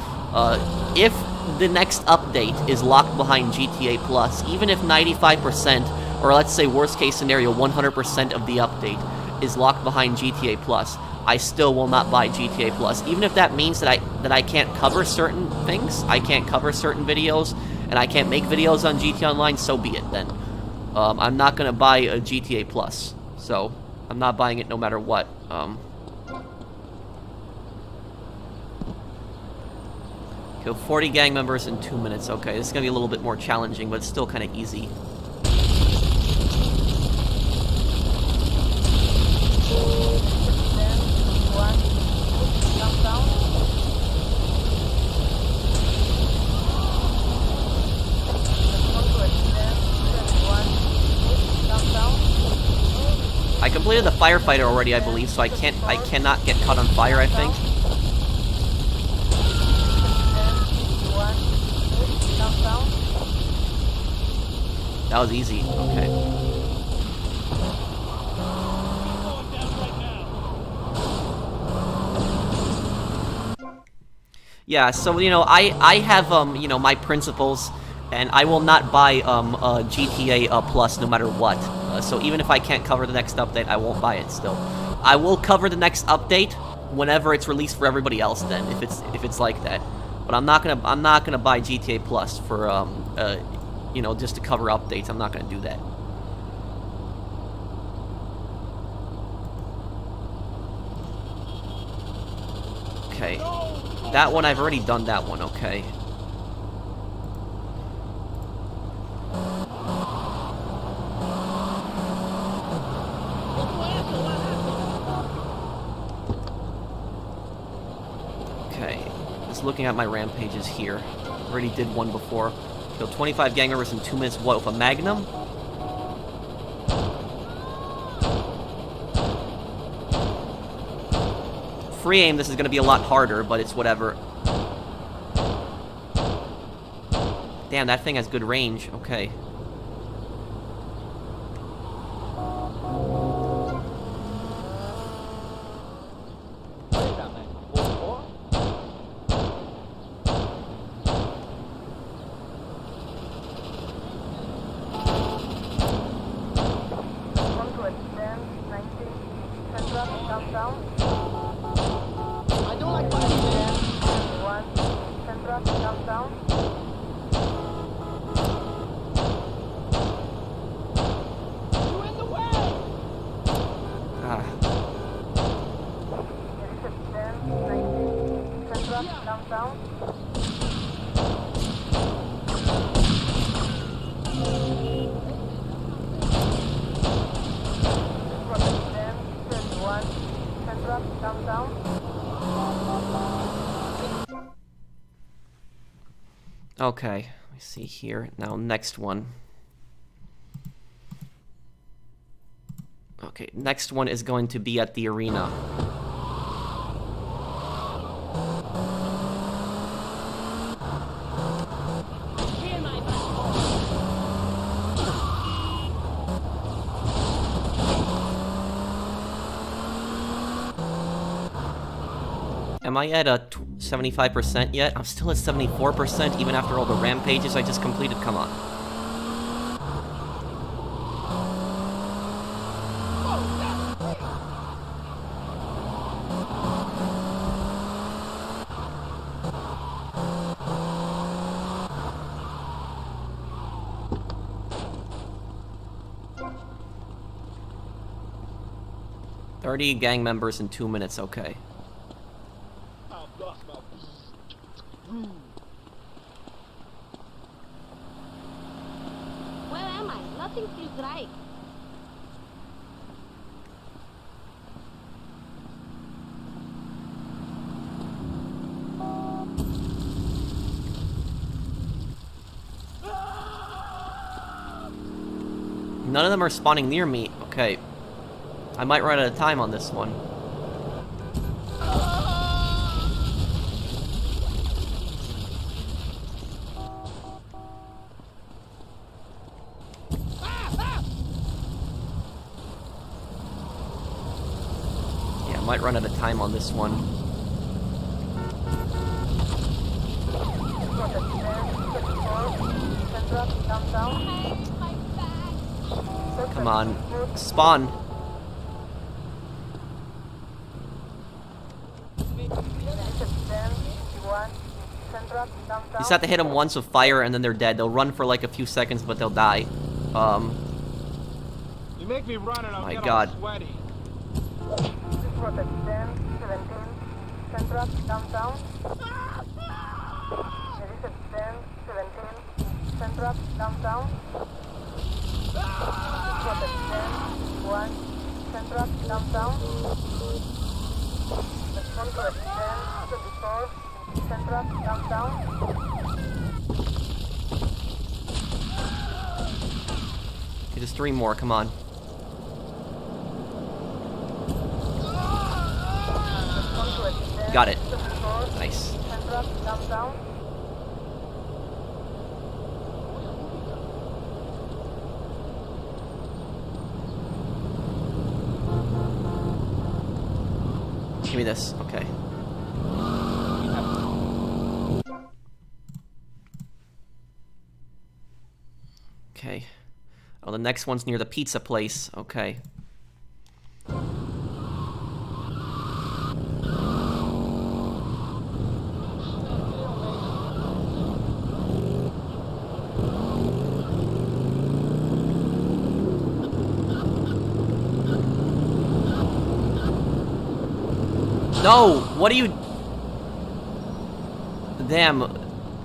If the next update is locked behind GTA Plus, even if 95%, or let's say worst case scenario, 100% of the update is locked behind GTA Plus, I still will not buy GTA Plus. Even if that means that I can't cover certain things, I can't cover certain videos, and I can't make videos on GTA Online, so be it then. I'm not gonna buy a GTA Plus, so I'm not buying it no matter what. Kill 40 gang members in 2 minutes. Okay, this is gonna be a little bit more challenging, but it's still kind of easy. I completed the firefighter already, I believe, so I cannot get caught on fire, I think. That was easy. Okay. Yeah, so, you know, I have, you know, my principles, and I will not buy, GTA Plus no matter what. So even if I can't cover the next update, I won't buy it still. I will cover the next update whenever it's released for everybody else then, if it's like that. But I'm not gonna buy GTA Plus for, you know, just to cover updates. I'm not gonna do that. Okay. That one, I've already done that one, okay. Okay. Just looking at my rampages here. Already did one before. Killed 25 gang members in 2 minutes. What, with a Magnum? Free aim, this is going to be a lot harder, but it's whatever. Damn, that thing has good range. Okay. Okay, let me see here. Now, next one. Okay, next one is going to be at the arena. Here, my butt. Am I at a 75% yet? I'm still at 74% even after all the rampages I just completed. Come on. "30 gang members in 2 minutes, okay. Where am I? Nothing feels right. None of them are spawning near me. Okay. I might run out of time on this one. Yeah, I might run out of time on this one. My back. Come on. Spawn. You just have to hit them once with fire and then they're dead. They'll run for like a few seconds, but they'll die. You make me run and I'll My get God. all sweaty. Okay, just 3 more, come on. Got it. Nice. Give me this, okay. Okay. Oh, the next one's near the pizza place. Okay. No! What are you... Damn.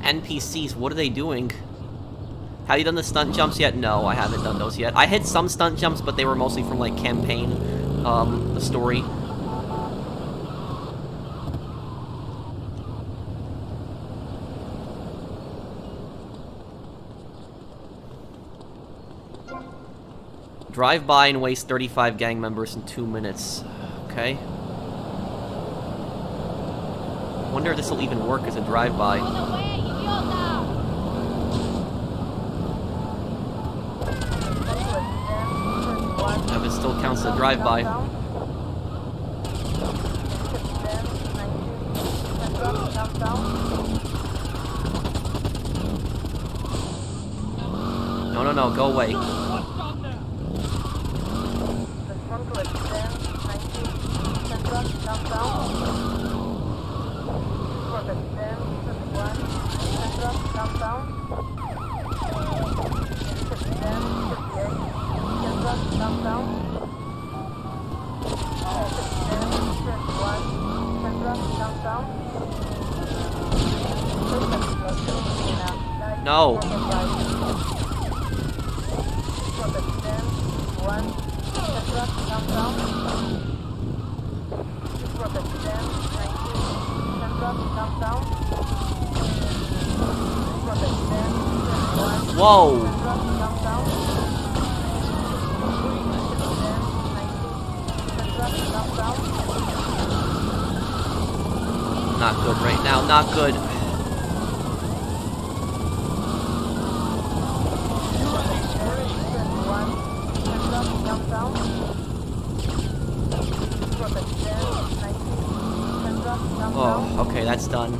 NPCs, what are they doing? Have you done the stunt jumps yet? No, I haven't done those yet. I hit some stunt jumps, but they were mostly from, like, campaign, the story. Drive by and waste 35 gang members in 2 minutes. Okay. Wonder if this will even work as a drive-by. On the way, idiota! If it still counts as a drive-by. No, no, no, go away. No. Whoa! Not good right now, not good. Oh, okay, that's done.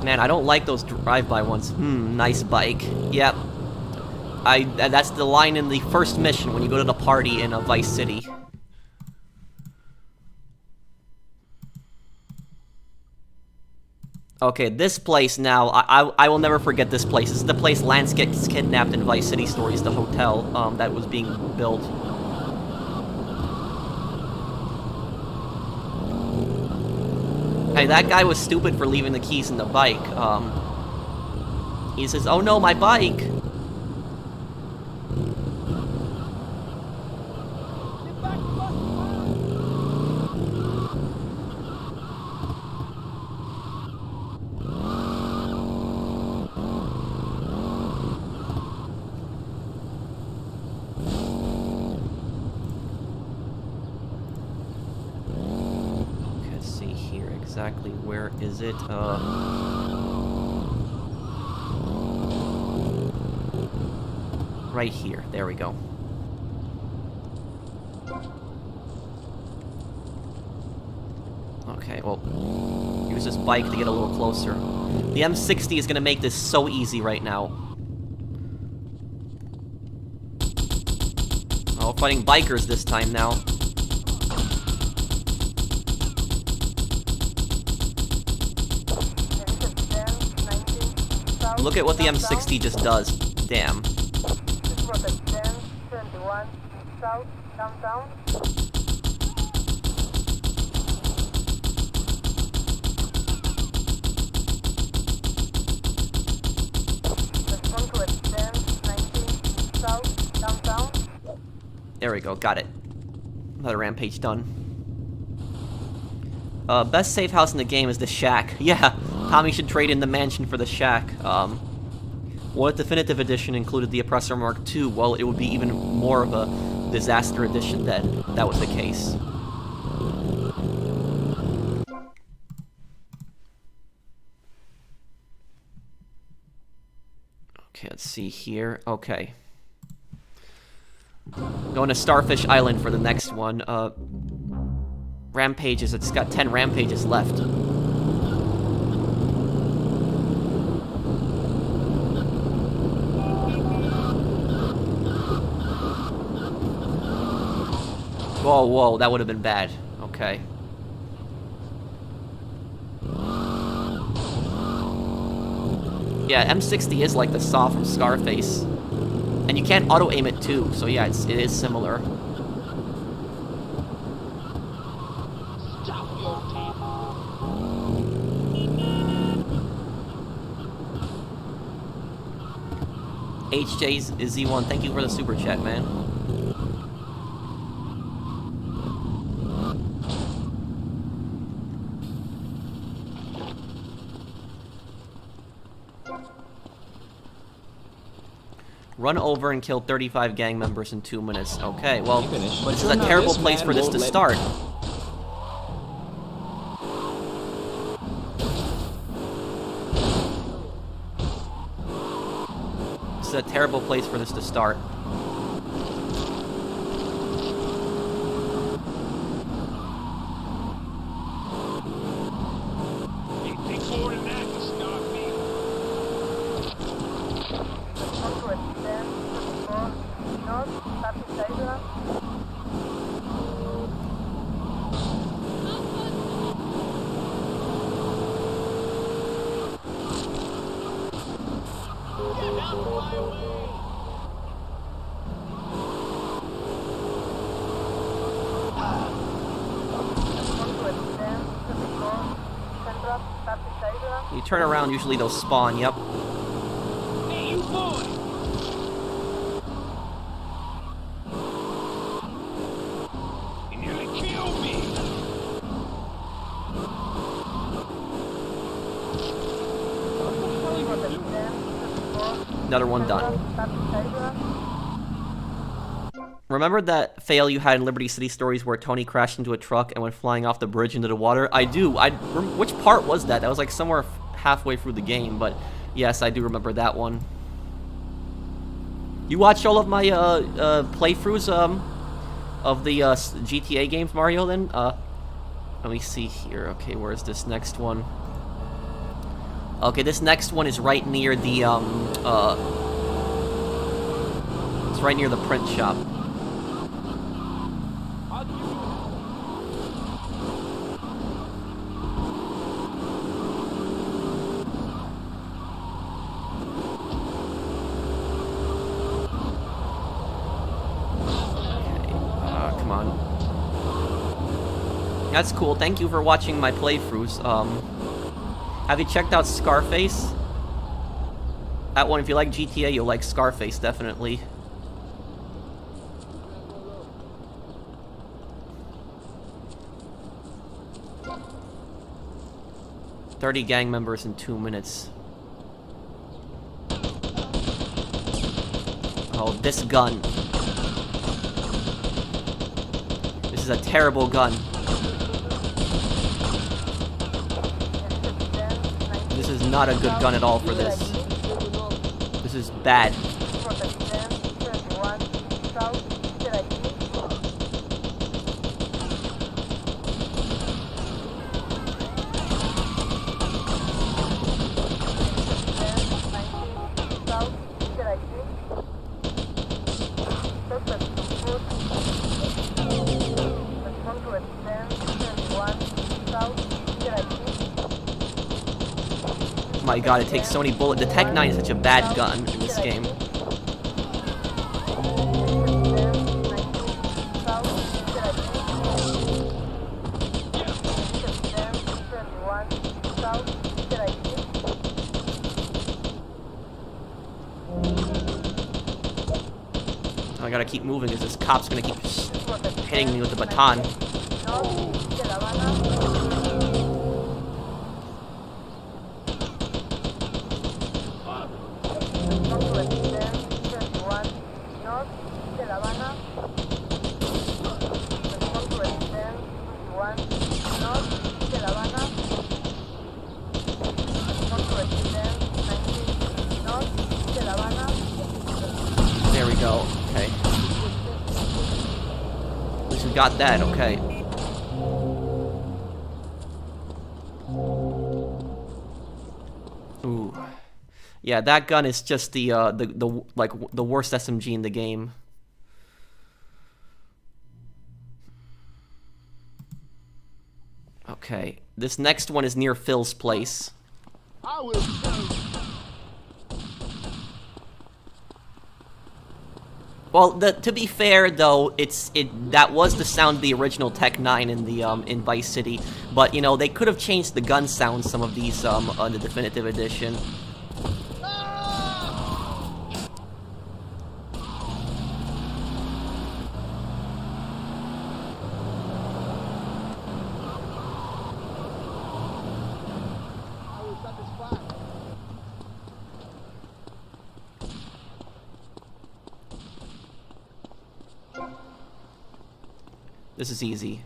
Man, I don't like those drive-by ones. Nice bike. Yep. That's the line in the first mission when you go to the party in Vice City. Okay, this place now, I will never forget this place. This is the place Lance gets kidnapped in Vice City Stories, the hotel that was being built. Hey, that guy was stupid for leaving the keys in the bike. He says, "Oh no, my bike!" Exactly where is it? Right here. There we go. Okay, well, use this bike to get a little closer. The M60 is gonna make this so easy right now. Oh, fighting bikers this time now. Look at what the M60 just does. Damn. There we go, got it. Another rampage done. Best safe house in the game is the shack. Yeah, Tommy should trade in the mansion for the shack. What Definitive Edition included the Oppressor Mark II? Well, it would be even more of a disaster edition then. That was the case. Okay, let's see here. Okay. Going to Starfish Island for the next one. Rampages, it's got 10 rampages left. Whoa, whoa, that would have been bad. Okay. Yeah, M60 is like the saw from Scarface. And you can't auto-aim it too, so yeah, it is similar. HJ's is Z1, thank you for the super chat, man. Run over and kill 35 gang members in 2 minutes. Okay, well, this is a terrible place for this to start. This is a terrible place for this to start. You turn around, usually they'll spawn, yep. Hey, you boy! You nearly killed me! Another one done. Remember that fail you had in Liberty City Stories where Tony crashed into a truck and went flying off the bridge into the water? I do. Which part was that? That was like somewhere halfway through the game, but yes, I do remember that one. You watched all of my playthroughs of the GTA games, Mario, then? Let me see here. Okay, where's this next one? Okay, this next one is right near the, it's right near the print shop. Come on. That's cool. Thank you for watching my playthroughs. Have you checked out Scarface? That one, if you like GTA, you'll like Scarface, definitely. "30 gang members in 2 minutes. Oh, this gun. This is a terrible gun. This is not a good gun at all for this. This is bad. My god, it takes so many bullets. The Tech 9 is such a bad gun in this game. I gotta keep moving because this cop's gonna keep hitting me with the baton. There we go. Okay. At least we got that. Okay. Ooh. Yeah, that gun is just the worst SMG in the game. Okay. This next one is near Phil's place. I will show. Well, to be fair though, that was the sound of the original Tech 9 in the in Vice City, but you know they could have changed the gun sounds some of these on the definitive edition. This is easy.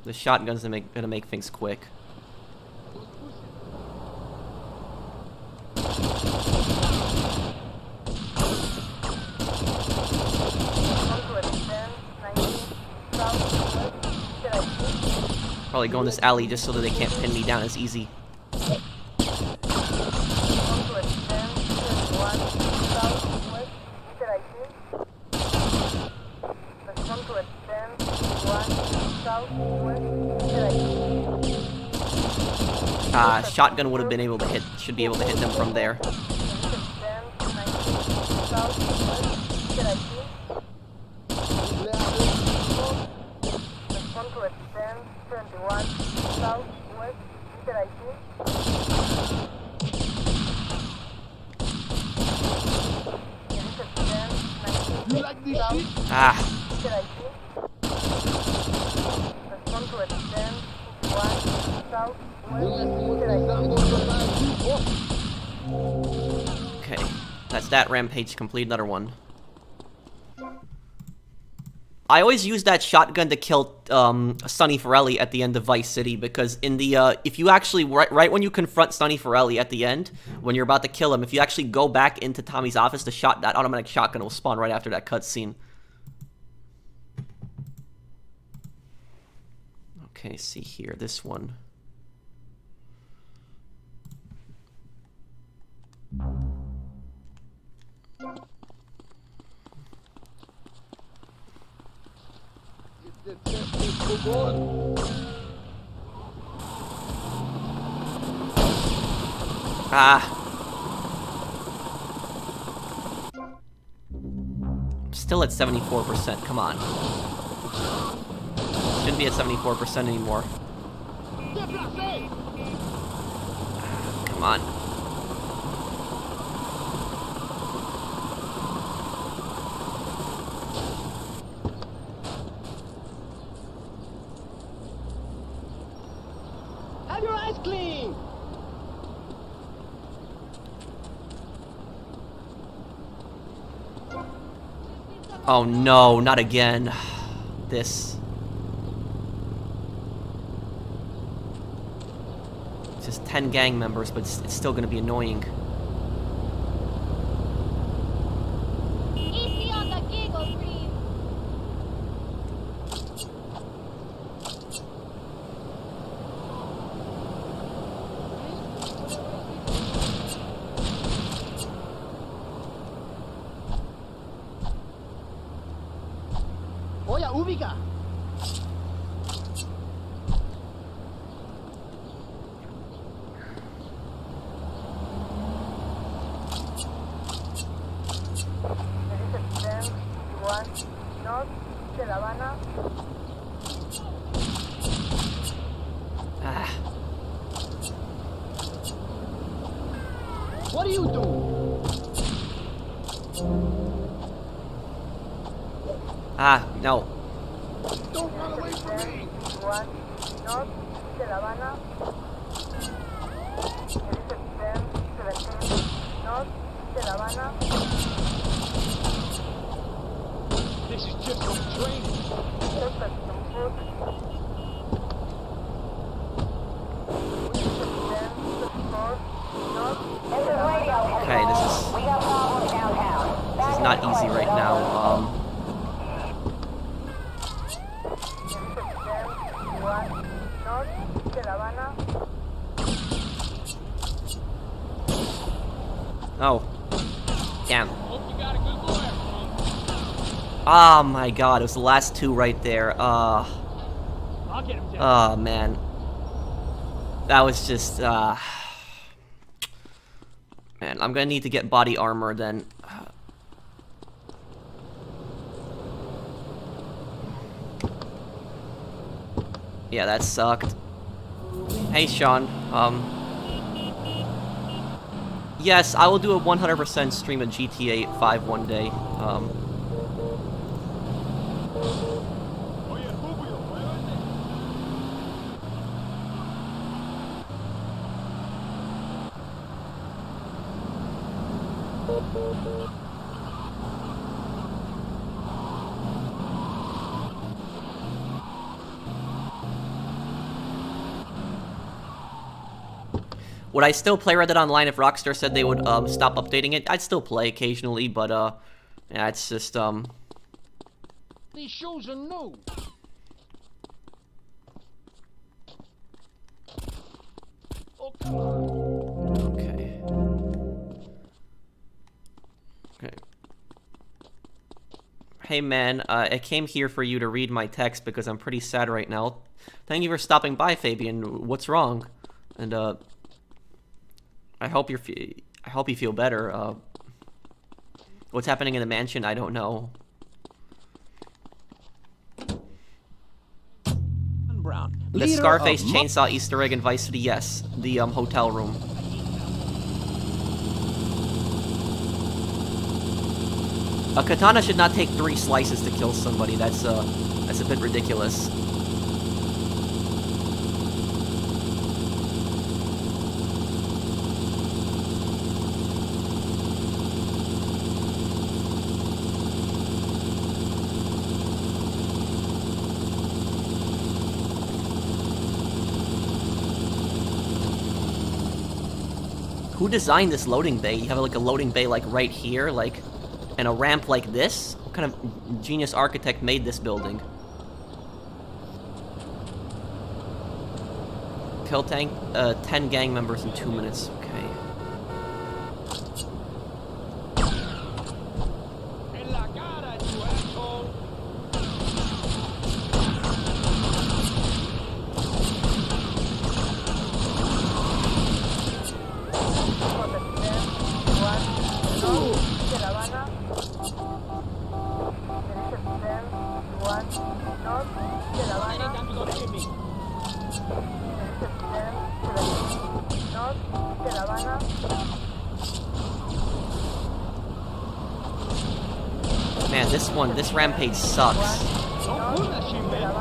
The shotgun's gonna make things quick. Probably go in this alley just so that they can't pin me down as easy. Shotgun would have been able to hit, should be able to hit them from there. Okay. That's that rampage complete. Another one. I always use that shotgun to kill Sonny Forelli at the end of Vice City, because in the if you actually right when you confront Sonny Forelli at the end, when you're about to kill him, if you actually go back into Tommy's office, that automatic shotgun will spawn right after that cutscene. Okay, see here, this one. Ah. Still at 74%, come on. Shouldn't be at 74% anymore. Come on. Have your eyes clean. Oh no, not again. This. It's just 10 gang members, but it's still gonna be annoying. Easy on the giggle, please. Oye, ubica. Ah. What do you do? Ah, no. Don't run away from me. This is just some training. Okay, this is not easy right now. Oh. Damn. Hope you got a good lawyer, Punk. Oh my god, it was the last two right there. I'll get him down. Oh man. That was just, Man, I'm gonna need to get body armor then. Yeah, that sucked. Hey, Sean. Yes, I will do a 100% stream of GTA 5 one day. Oye, Rubio, muévete. Would I still play Red Dead Online if Rockstar said they would stop updating it? I'd still play occasionally, but yeah, it's just These shoes are new. Oh, come on. okay. Okay. Hey man, I came here for you to read my text because I'm pretty sad right now. Thank you for stopping by, Fabian. What's wrong? And I hope you feel better. What's happening in the mansion? I don't know. Brown. The Leader Scarface of chainsaw Easter egg in Vice City, yes. The hotel room. A katana should not take 3 slices to kill somebody. That's a bit ridiculous. Who designed this loading bay? You have like a loading bay like right here, like, and a ramp like this? What kind of genius architect made this building? Kill 10 gang members in 2 minutes. Okay. En la cara, you asshole! Anytime you gonna hit me? Man, this rampage sucks. Don't pull that shit, man!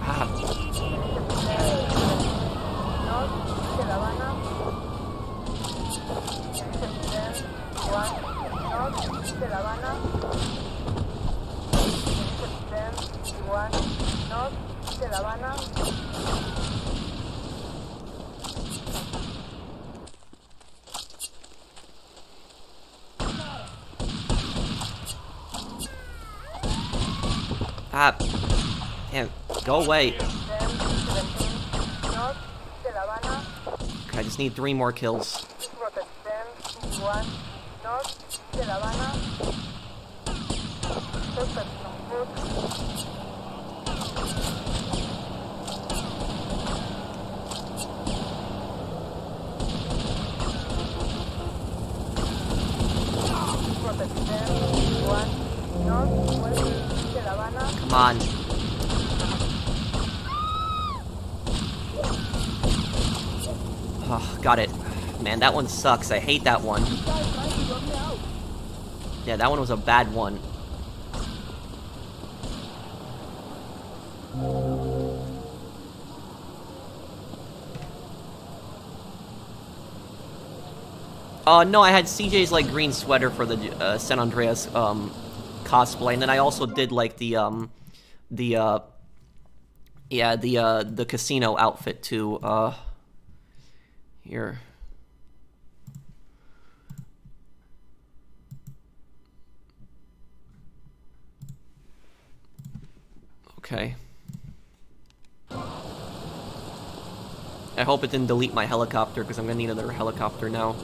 Ah. Ah, damn, go away. Okay, I just need 3 more kills. Come on. Oh, got it. Man, that one sucks. I hate that one. Yeah, that one was a bad one. No, I had CJ's, like, green sweater for the, San Andreas, cosplay, and then I also did, like, the casino outfit, too, here. Okay. I hope it didn't delete my helicopter, because I'm gonna need another helicopter now.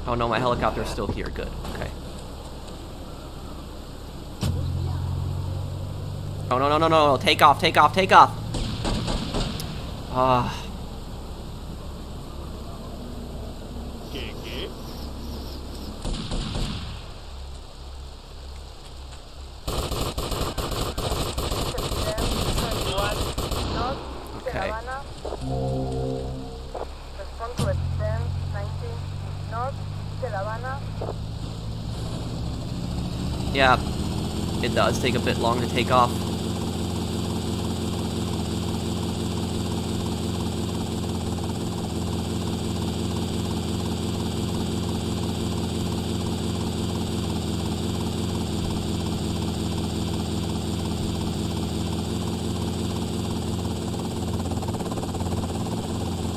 Oh no, my helicopter's still here. Good. Okay. Oh no, no, no, no, no. Take off, take off, take off. Ah. Okay. Yeah, it does take a bit long to take off.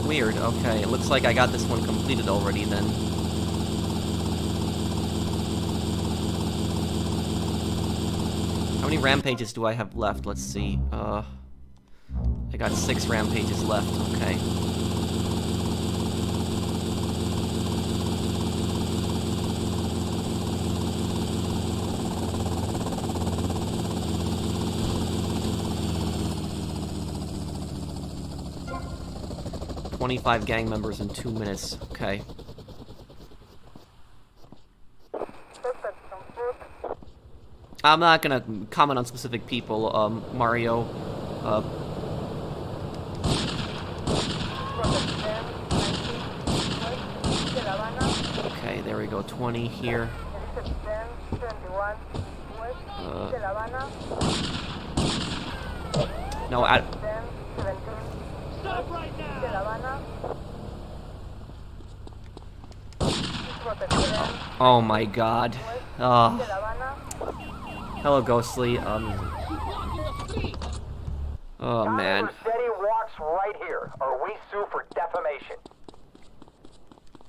Weird, okay. It looks like I got this one completed already then. How many rampages do I have left? Let's see. I got 6 rampages left, okay. "25 gang members in 2 minutes." Okay. I'm not gonna comment on specific people, Mario. Okay, there we go. 20 here. No, Stop right now! Oh my god. Hello, Ghostly. Oh man. Vercetti walks right here, or we sue for defamation.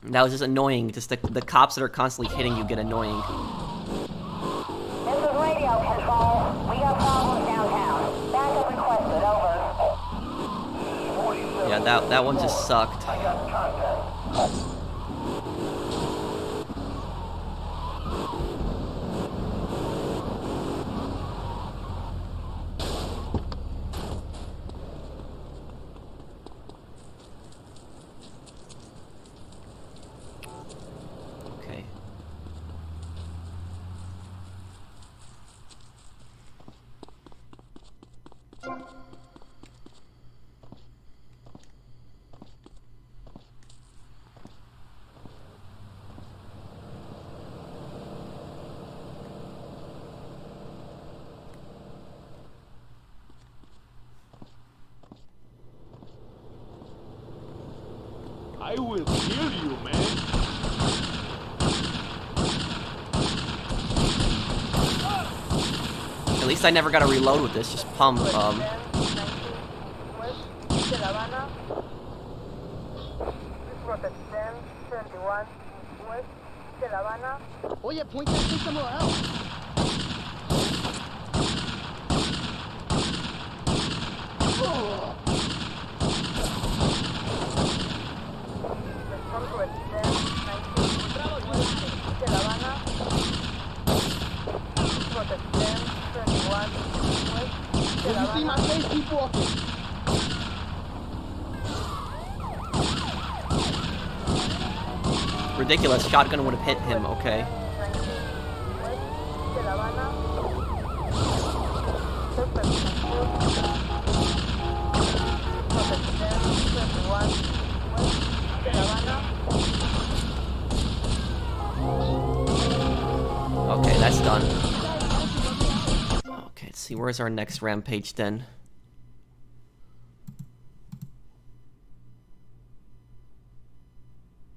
That was just annoying. Just the cops that are constantly hitting you get annoying. This is radio control. We got problems downtown. Backup requested, over. Yeah, that one just sucked. I got contact. Okay. I will kill you, man. At least I never got to reload with this. Just pump. Oye, point that thing somewhere else. If you see my face, keep walking. Ridiculous. Shotgun would have hit him. Okay. Okay, that's done. Okay, let's see. Where's our next rampage then?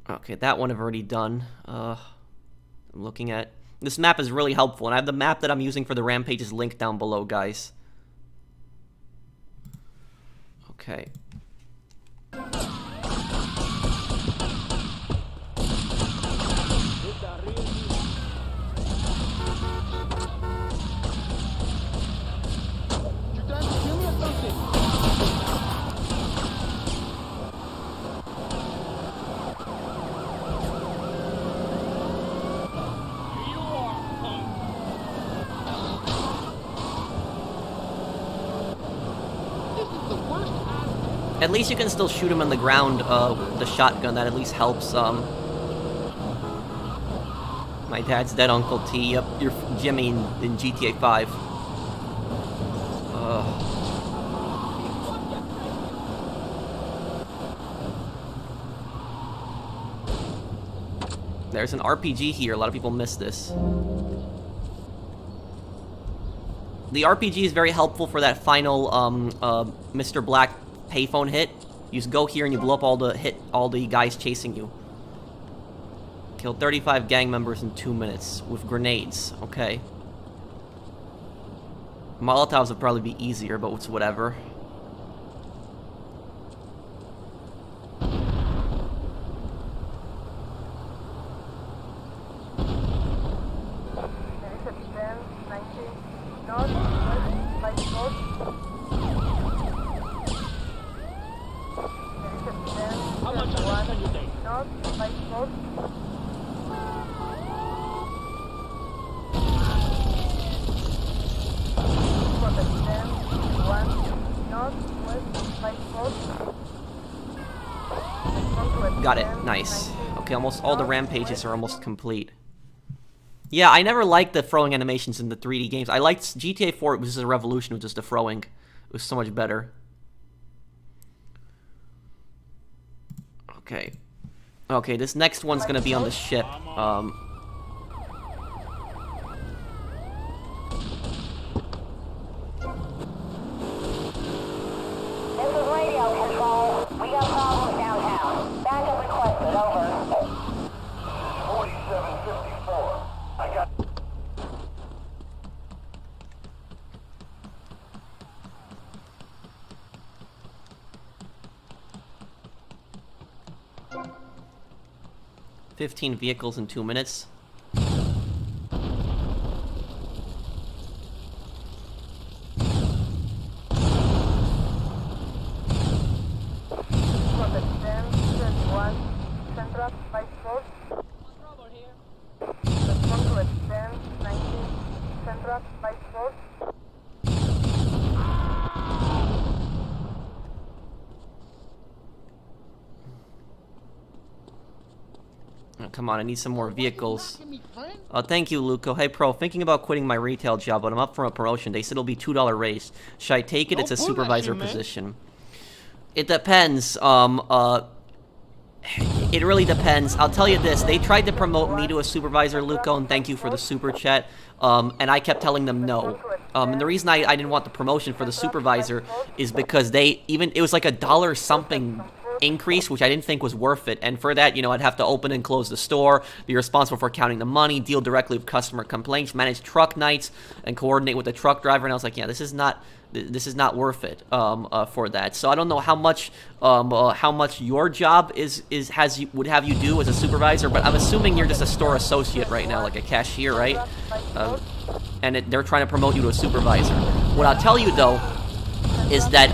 Okay, that one I've already done. I'm looking at... This map is really helpful, and I have the map that I'm using for the rampages linked down below, guys. Okay. You trying to kill me or something? This is the worst time. At least you can still shoot him on the ground with the shotgun. That at least helps. My dad's dead, Uncle T. Yep, you're Jimmy in GTA 5. There's an RPG here. A lot of people miss this. The RPG is very helpful for that final Mr. Black payphone hit. You just go here and you blow up all the guys chasing you. Killed 35 gang members in 2 minutes with grenades. Okay. Molotovs would probably be easier, but it's whatever. How much can you take? Got it. Nice. Okay, almost all the rampages are almost complete. Yeah, I never liked the throwing animations in the 3D games. I liked GTA 4, it was just a revolution with just the throwing. It was so much better. Okay. Okay, this next one's gonna be on the ship. This is radio control. We got problems downtown. Backup requested, over. 4755. 15 vehicles in 2 minutes. Oh, come on, I need some more vehicles. Thank you, Luco. Hey, Pro, thinking about quitting my retail job, but I'm up for a promotion. They said it'll be $2 raise. Should I take it? It's a supervisor position. It depends. It really depends. I'll tell you this. They tried to promote me to a supervisor, Luco, and thank you for the super chat. And I kept telling them no. And the reason I didn't want the promotion for the supervisor is because it was like $1 something increase, which I didn't think was worth it. And for that, you know, I'd have to open and close the store, be responsible for counting the money, deal directly with customer complaints, manage truck nights, and coordinate with the truck driver. And I was like, yeah, this is not worth it for that. So I don't know how much your job would have you do as a supervisor, but I'm assuming you're just a store associate right now, like a cashier, right? And they're trying to promote you to a supervisor. What I'll tell you though is that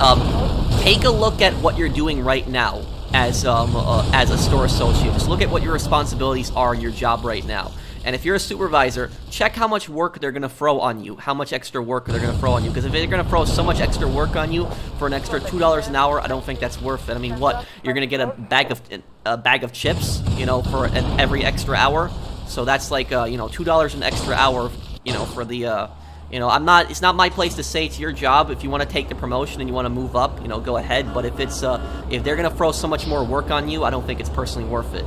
take a look at what you're doing right now as a store associate. Just look at what your responsibilities are in your job right now. And if you're a supervisor, check how much work they're going to throw on you, how much extra work they're going to throw on you. Because if they're going to throw so much extra work on you for an extra $2 an hour, I don't think that's worth it. I mean, what? You're going to get a bag of chips, you know, for every extra hour? So that's like, you know, $2 an extra hour, you know, for the, you know, it's not my place to say it's your job. If you want to take the promotion and you want to move up, you know, go ahead. But if if they're going to throw so much more work on you, I don't think it's personally worth it,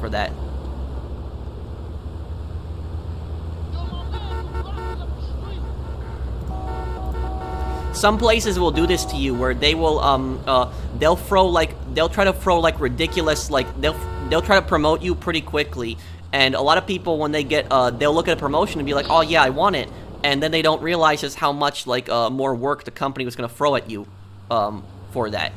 for that. Some places will do this to you, where they will they'll try to throw like ridiculous, like they'll try to promote you pretty quickly, and a lot of people, when they get they'll look at a promotion and be like, oh yeah, I want it, and then they don't realize just how much like more work the company was going to throw at you for that.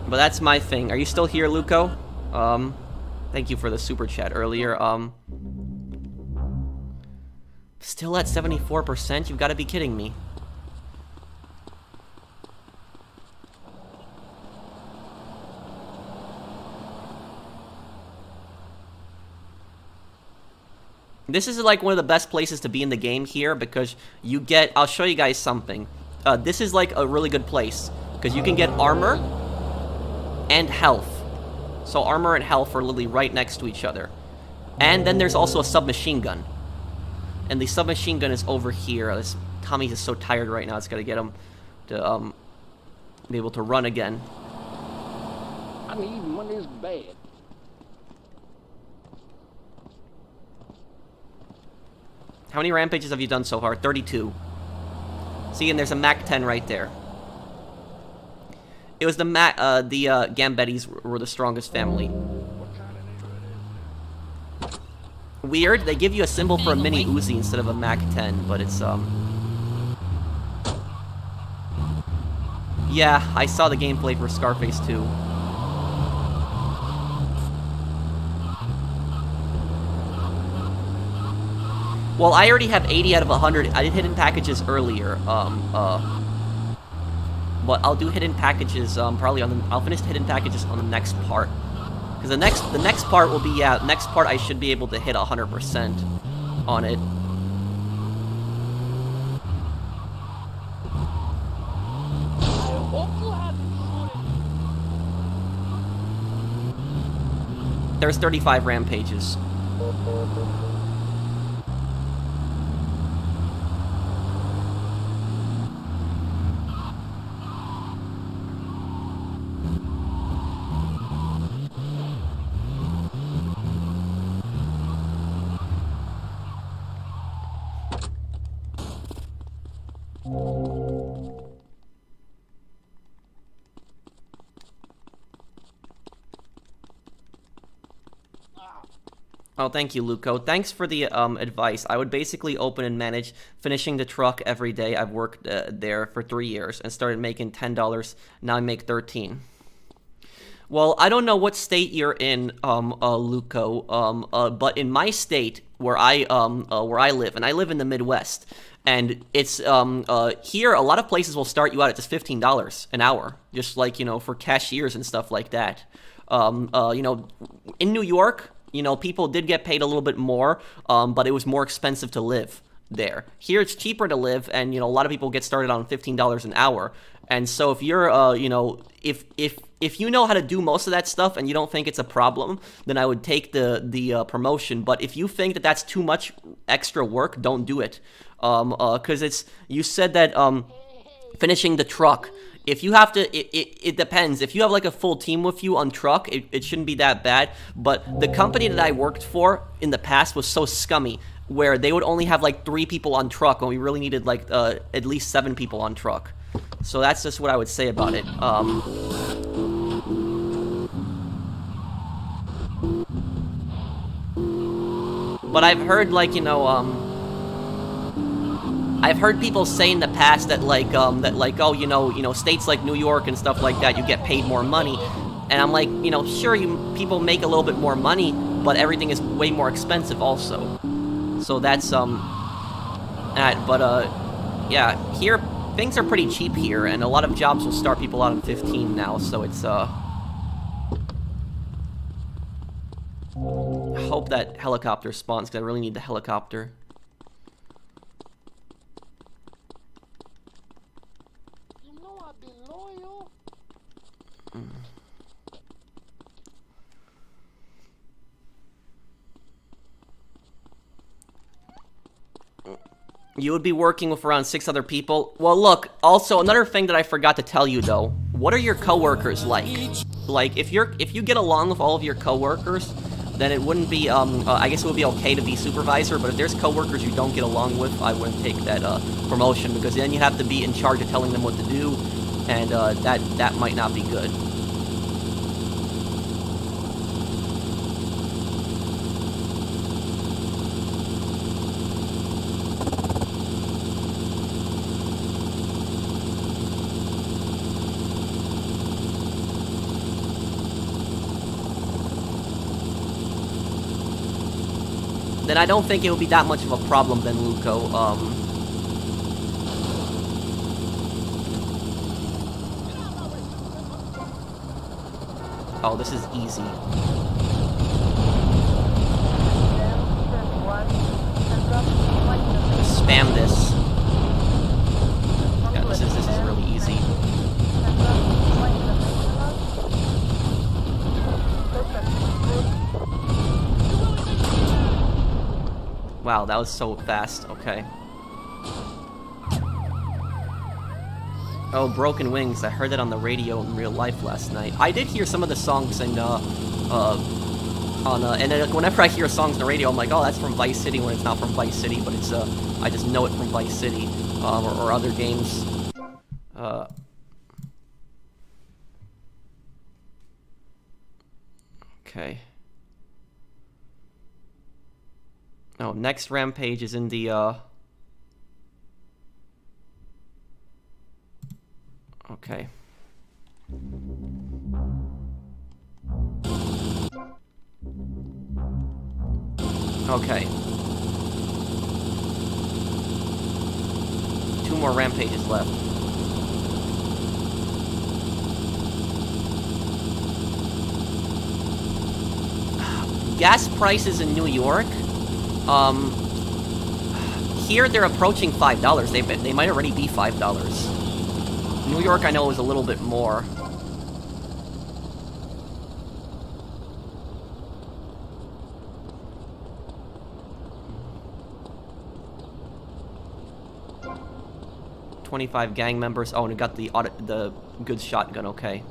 But that's my thing. Are you still here, Luco? Thank you for the super chat earlier. Still at 74%? You've got to be kidding me. This is like one of the best places to be in the game here, because you get... I'll show you guys something. This is like a really good place, because you can get armor and health. So armor and health are literally right next to each other. And then there's also a submachine gun. And the submachine gun is over here. Tommy's is so tired right now. It's got to get him to be able to run again. I need money's bad. How many rampages have you done so far? 32. See, and there's a MAC-10 right there. It was the Gambettis were the strongest family. Weird, they give you a symbol for a mini Uzi instead of a MAC-10, but it's, yeah, I saw the gameplay for Scarface 2. Well, I already have 80 out of 100. I did hidden packages earlier, but I'll do hidden packages, probably I'll finish the hidden packages on the next part. Because the next part will be, yeah, next part I should be able to hit 100% on it. There's 35 rampages. Oh, thank you, Luco. Thanks for the advice. I would basically open and manage finishing the truck every day. I've worked there for 3 years and started making $10. Now I make 13. Well, I don't know what state you're in, Luco. But in my state, where I live, and I live in the Midwest, and it's here a lot of places will start you out at just $15 an hour, just like for cashiers and stuff like that. In New York. People did get paid a little bit more, but it was more expensive to live there. Here, it's cheaper to live, and, a lot of people get started on $15 an hour. And so if you're, if you know how to do most of that stuff and you don't think it's a problem, then I would take the promotion. But if you think that that's too much extra work, don't do it. Because you said that finishing the truck. If you have to, it depends. If you have like a full team with you on truck, it shouldn't be that bad. But the company that I worked for in the past was so scummy, where they would only have like 3 people on truck, when we really needed like at least 7 people on truck. So that's just what I would say about it. But I've heard I've heard people say in the past that states like New York and stuff like that, you get paid more money. And I'm like, sure, people make a little bit more money, but everything is way more expensive also. So that's yeah, here things are pretty cheap here, and a lot of jobs will start people out at 15 now. So it's I hope that helicopter spawns, because I really need the helicopter. You would be working with around 6 other people. Well, look, also, another thing that I forgot to tell you, though. What are your coworkers like? Like, if you get along with all of your coworkers, then it wouldn't be, I guess it would be okay to be supervisor, but if there's coworkers you don't get along with, I wouldn't take that, promotion, because then you have to be in charge of telling them what to do, and, that might not be good. Then I don't think it would be that much of a problem then, Luco. Oh, this is easy. Spam this. Yeah, this is really easy. Wow, that was so fast. Okay. Oh, Broken Wings. I heard that on the radio in real life last night. I did hear some of the songs and whenever I hear songs on the radio, I'm like, oh, that's from Vice City, when it's not from Vice City, but it's I just know it from Vice City or other games. Okay. Oh, next rampage is in the, okay. Okay. 2 more rampages left. Gas prices in New York? Here they're approaching $5. They might already be $5. New York, I know, is a little bit more. $25 gang members. Oh, and it got the good shotgun. Okay.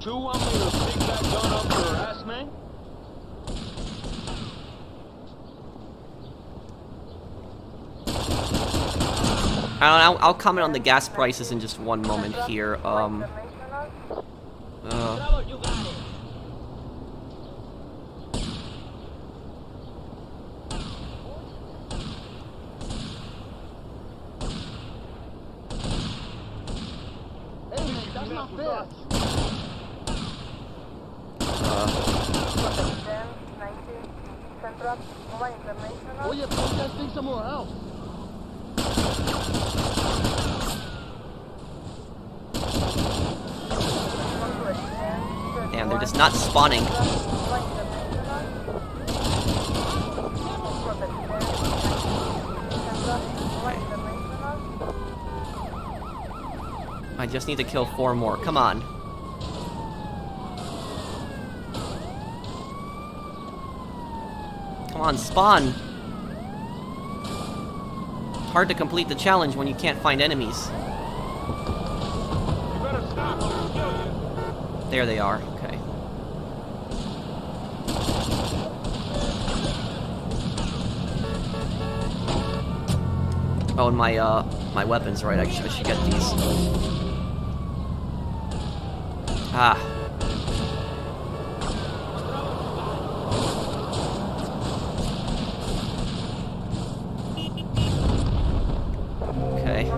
two want me to stick that gun up her ass, man? I'll comment on the gas prices in just one moment here. You got it. Hey, man, that's not fair. Oye, put that thing somewhere else. Damn, they're just not spawning. I just need to kill 4 more. Come on. Come on, spawn. Hard to complete the challenge when you can't find enemies. You better stop or I'll kill you. There they are. Okay. Oh, and my weapons, right? I should get these. Ah. Okay.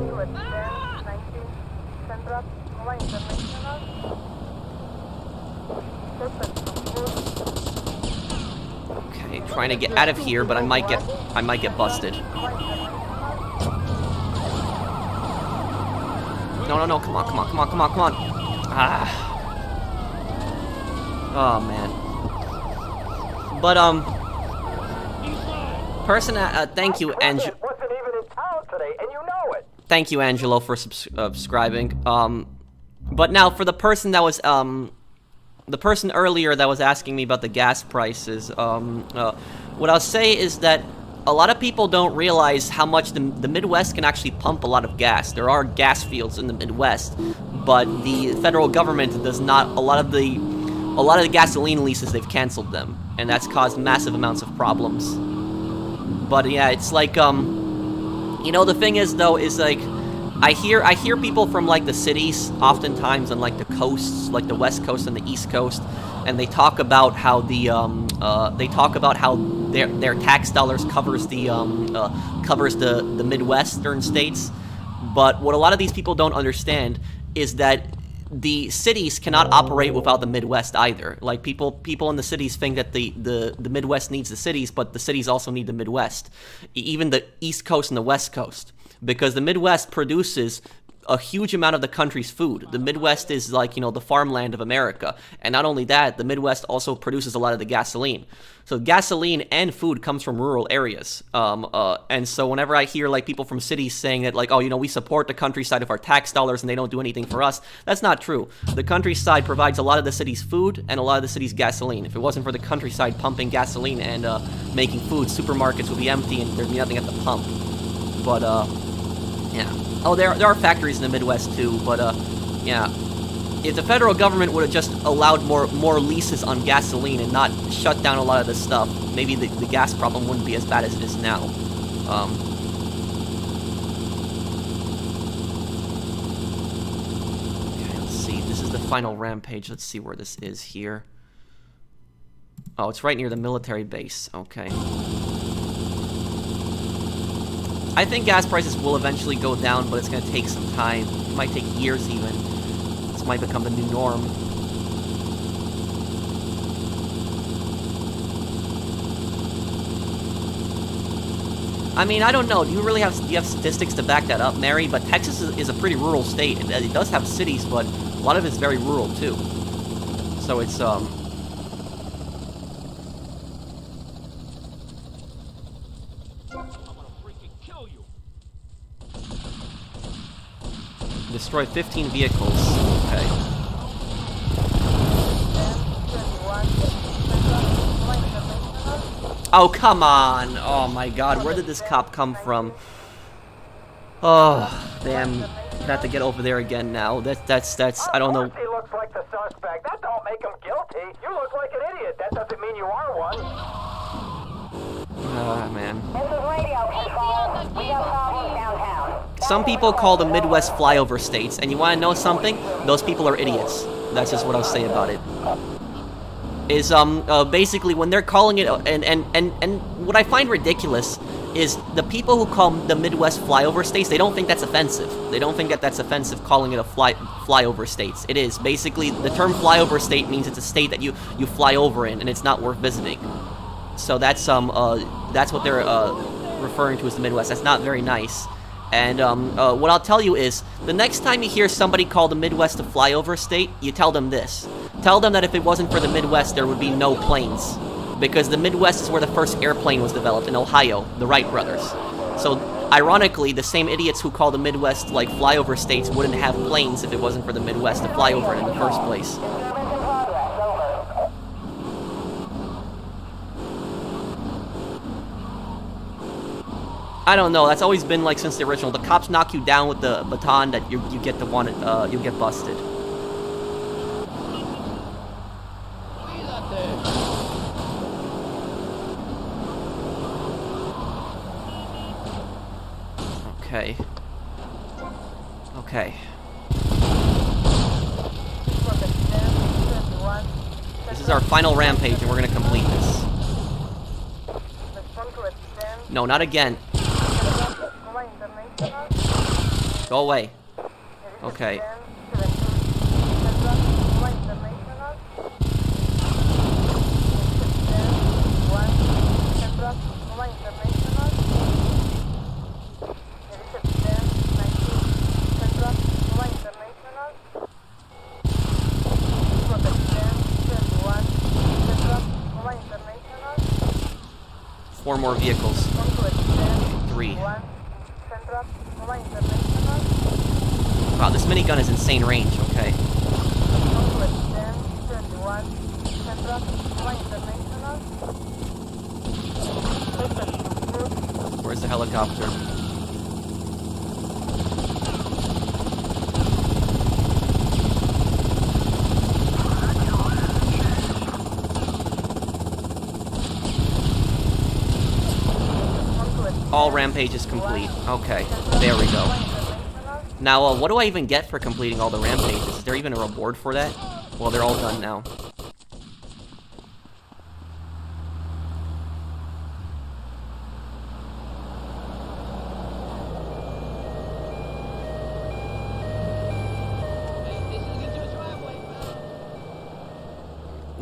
Okay, trying to get out of here, but I might get busted. No, come on. Ah. Oh, man. But, thank you, Wasn't even in town today, and you know it. Thank you, Angelo, for subscribing. But now, for the person that was, the person earlier that was asking me about the gas prices, what I'll say is that a lot of people don't realize how much the Midwest can actually pump a lot of gas. There are gas fields in the Midwest, but the federal government does not. A lot of the gasoline leases, they've canceled them, and that's caused massive amounts of problems. But yeah, it's like you know, the thing is though, is like I hear people from like the cities, oftentimes on like the coasts, like the West Coast and the East Coast, and they talk about how their tax dollars covers the Midwestern states. But what a lot of these people don't understand is that the cities cannot operate without the Midwest either. Like people in the cities think that the Midwest needs the cities, but the cities also need the Midwest, even the East Coast and the West Coast, because the Midwest produces a huge amount of the country's food. The Midwest is like, you know, the farmland of America. And not only that, the Midwest also produces a lot of the gasoline. So gasoline and food comes from rural areas. And so whenever I hear like people from cities saying that like, oh, you know, we support the countryside with our tax dollars and they don't do anything for us, that's not true. The countryside provides a lot of the city's food and a lot of the city's gasoline. If it wasn't for the countryside pumping gasoline and making food, supermarkets would be empty and there'd be nothing at the pump. But, yeah. Oh, there are factories in the Midwest too, but yeah. If the federal government would have just allowed more leases on gasoline and not shut down a lot of this stuff, maybe the gas problem wouldn't be as bad as it is now. Okay, let's see. This is the final rampage. Let's see where this is here. Oh, it's right near the military base. Okay. I think gas prices will eventually go down, but it's going to take some time. It might take years even. This might become the new norm. I mean, I don't know. Do you have statistics to back that up, Mary? But Texas is a pretty rural state. It does have cities, but a lot of it's very rural too. So it's destroy 15 vehicles. Okay. Oh, come on. Oh, my God. Where did this cop come from? Oh, damn. I have to get over there again now. That's, I don't know. He looks looks like the suspect. That don't make him guilty. You look like an idiot. That doesn't mean you are one. Man. This is radio control. We have problems downtown. Some people call the Midwest flyover states, and you want to know something? Those people are idiots. That's just what I'll say about it. Is basically when they're calling it, and what I find ridiculous is the people who call the Midwest flyover states, they don't think that's offensive. They don't think that that's offensive calling it a flyover states. It is. Basically, the term flyover state means it's a state that you fly over in, and it's not worth visiting. So that's what they're referring to as the Midwest. That's not very nice. And what I'll tell you is, the next time you hear somebody call the Midwest a flyover state, you tell them this. Tell them that if it wasn't for the Midwest, there would be no planes. Because the Midwest is where the first airplane was developed, in Ohio, the Wright brothers. So, ironically, the same idiots who call the Midwest, like, flyover states wouldn't have planes if it wasn't for the Midwest to fly over in the first place. Disturbance in progress. Over. I don't know, that's always been like since the original. The cops knock you down with the baton that you get the one, you get busted. Okay. Okay. This is our final rampage, and we're gonna complete this. No, not again. Go away. Okay. Four more vehicles. 3. Wow, this minigun is insane range, okay. Where's the helicopter? All rampages complete. Okay, there we go. Now, what do I even get for completing all the rampages? Is there even a reward for that? Well, they're all done now.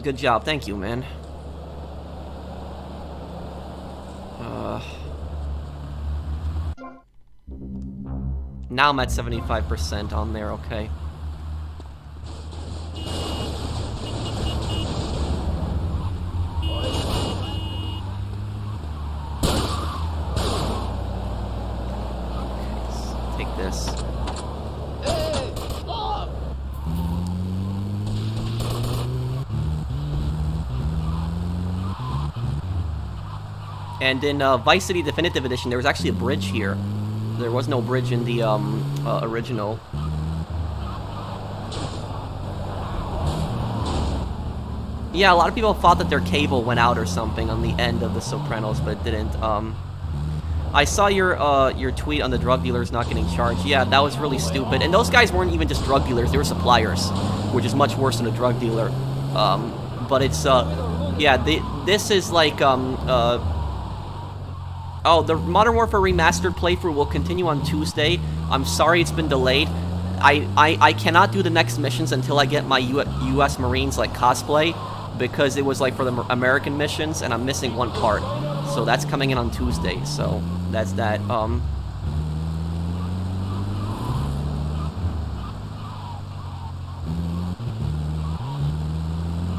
Good job, thank you, man. Now I'm at 75% on there, okay. Okay, take this. And in Vice City Definitive Edition, there was actually a bridge here. There was no bridge in the original. Yeah, a lot of people thought that their cable went out or something on the end of The Sopranos, but it didn't. I saw your tweet on the drug dealers not getting charged. Yeah, that was really stupid. And those guys weren't even just drug dealers; they were suppliers, which is much worse than a drug dealer. But it's yeah, this is like oh, the Modern Warfare Remastered playthrough will continue on Tuesday. I'm sorry it's been delayed. I cannot do the next missions until I get my U.S. Marines, like, cosplay, because it was, like, for the American missions, and I'm missing one part. So that's coming in on Tuesday, so that's that.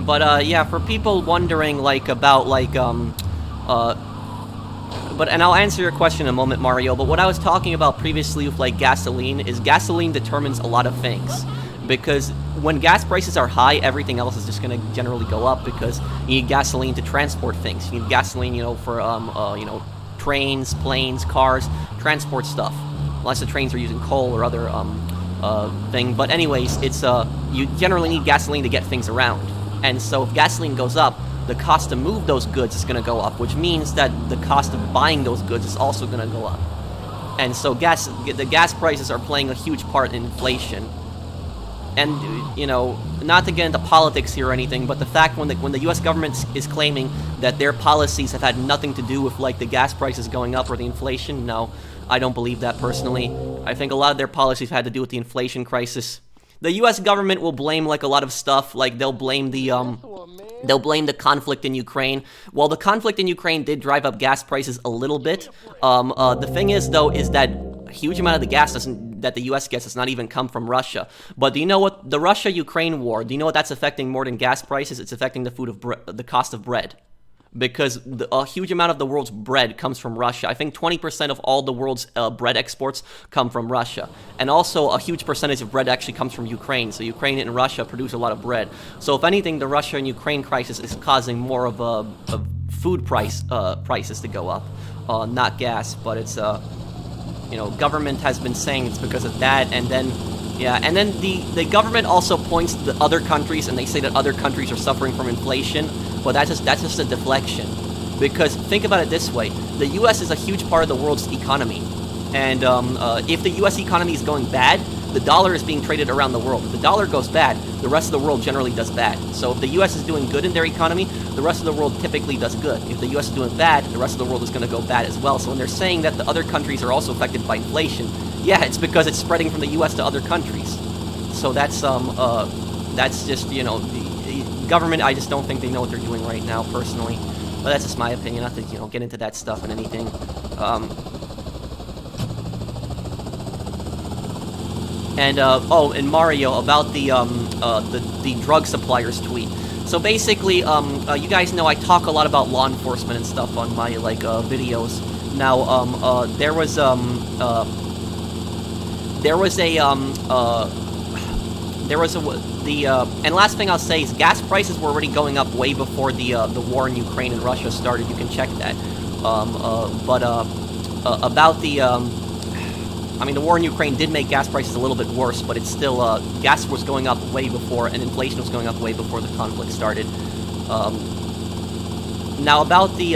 But, yeah, for people wondering, like, about, like, and I'll answer your question in a moment, Mario, but what I was talking about previously with, like, gasoline is gasoline determines a lot of things. Because when gas prices are high, everything else is just going to generally go up because you need gasoline to transport things. You need gasoline, you know, for, you know, trains, planes, cars, transport stuff. Unless the trains are using coal or other thing. But anyways, it's you generally need gasoline to get things around, and so if gasoline goes up, the cost to move those goods is going to go up, which means that the cost of buying those goods is also going to go up. And so the gas prices are playing a huge part in inflation. And, you know, not to get into politics here or anything, but the fact when the U.S. government is claiming that their policies have had nothing to do with, like, the gas prices going up or the inflation, no, I don't believe that personally. I think a lot of their policies had to do with the inflation crisis. The U.S. government will blame, like, a lot of stuff, like, they'll blame the conflict in Ukraine. Well, the conflict in Ukraine did drive up gas prices a little bit. The thing is, though, is that a huge amount of the gas that the U.S. gets does not even come from Russia. But do you know what the Russia-Ukraine war? Do you know what that's affecting more than gas prices? It's affecting the cost of bread. Because a huge amount of the world's bread comes from Russia. I think 20% of all the world's bread exports come from Russia. And also a huge percentage of bread actually comes from Ukraine. So Ukraine and Russia produce a lot of bread. So if anything, the Russia and Ukraine crisis is causing more of a food prices to go up. Not gas, but it's, you know, government has been saying it's because of that. And then, yeah, and then the government also points to the other countries, and they say that other countries are suffering from inflation. But that's just a deflection, because think about it this way: the U.S. is a huge part of the world's economy, and if the U.S. economy is going bad, the dollar is being traded around the world. If the dollar goes bad, the rest of the world generally does bad. So if the U.S. is doing good in their economy, the rest of the world typically does good. If the U.S. is doing bad, the rest of the world is going to go bad as well. So when they're saying that the other countries are also affected by inflation, yeah, it's because it's spreading from the U.S. to other countries. So that's just, you know, the government, I just don't think they know what they're doing right now, personally. But that's just my opinion, not to, you know, get into that stuff and anything. And Mario, about the drug suppliers tweet. So basically, you guys know I talk a lot about law enforcement and stuff on my, like, videos. Now, and last thing I'll say is gas prices were already going up way before the war in Ukraine and Russia started. You can check that. About the, I mean, the war in Ukraine did make gas prices a little bit worse, but it's still, gas was going up way before, and inflation was going up way before the conflict started. Now about the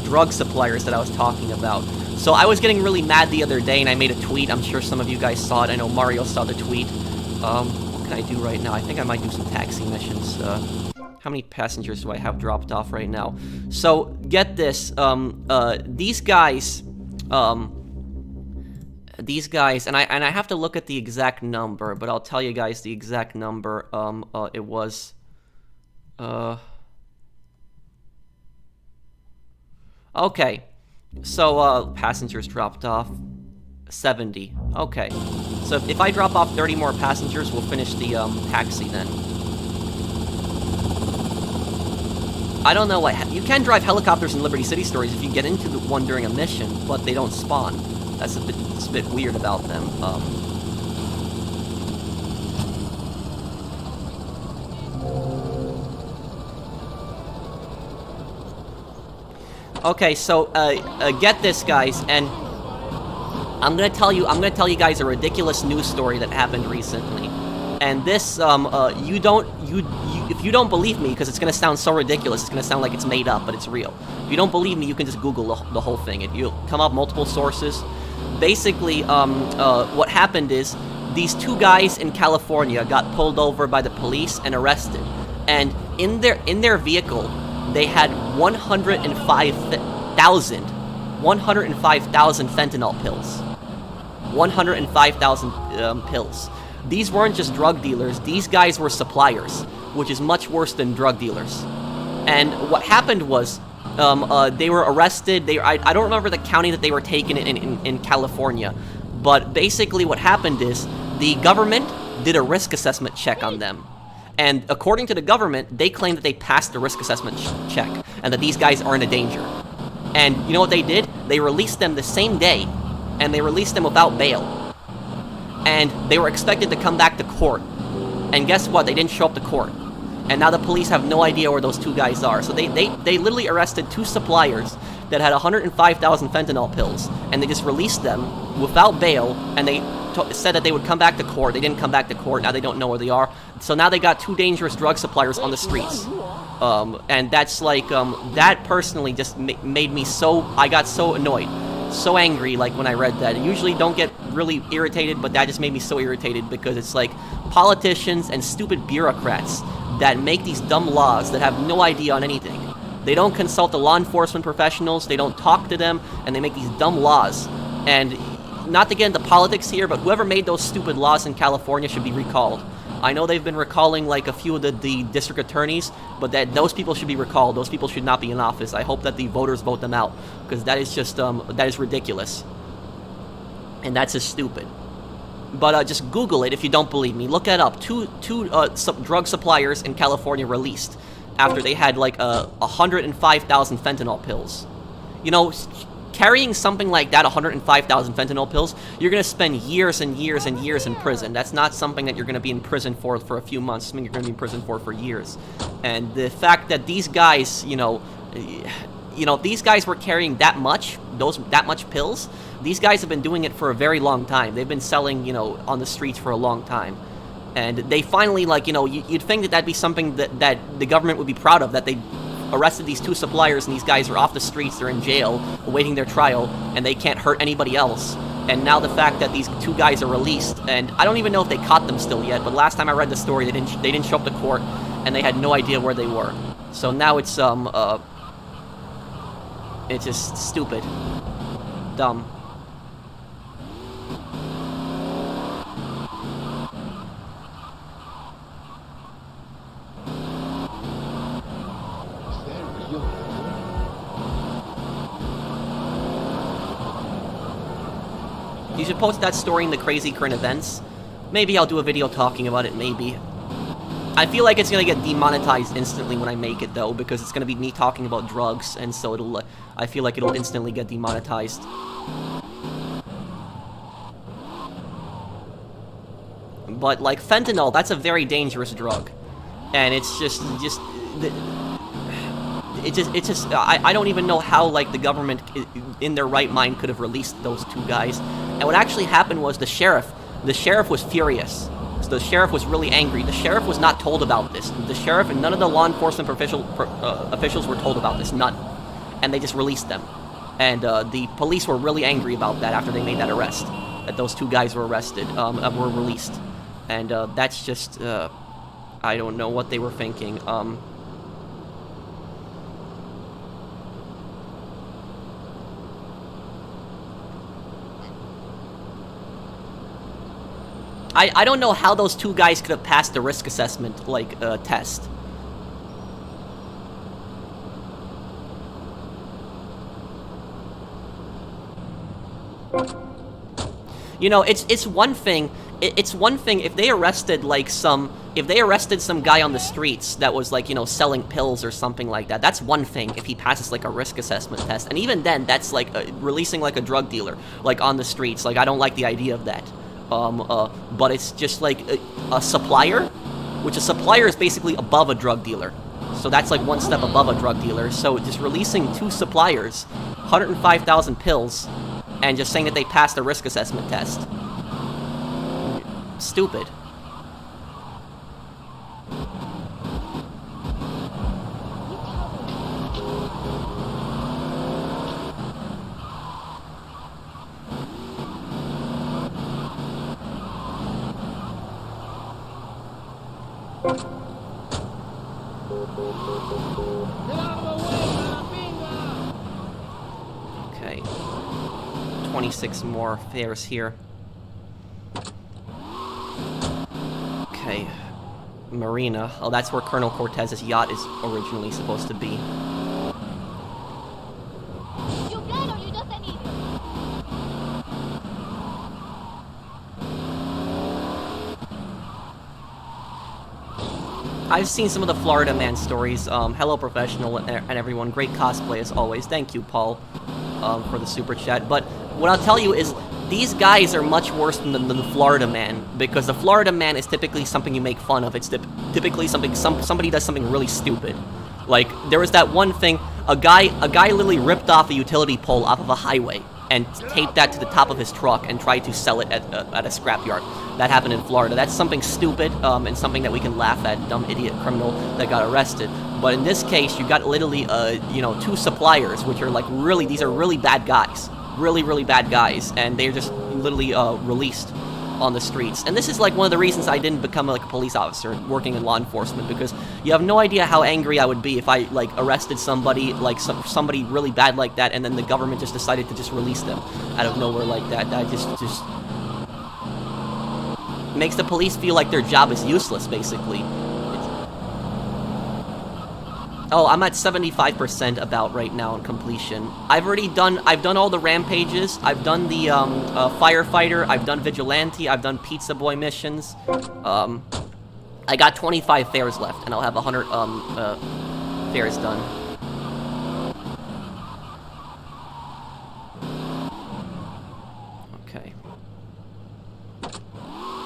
drug suppliers that I was talking about. So I was getting really mad the other day, and I made a tweet. I'm sure some of you guys saw it. I know Mario saw the tweet. What can I do right now? I think I might do some taxi missions. How many passengers do I have dropped off right now? So, get this. These guys, and I have to look at the exact number, but I'll tell you guys the exact number. It was, okay. So, passengers dropped off 70. Okay. So if I drop off 30 more passengers, we'll finish the taxi then. I don't know what... You can drive helicopters in Liberty City Stories if you get into the one during a mission, but they don't spawn. That's it's a bit weird about them. Okay, so get this, guys, and I'm gonna tell you guys a ridiculous news story that happened recently. And this, if you don't believe me, because it's gonna sound so ridiculous, it's gonna sound like it's made up, but it's real. If you don't believe me, you can just Google the whole thing. You'll come up multiple sources. Basically, what happened is these two guys in California got pulled over by the police and arrested, and in their vehicle, they had 105,000 fentanyl pills. 105,000 pills. These weren't just drug dealers, these guys were suppliers, which is much worse than drug dealers. And what happened was, they were arrested. I don't remember the county that they were taken in California, but basically what happened is the government did a risk assessment check on them. And according to the government, they claim that they passed the risk assessment check and that these guys aren't a danger. And you know what they did? They released them the same day, and they released them without bail. And they were expected to come back to court. And guess what? They didn't show up to court. And now the police have no idea where those two guys are. So they literally arrested two suppliers that had 105,000 fentanyl pills, and they just released them without bail, and they said that they would come back to court. They didn't come back to court. Now they don't know where they are. So now they got 2 dangerous drug suppliers on the streets. And that's like, that personally just made me so, I got so annoyed, so angry, like, when I read that. I usually don't get really irritated, but that just made me so irritated, because it's like politicians and stupid bureaucrats that make these dumb laws that have no idea on anything. They don't consult the law enforcement professionals, they don't talk to them, and they make these dumb laws. And not to get into politics here, but whoever made those stupid laws in California should be recalled. I know they've been recalling like a few of the district attorneys, but those people should be recalled. Those people should not be in office. I hope that the voters vote them out, because that is just that is ridiculous, and that's just stupid. But just Google it if you don't believe me. Look it up. Two drug suppliers in California released after they had like 105,000 fentanyl pills. You know, carrying something like that, 105,000 fentanyl pills, you're going to spend years and years and years in prison. That's not something that you're going to be in prison for a few months. Something you're going to be in prison for years. And the fact that these guys, you know, these guys were carrying that much pills. These guys have been doing it for a very long time. They've been selling, you know, on the streets for a long time. And they finally, like, you know, you'd think that that'd be something that the government would be proud of, that they arrested these 2 suppliers and these guys are off the streets, they're in jail, awaiting their trial, and they can't hurt anybody else. And now the fact that these 2 guys are released, and I don't even know if they caught them still yet, but last time I read the story, they didn't show up to court, and they had no idea where they were. So now it's just stupid. Dumb. You should post that story in the Crazy Current Events. Maybe I'll do a video talking about it, maybe. I feel like it's gonna get demonetized instantly when I make it, though, because it's gonna be me talking about drugs, and so it'll, I feel like it'll instantly get demonetized. But, like, fentanyl, that's a very dangerous drug. And it's just I don't even know how, like, the government in their right mind could have released those 2 guys. And what actually happened was the sheriff was furious. So the sheriff was really angry. The sheriff was not told about this. The sheriff and none of the law enforcement officials were told about this. None. And they just released them. And the police were really angry about that after they made that arrest. That those 2 guys were arrested, were released. And that's just, I don't know what they were thinking. I don't know how those 2 guys could have passed the risk assessment, like, test. You know, it's one thing. It's one thing if they arrested like some guy on the streets that was like, you know, selling pills or something like that. That's one thing if he passes like a risk assessment test. And even then, that's like releasing like a drug dealer like on the streets. Like, I don't like the idea of that. But it's just like a supplier, which a supplier is basically above a drug dealer. So that's like one step above a drug dealer. So just releasing 2 suppliers, 105,000 pills, and just saying that they passed the risk assessment test. Stupid. Okay. 26 more fares here. Okay. Marina. Oh, that's where Colonel Cortez's yacht is originally supposed to be. I've seen some of the Florida Man stories. Hello, Professional, and everyone. Great cosplay, as always. Thank you, Paul, for the super chat. But what I'll tell you is, these guys are much worse than the Florida Man, because the Florida Man is typically something you make fun of. It's typically somebody does something really stupid. Like, there was that one thing, A guy literally ripped off a utility pole off of a highway and taped that to the top of his truck and tried to sell it at a scrapyard. That happened in Florida. That's something stupid and something that we can laugh at. Dumb idiot criminal that got arrested. But in this case, you got literally, you know, 2 suppliers, which are like really, these are really bad guys. Really, really bad guys. And they're just literally released on the streets. And this is like one of the reasons I didn't become like a police officer working in law enforcement, because you have no idea how angry I would be if I like arrested somebody, like somebody really bad like that, and then the government just decided to just release them out of nowhere like that. That just makes the police feel like their job is useless, basically. Oh, I'm at 75% about right now on completion. I've done all the rampages. I've done the firefighter. I've done vigilante. I've done pizza boy missions. I got 25 fares left, and I'll have 100 fares done. Okay.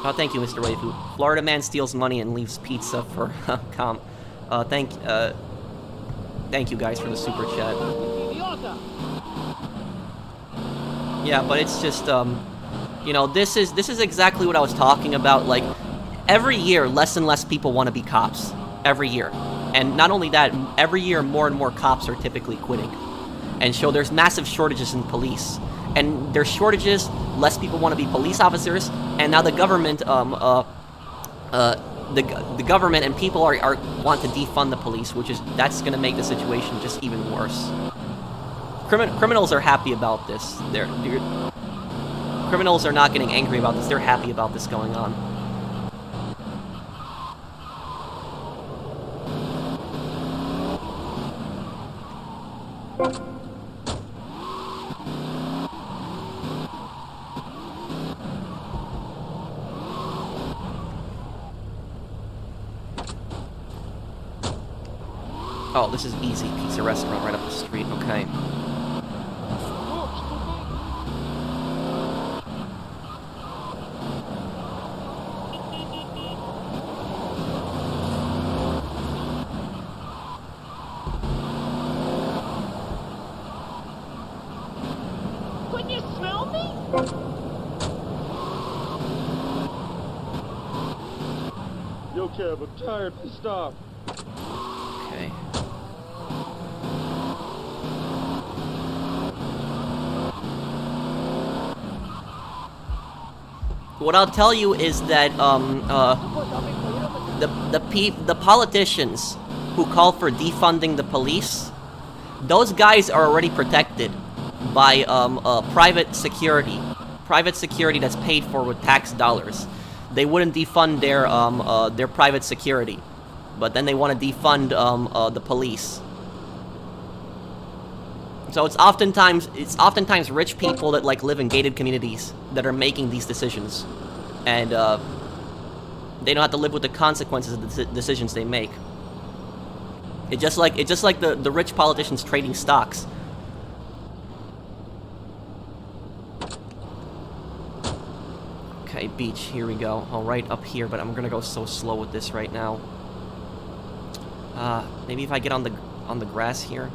Oh, thank you, Mr. Waifu. Florida man steals money and leaves pizza for comp. Thank you guys for the super chat. Yeah, but it's just, you know, this is exactly what I was talking about. Like, every year, less and less people want to be cops. Every year. And not only that, every year more and more cops are typically quitting. And so there's massive shortages in police. And there's shortages, less people want to be police officers, and now the government, the government and people are want to defund the police, that's going to make the situation just even worse. Criminals are happy about this. Criminals are not getting angry about this. They're happy about this going on. Oh, this is easy. Pizza restaurant right up the street. Okay. Couldn't you smell me? Yo, Kev, I'm tired. Stop. Okay. What I'll tell you is that the politicians who call for defunding the police, those guys are already protected by private security that's paid for with tax dollars. They wouldn't defund their private security, but then they want to defund the police. So it's oftentimes rich people that like live in gated communities that are making these decisions, and they don't have to live with the consequences of the decisions they make. It's just like the rich politicians trading stocks. Okay, beach. Here we go. All right, up here, but I'm gonna go so slow with this right now. Maybe if I get on the grass here.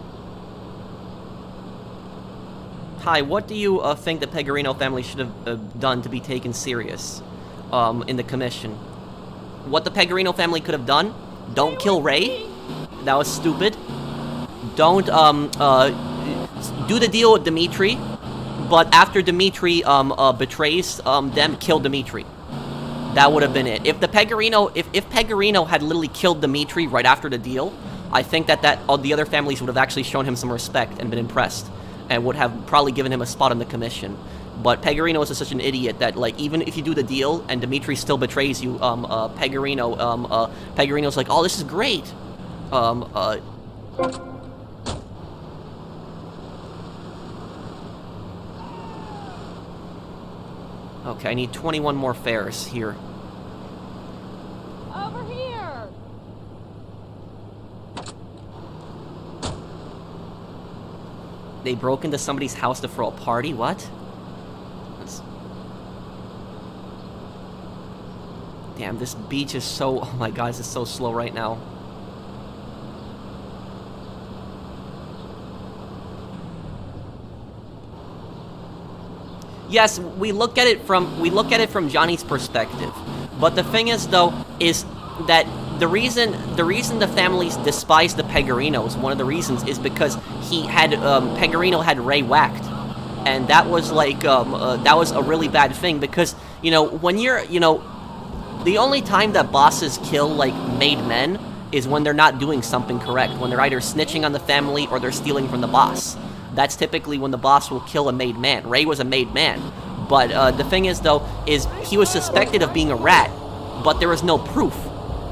Hi, what do you think the Pegorino family should have done to be taken serious in the commission? What the Pegorino family could have done? Don't kill Ray. That was stupid. Don't do the deal with Dimitri, but after Dimitri betrays them, kill Dimitri. That would have been it. If Pegorino had literally killed Dimitri right after the deal, I think that all the other families would have actually shown him some respect and been impressed, and would have probably given him a spot on the commission. But Pegorino is such an idiot that, like, even if you do the deal and Dimitri still betrays you, Pegorino's like, oh, this is great. Okay, I need 21 more fares here. Over here. They broke into somebody's house to throw a party? What? Damn, this beach is so... Oh my god, this is so slow right now. yes, we look at it from Johnny's perspective. But the thing is, though, is that the reason the families despise the Pegorinos, one of the reasons, is because Pegorino had Ray whacked. And that was like, that was a really bad thing, because, you know, when you're, you know, the only time that bosses kill, like, made men is when they're not doing something correct, when they're either snitching on the family or they're stealing from the boss. That's typically when the boss will kill a made man. Ray was a made man. But the thing is, though, is he was suspected of being a rat, but there was no proof.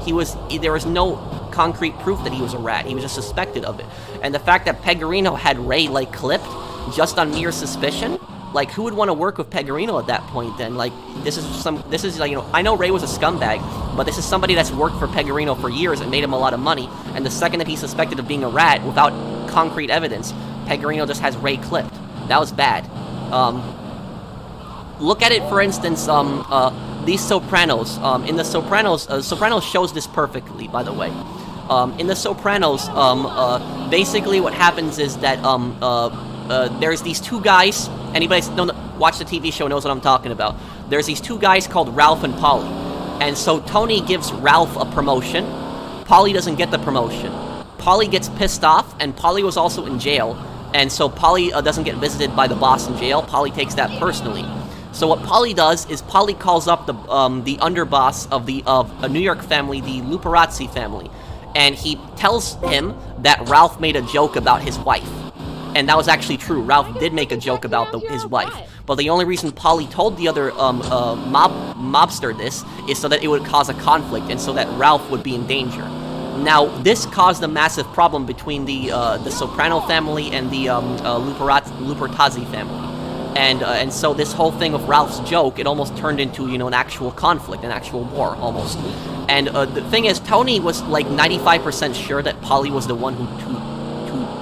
There was no concrete proof that he was a rat. He was just suspected of it. And the fact that Pegorino had Ray, like, clipped just on mere suspicion, like, who would want to work with Pegorino at that point then? Like, this is like, you know, I know Ray was a scumbag, but this is somebody that's worked for Pegorino for years and made him a lot of money, and the second that he's suspected of being a rat without concrete evidence, Pegorino just has Ray clipped. That was bad. Look at it, for instance, these Sopranos. In the Sopranos, Sopranos shows this perfectly, by the way. In the Sopranos, basically what happens is that, there's these two guys. Anybody watch the TV show knows what I'm talking about. There's these two guys called Ralph and Polly. And so Tony gives Ralph a promotion. Polly doesn't get the promotion. Polly gets pissed off, and Polly was also in jail. And so Polly doesn't get visited by the boss in jail. Polly takes that personally. So what Polly does is Polly calls up the underboss of a New York family, the Luperazzi family. And he tells him that Ralph made a joke about his wife. And that was actually true. Ralph did make a joke about his wife. But the only reason Polly told the other mobster this is so that it would cause a conflict and so that Ralph would be in danger. Now, this caused a massive problem between the Soprano family and the Lupertazzi family. And so this whole thing of Ralph's joke, it almost turned into, you know, an actual conflict, an actual war, almost. And the thing is, Tony was like 95% sure that Polly was the one who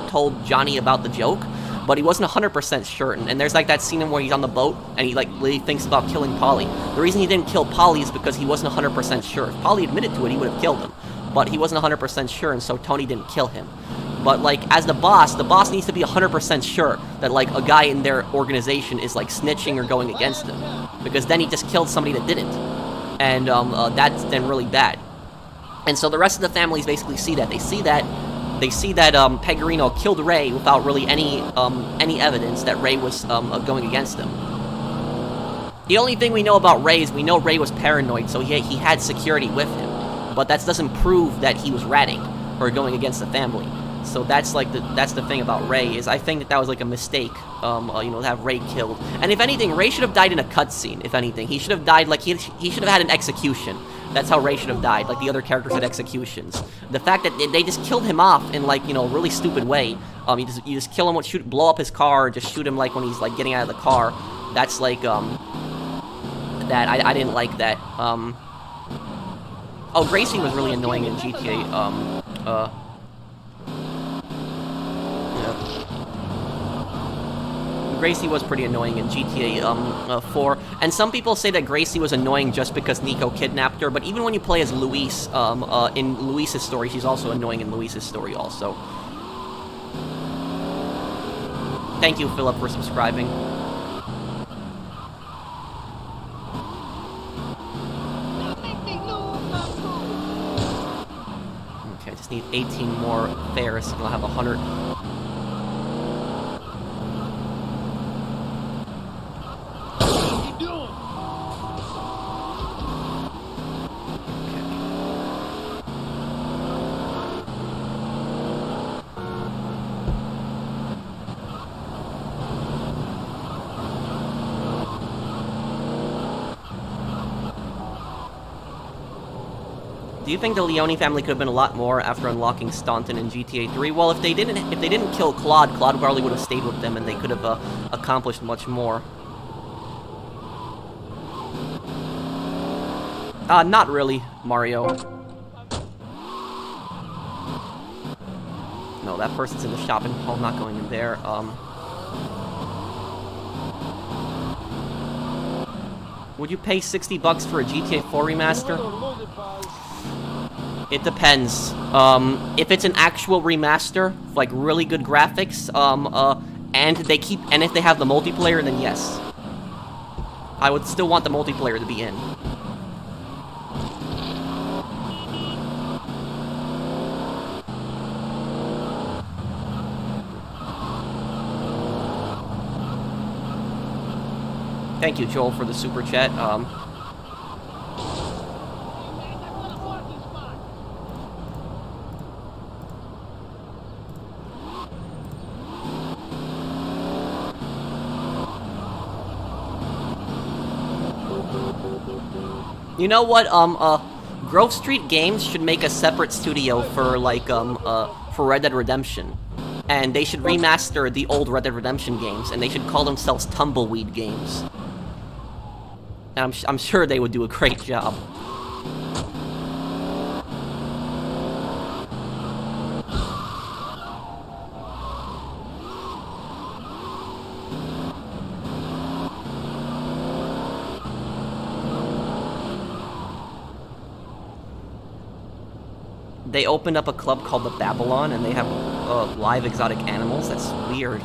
told Johnny about the joke, but he wasn't 100% sure. And there's like that scene where he's on the boat and he like really thinks about killing Polly. The reason he didn't kill Polly is because he wasn't 100% sure. If Polly admitted to it, he would have killed him, but he wasn't 100% sure, and so Tony didn't kill him. But like, as the boss needs to be 100% sure that like a guy in their organization is like snitching or going against him, because then he just killed somebody that didn't, and that's then really bad. And so the rest of the families basically see that. They see that Pegorino killed Ray without really any evidence that Ray was going against him. The only thing we know about Ray is we know Ray was paranoid, so he had security with him, but that doesn't prove that he was ratting or going against the family. So that's the thing about Ray, is I think that was like a mistake, you know, to have Ray killed. And if anything, Ray should have died in a cutscene. If anything, he should have died like he should have had an execution. That's how Ray should have died, like the other characters had executions. The fact that they just killed him off in like, you know, a really stupid way. You just kill him, blow up his car, just shoot him like when he's like getting out of the car. That's like that I didn't like that. Oh, Gracie was really annoying in GTA. Gracie was pretty annoying in GTA 4, and some people say that Gracie was annoying just because Nico kidnapped her, but even when you play as Luis, in Luis's story, she's also annoying in Luis's story also. Thank you, Philip, for subscribing. Okay, I just need 18 more fares, and I'll have 100... Do you think the Leone family could have been a lot more after unlocking Staunton in GTA 3? Well, if they didn't kill Claude probably would have stayed with them, and they could have accomplished much more. Not really, Mario. No, that person's in the shopping hall. I'm not going in there. Would you pay $60 for a GTA 4 remaster? It depends. If it's an actual remaster, like really good graphics, and if they have the multiplayer, then yes. I would still want the multiplayer to be in. Thank you, Joel, for the super chat. You know what, Grove Street Games should make a separate studio for, like, for Red Dead Redemption. And they should remaster the old Red Dead Redemption games, and they should call themselves Tumbleweed Games. And I'm sure they would do a great job. They opened up a club called the Babylon, and they have live exotic animals. That's weird.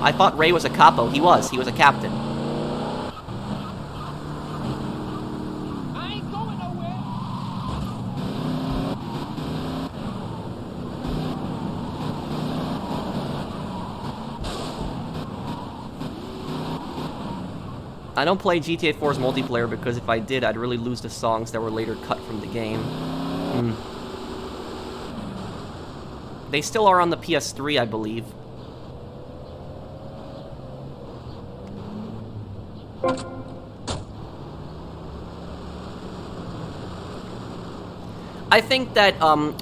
I thought Ray was a capo. He was a captain. I ain't going nowhere. I don't play GTA 4's multiplayer because if I did, I'd really lose the songs that were later cut from the game. They still are on the PS3, I believe. I think that,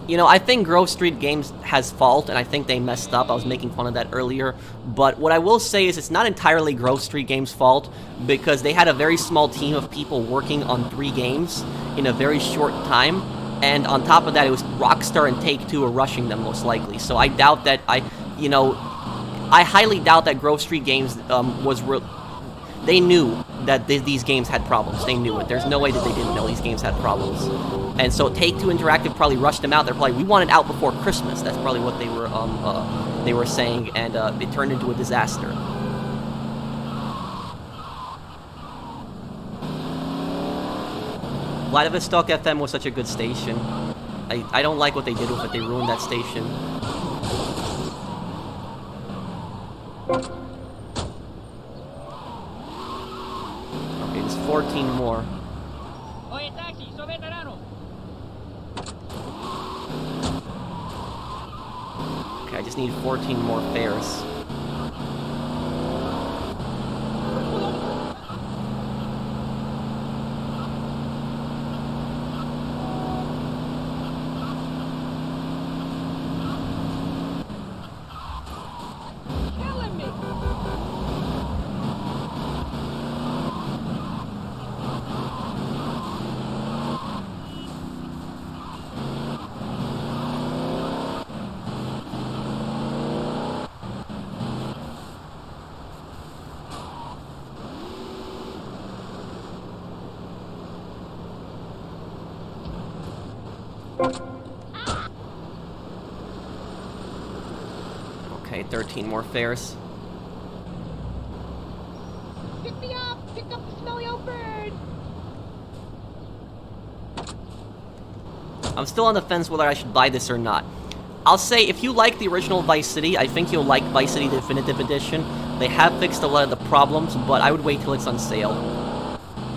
you know, I think Grove Street Games has fault, and I think they messed up. I was making fun of that earlier. But what I will say is it's not entirely Grove Street Games' fault, because they had a very small team of people working on 3 games in a very short time. And on top of that, it was Rockstar and Take-Two were rushing them, most likely. So I doubt that, I highly doubt that Grove Street Games they knew that these games had problems. They knew it. There's no way that they didn't know these games had problems. And so Take-Two Interactive probably rushed them out. They're probably, we want it out before Christmas. That's probably what they were saying, and it turned into a disaster. Vladivostok FM was such a good station. I don't like what they did with it. They ruined that station. Okay, there's 14 more. Oye, taxi, soy veterano. Okay, I just need 14 more fares. Killing me. Okay, 13 more fares. Pick me up. Pick up the smelly old bird. I'm still on the fence whether I should buy this or not. I'll say, if you like the original Vice City, I think you'll like Vice City Definitive Edition. They have fixed a lot of the problems, but I would wait till it's on sale.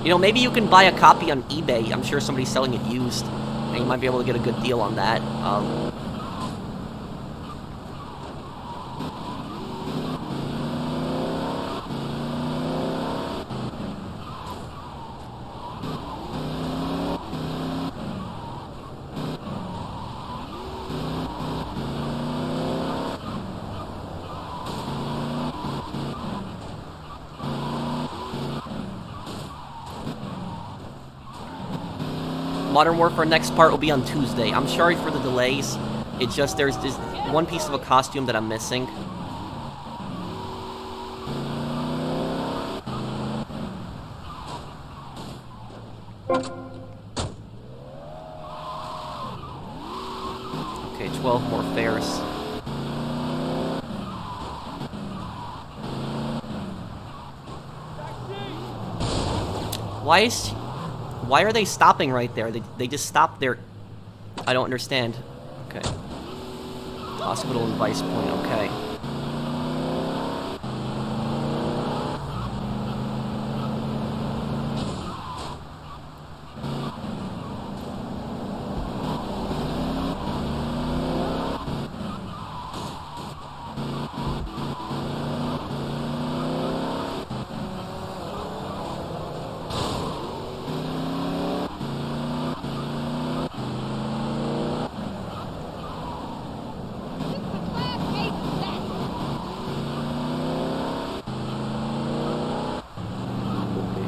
You know, maybe you can buy a copy on eBay. I'm sure somebody's selling it used, and you might be able to get a good deal on that. Modern Warfare next part will be on Tuesday. I'm sorry for the delays. It's just there's this one piece of a costume that I'm missing. Okay, 12 more fares. Why are they stopping right there? They just stopped there. I don't understand. Okay. Hospital and Vice Point, okay.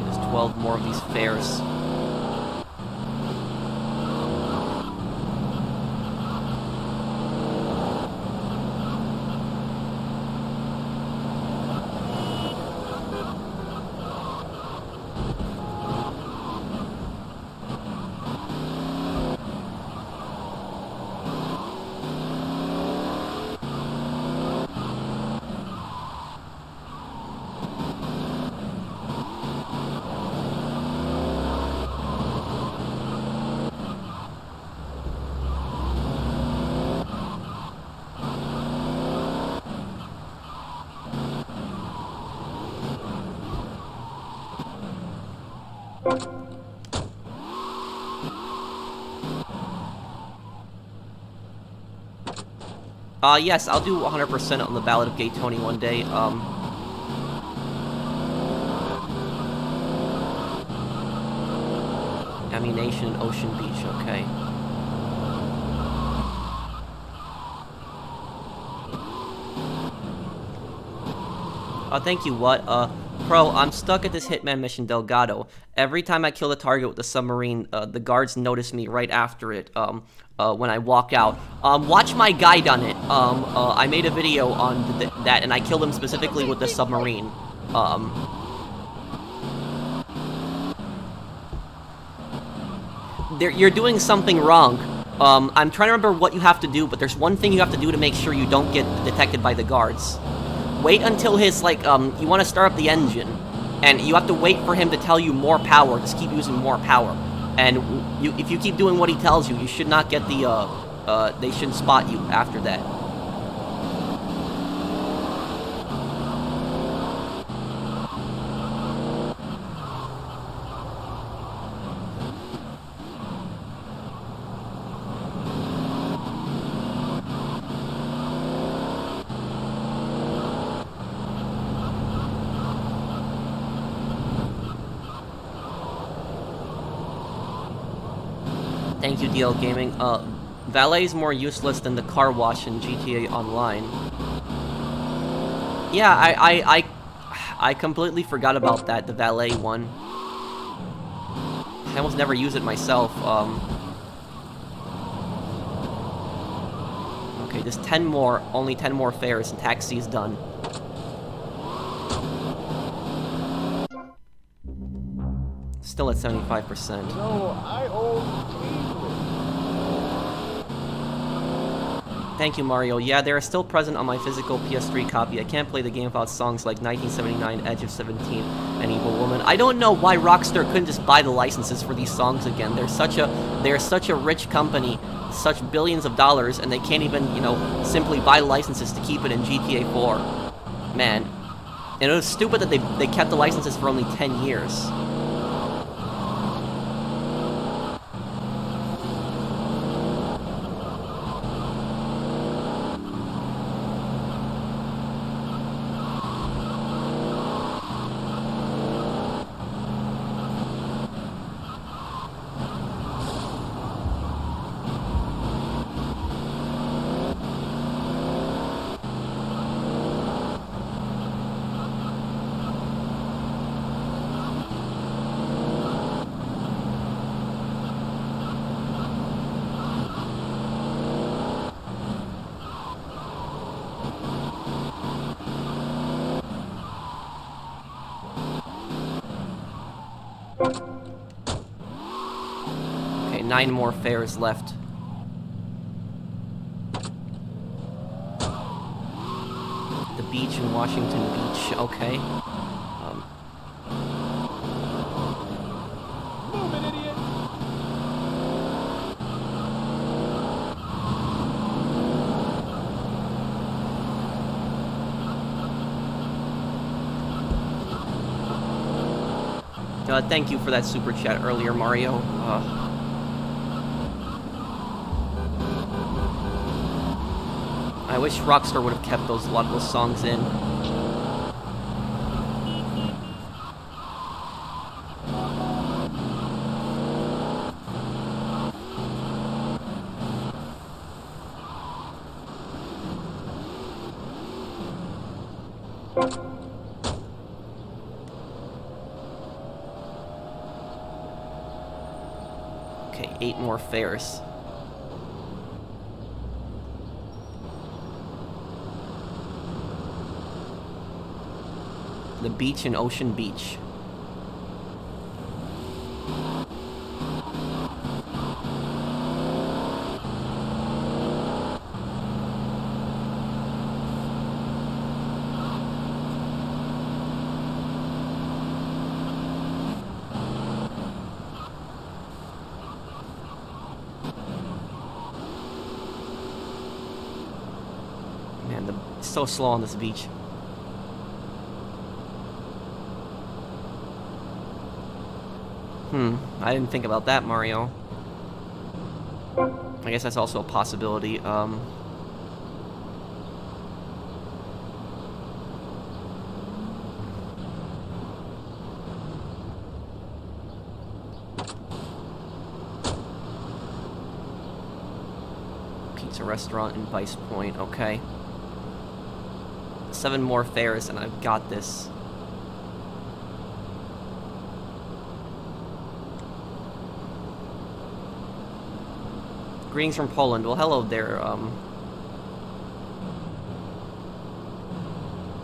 There's 12 more of these fares. Yes, I'll do 100% on the Ballad of Gay Tony one day. Ammunition in Ocean Beach, okay. Thank you, what? Pro, I'm stuck at this Hitman mission, Delgado. Every time I kill the target with the submarine, the guards notice me right after it, when I walk out. Watch my guide on it. I made a video on that, and I killed him specifically with the submarine. You're doing something wrong. I'm trying to remember what you have to do, but there's one thing you have to do to make sure you don't get detected by the guards. Wait until his, like, you want to start up the engine, and you have to wait for him to tell you more power. Just keep using more power. And if you keep doing what he tells you, you should not get the, they shouldn't spot you after that. Thank you, DL Gaming. Valet is more useless than the car wash in GTA Online. Yeah, I completely forgot about that, the valet one. I almost never use it myself. Okay, just 10 more, only 10 more fares and taxi's done. Still at 75%. No, I owe Thank you, Mario. Yeah, they are still present on my physical PS3 copy. I can't play the game without songs like 1979, Edge of 17, and Evil Woman. I don't know why Rockstar couldn't just buy the licenses for these songs again. They're such a rich company, such billions of dollars, and they can't even, you know, simply buy licenses to keep it in GTA 4. Man. And it was stupid that they kept the licenses for only 10 years. Okay, 9 more fares left. The beach in Washington Beach, okay. Thank you for that super chat earlier, Mario. I wish Rockstar would have kept a lot of those songs in. Okay, 8 more fares. The beach in Ocean Beach. Man, it's so slow on this beach. I didn't think about that, Mario. I guess that's also a possibility. Pizza restaurant in Vice Point, okay. 7 more fares and I've got this. Greetings from Poland. Well, hello there.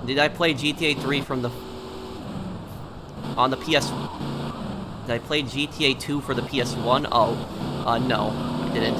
Did I play GTA 3 from the... on the PS... Did I play GTA 2 for the PS1? Oh, no, I didn't.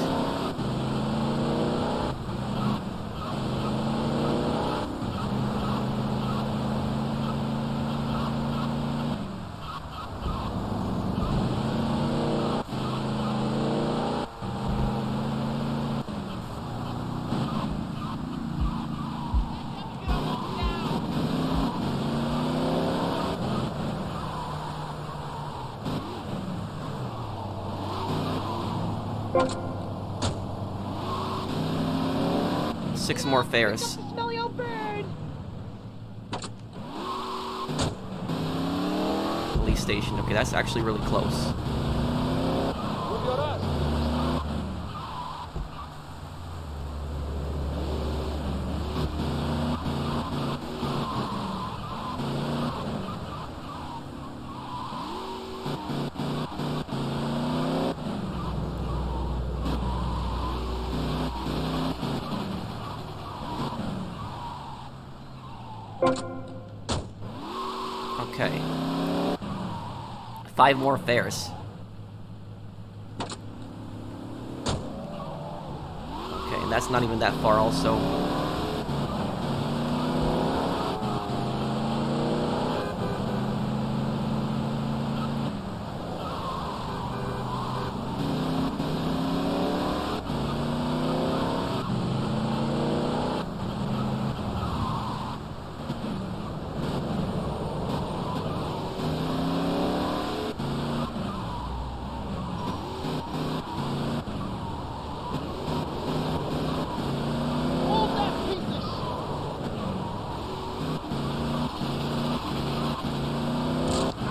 Six more fares. Smelly old bird. Police station. Okay, that's actually really close. Move your ass. Okay. 5 more fares. Okay, and that's not even that far also.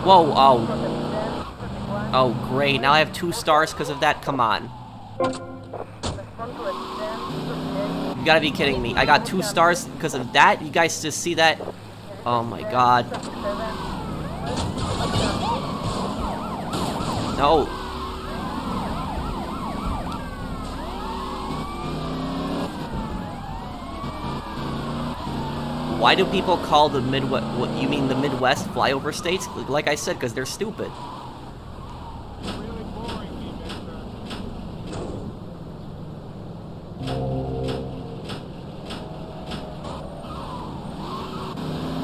Whoa, oh. Oh, great. Now I have 2 stars because of that? Come on. You gotta be kidding me. I got 2 stars because of that? You guys just see that? Oh my god. No. Why do people call the Midwest, what you mean the Midwest flyover states? Like I said, because they're stupid.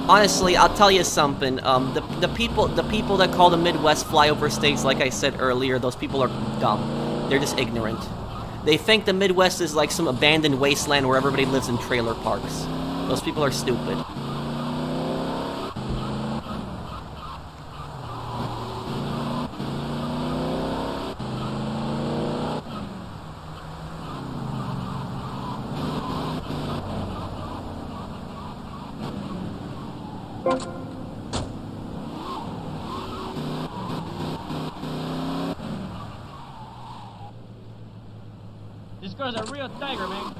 Honestly, I'll tell you something. The people that call the Midwest flyover states, like I said earlier, those people are dumb. They're just ignorant. They think the Midwest is like some abandoned wasteland where everybody lives in trailer parks. Those people are stupid. This girl's a real tiger, man.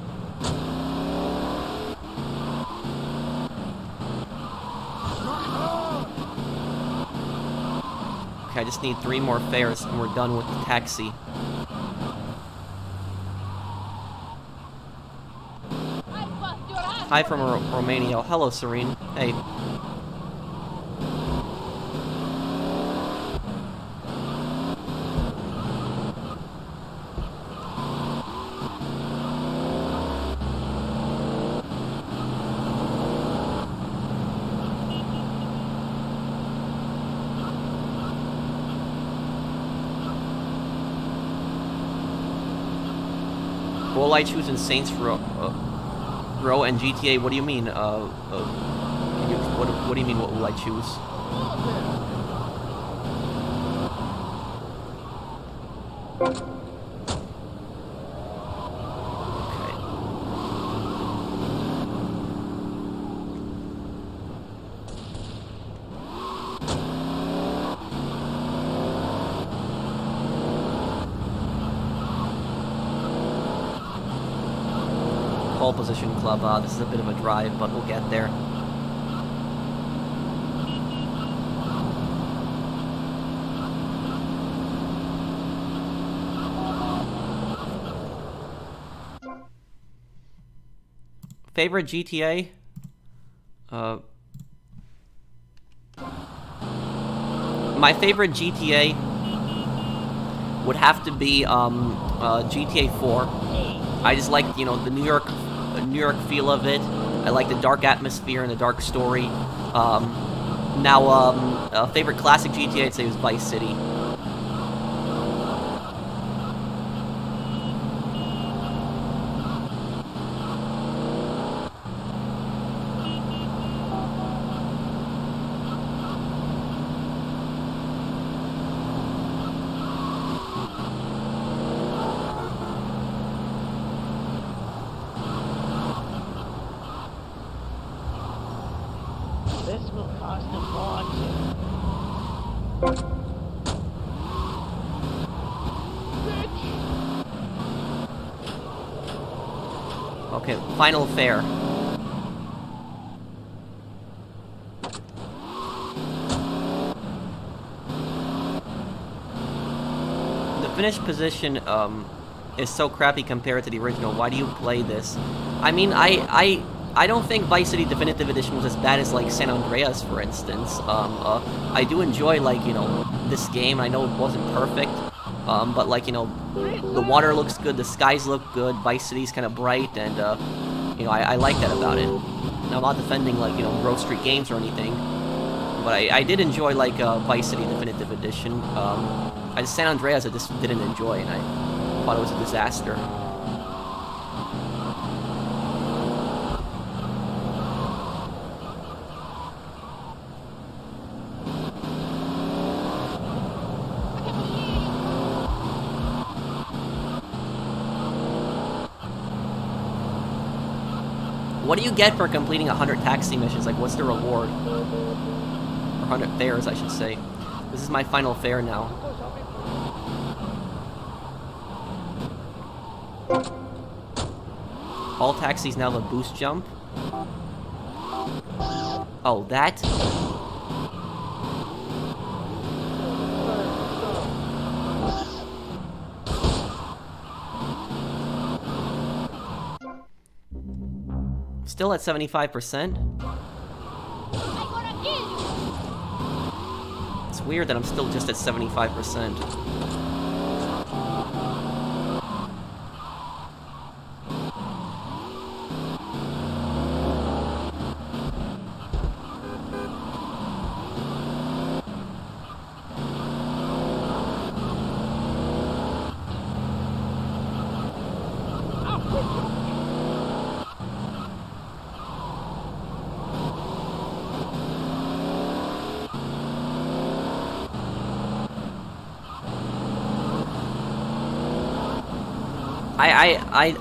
Okay, I just need 3 more fares and we're done with the taxi. Hi from Romania. Oh, hello, Serene. Hey. Will I choose in Saints Row and GTA? What do you mean? What do you mean? What will I choose? Pole position club. This is a bit of a drive, but we'll get there. Favorite GTA? My favorite GTA would have to be GTA 4. I just like, you know, the New York feel of it. I like the dark atmosphere and the dark story. Favorite classic GTA, I'd say, was Vice City. This will cost a fortune. Okay, final fare. The finished position is so crappy compared to the original. Why do you play this? I mean, I don't think Vice City Definitive Edition was as bad as, like, San Andreas, for instance. I do enjoy, like, you know, this game. I know it wasn't perfect, but, like, you know, the water looks good, the skies look good, Vice City's kind of bright, and, you know, I like that about it. Now, I'm not defending, like, you know, Grove Street Games or anything, but I did enjoy, like, Vice City Definitive Edition. San Andreas I just didn't enjoy, and I thought it was a disaster. What do you get for completing 100 taxi missions? Like, what's the reward? Or 100 fares, I should say. This is my final fare now. All taxis now have a boost jump. Oh, that? Still at 75%? It's weird that I'm still just at 75%.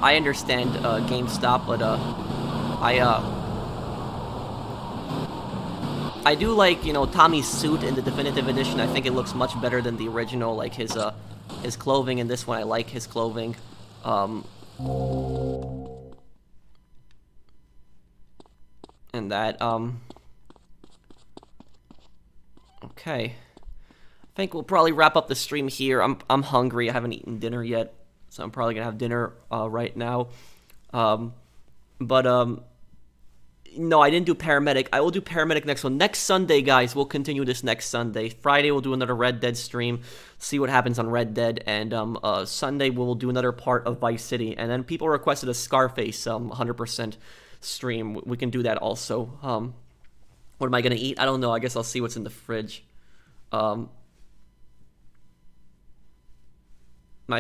I understand GameStop, but I do like, you know, Tommy's suit in the definitive edition. I think it looks much better than the original. Like his clothing in this one, I like his clothing. And that, okay. I think we'll probably wrap up the stream here. I'm hungry. I haven't eaten dinner yet, so I'm probably gonna have dinner right now. No, I didn't do paramedic. I will do paramedic next one. Next Sunday, guys, we'll continue this next Sunday. Friday, we'll do another Red Dead stream, see what happens on Red Dead. And Sunday, we'll do another part of Vice City. And then people requested a Scarface 100% stream. We can do that also. What am I going to eat? I don't know. I guess I'll see what's in the fridge. My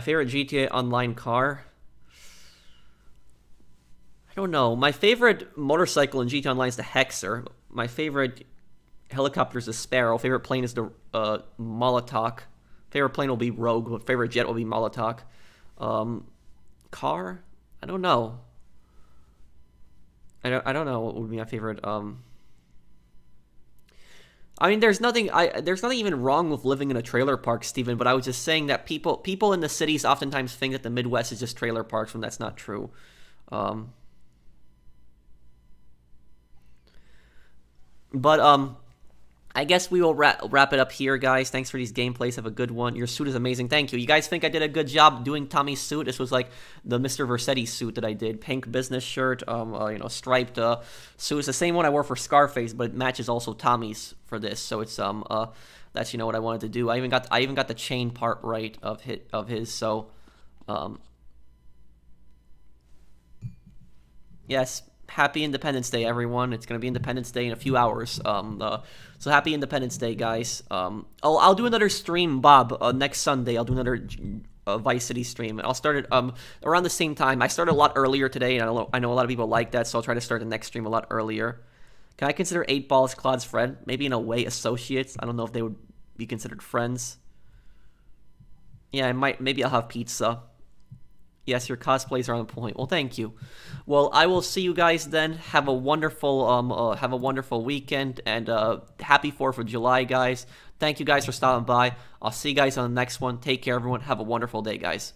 favorite GTA Online car? I don't know. My favorite motorcycle in GTA Online is the Hexer. My favorite helicopter is the Sparrow. Favorite plane is the Molotov. Favorite plane will be Rogue. But favorite jet will be Molotov. Car? I don't know. I don't know what would be my favorite. I mean, there's nothing even wrong with living in a trailer park, Steven, but I was just saying that people in the cities oftentimes think that the Midwest is just trailer parks when that's not true. I guess we will wrap it up here, guys. Thanks for these gameplays. Have a good one. Your suit is amazing. Thank you. You guys think I did a good job doing Tommy's suit? This was like the Mr. Vercetti suit that I did. Pink business shirt, you know, striped suit. It's the same one I wore for Scarface, but it matches also Tommy's for this. So it's that's, you know, what I wanted to do. I even got the chain part right of his. So yes. Happy Independence Day, everyone. It's going to be Independence Day in a few hours. So happy Independence Day, guys. I'll do another stream, Bob, next Sunday. I'll do another Vice City stream. And I'll start it around the same time. I started a lot earlier today, and I know a lot of people like that, so I'll try to start the next stream a lot earlier. Can I consider 8 Balls Claude's friend? Maybe in a way associates. I don't know if they would be considered friends. Yeah, I might. Maybe I'll have pizza. Yes, your cosplays are on point. Well, thank you. Well, I will see you guys then. Have a wonderful weekend, and happy 4th of July, guys. Thank you guys for stopping by. I'll see you guys on the next one. Take care, everyone. Have a wonderful day, guys.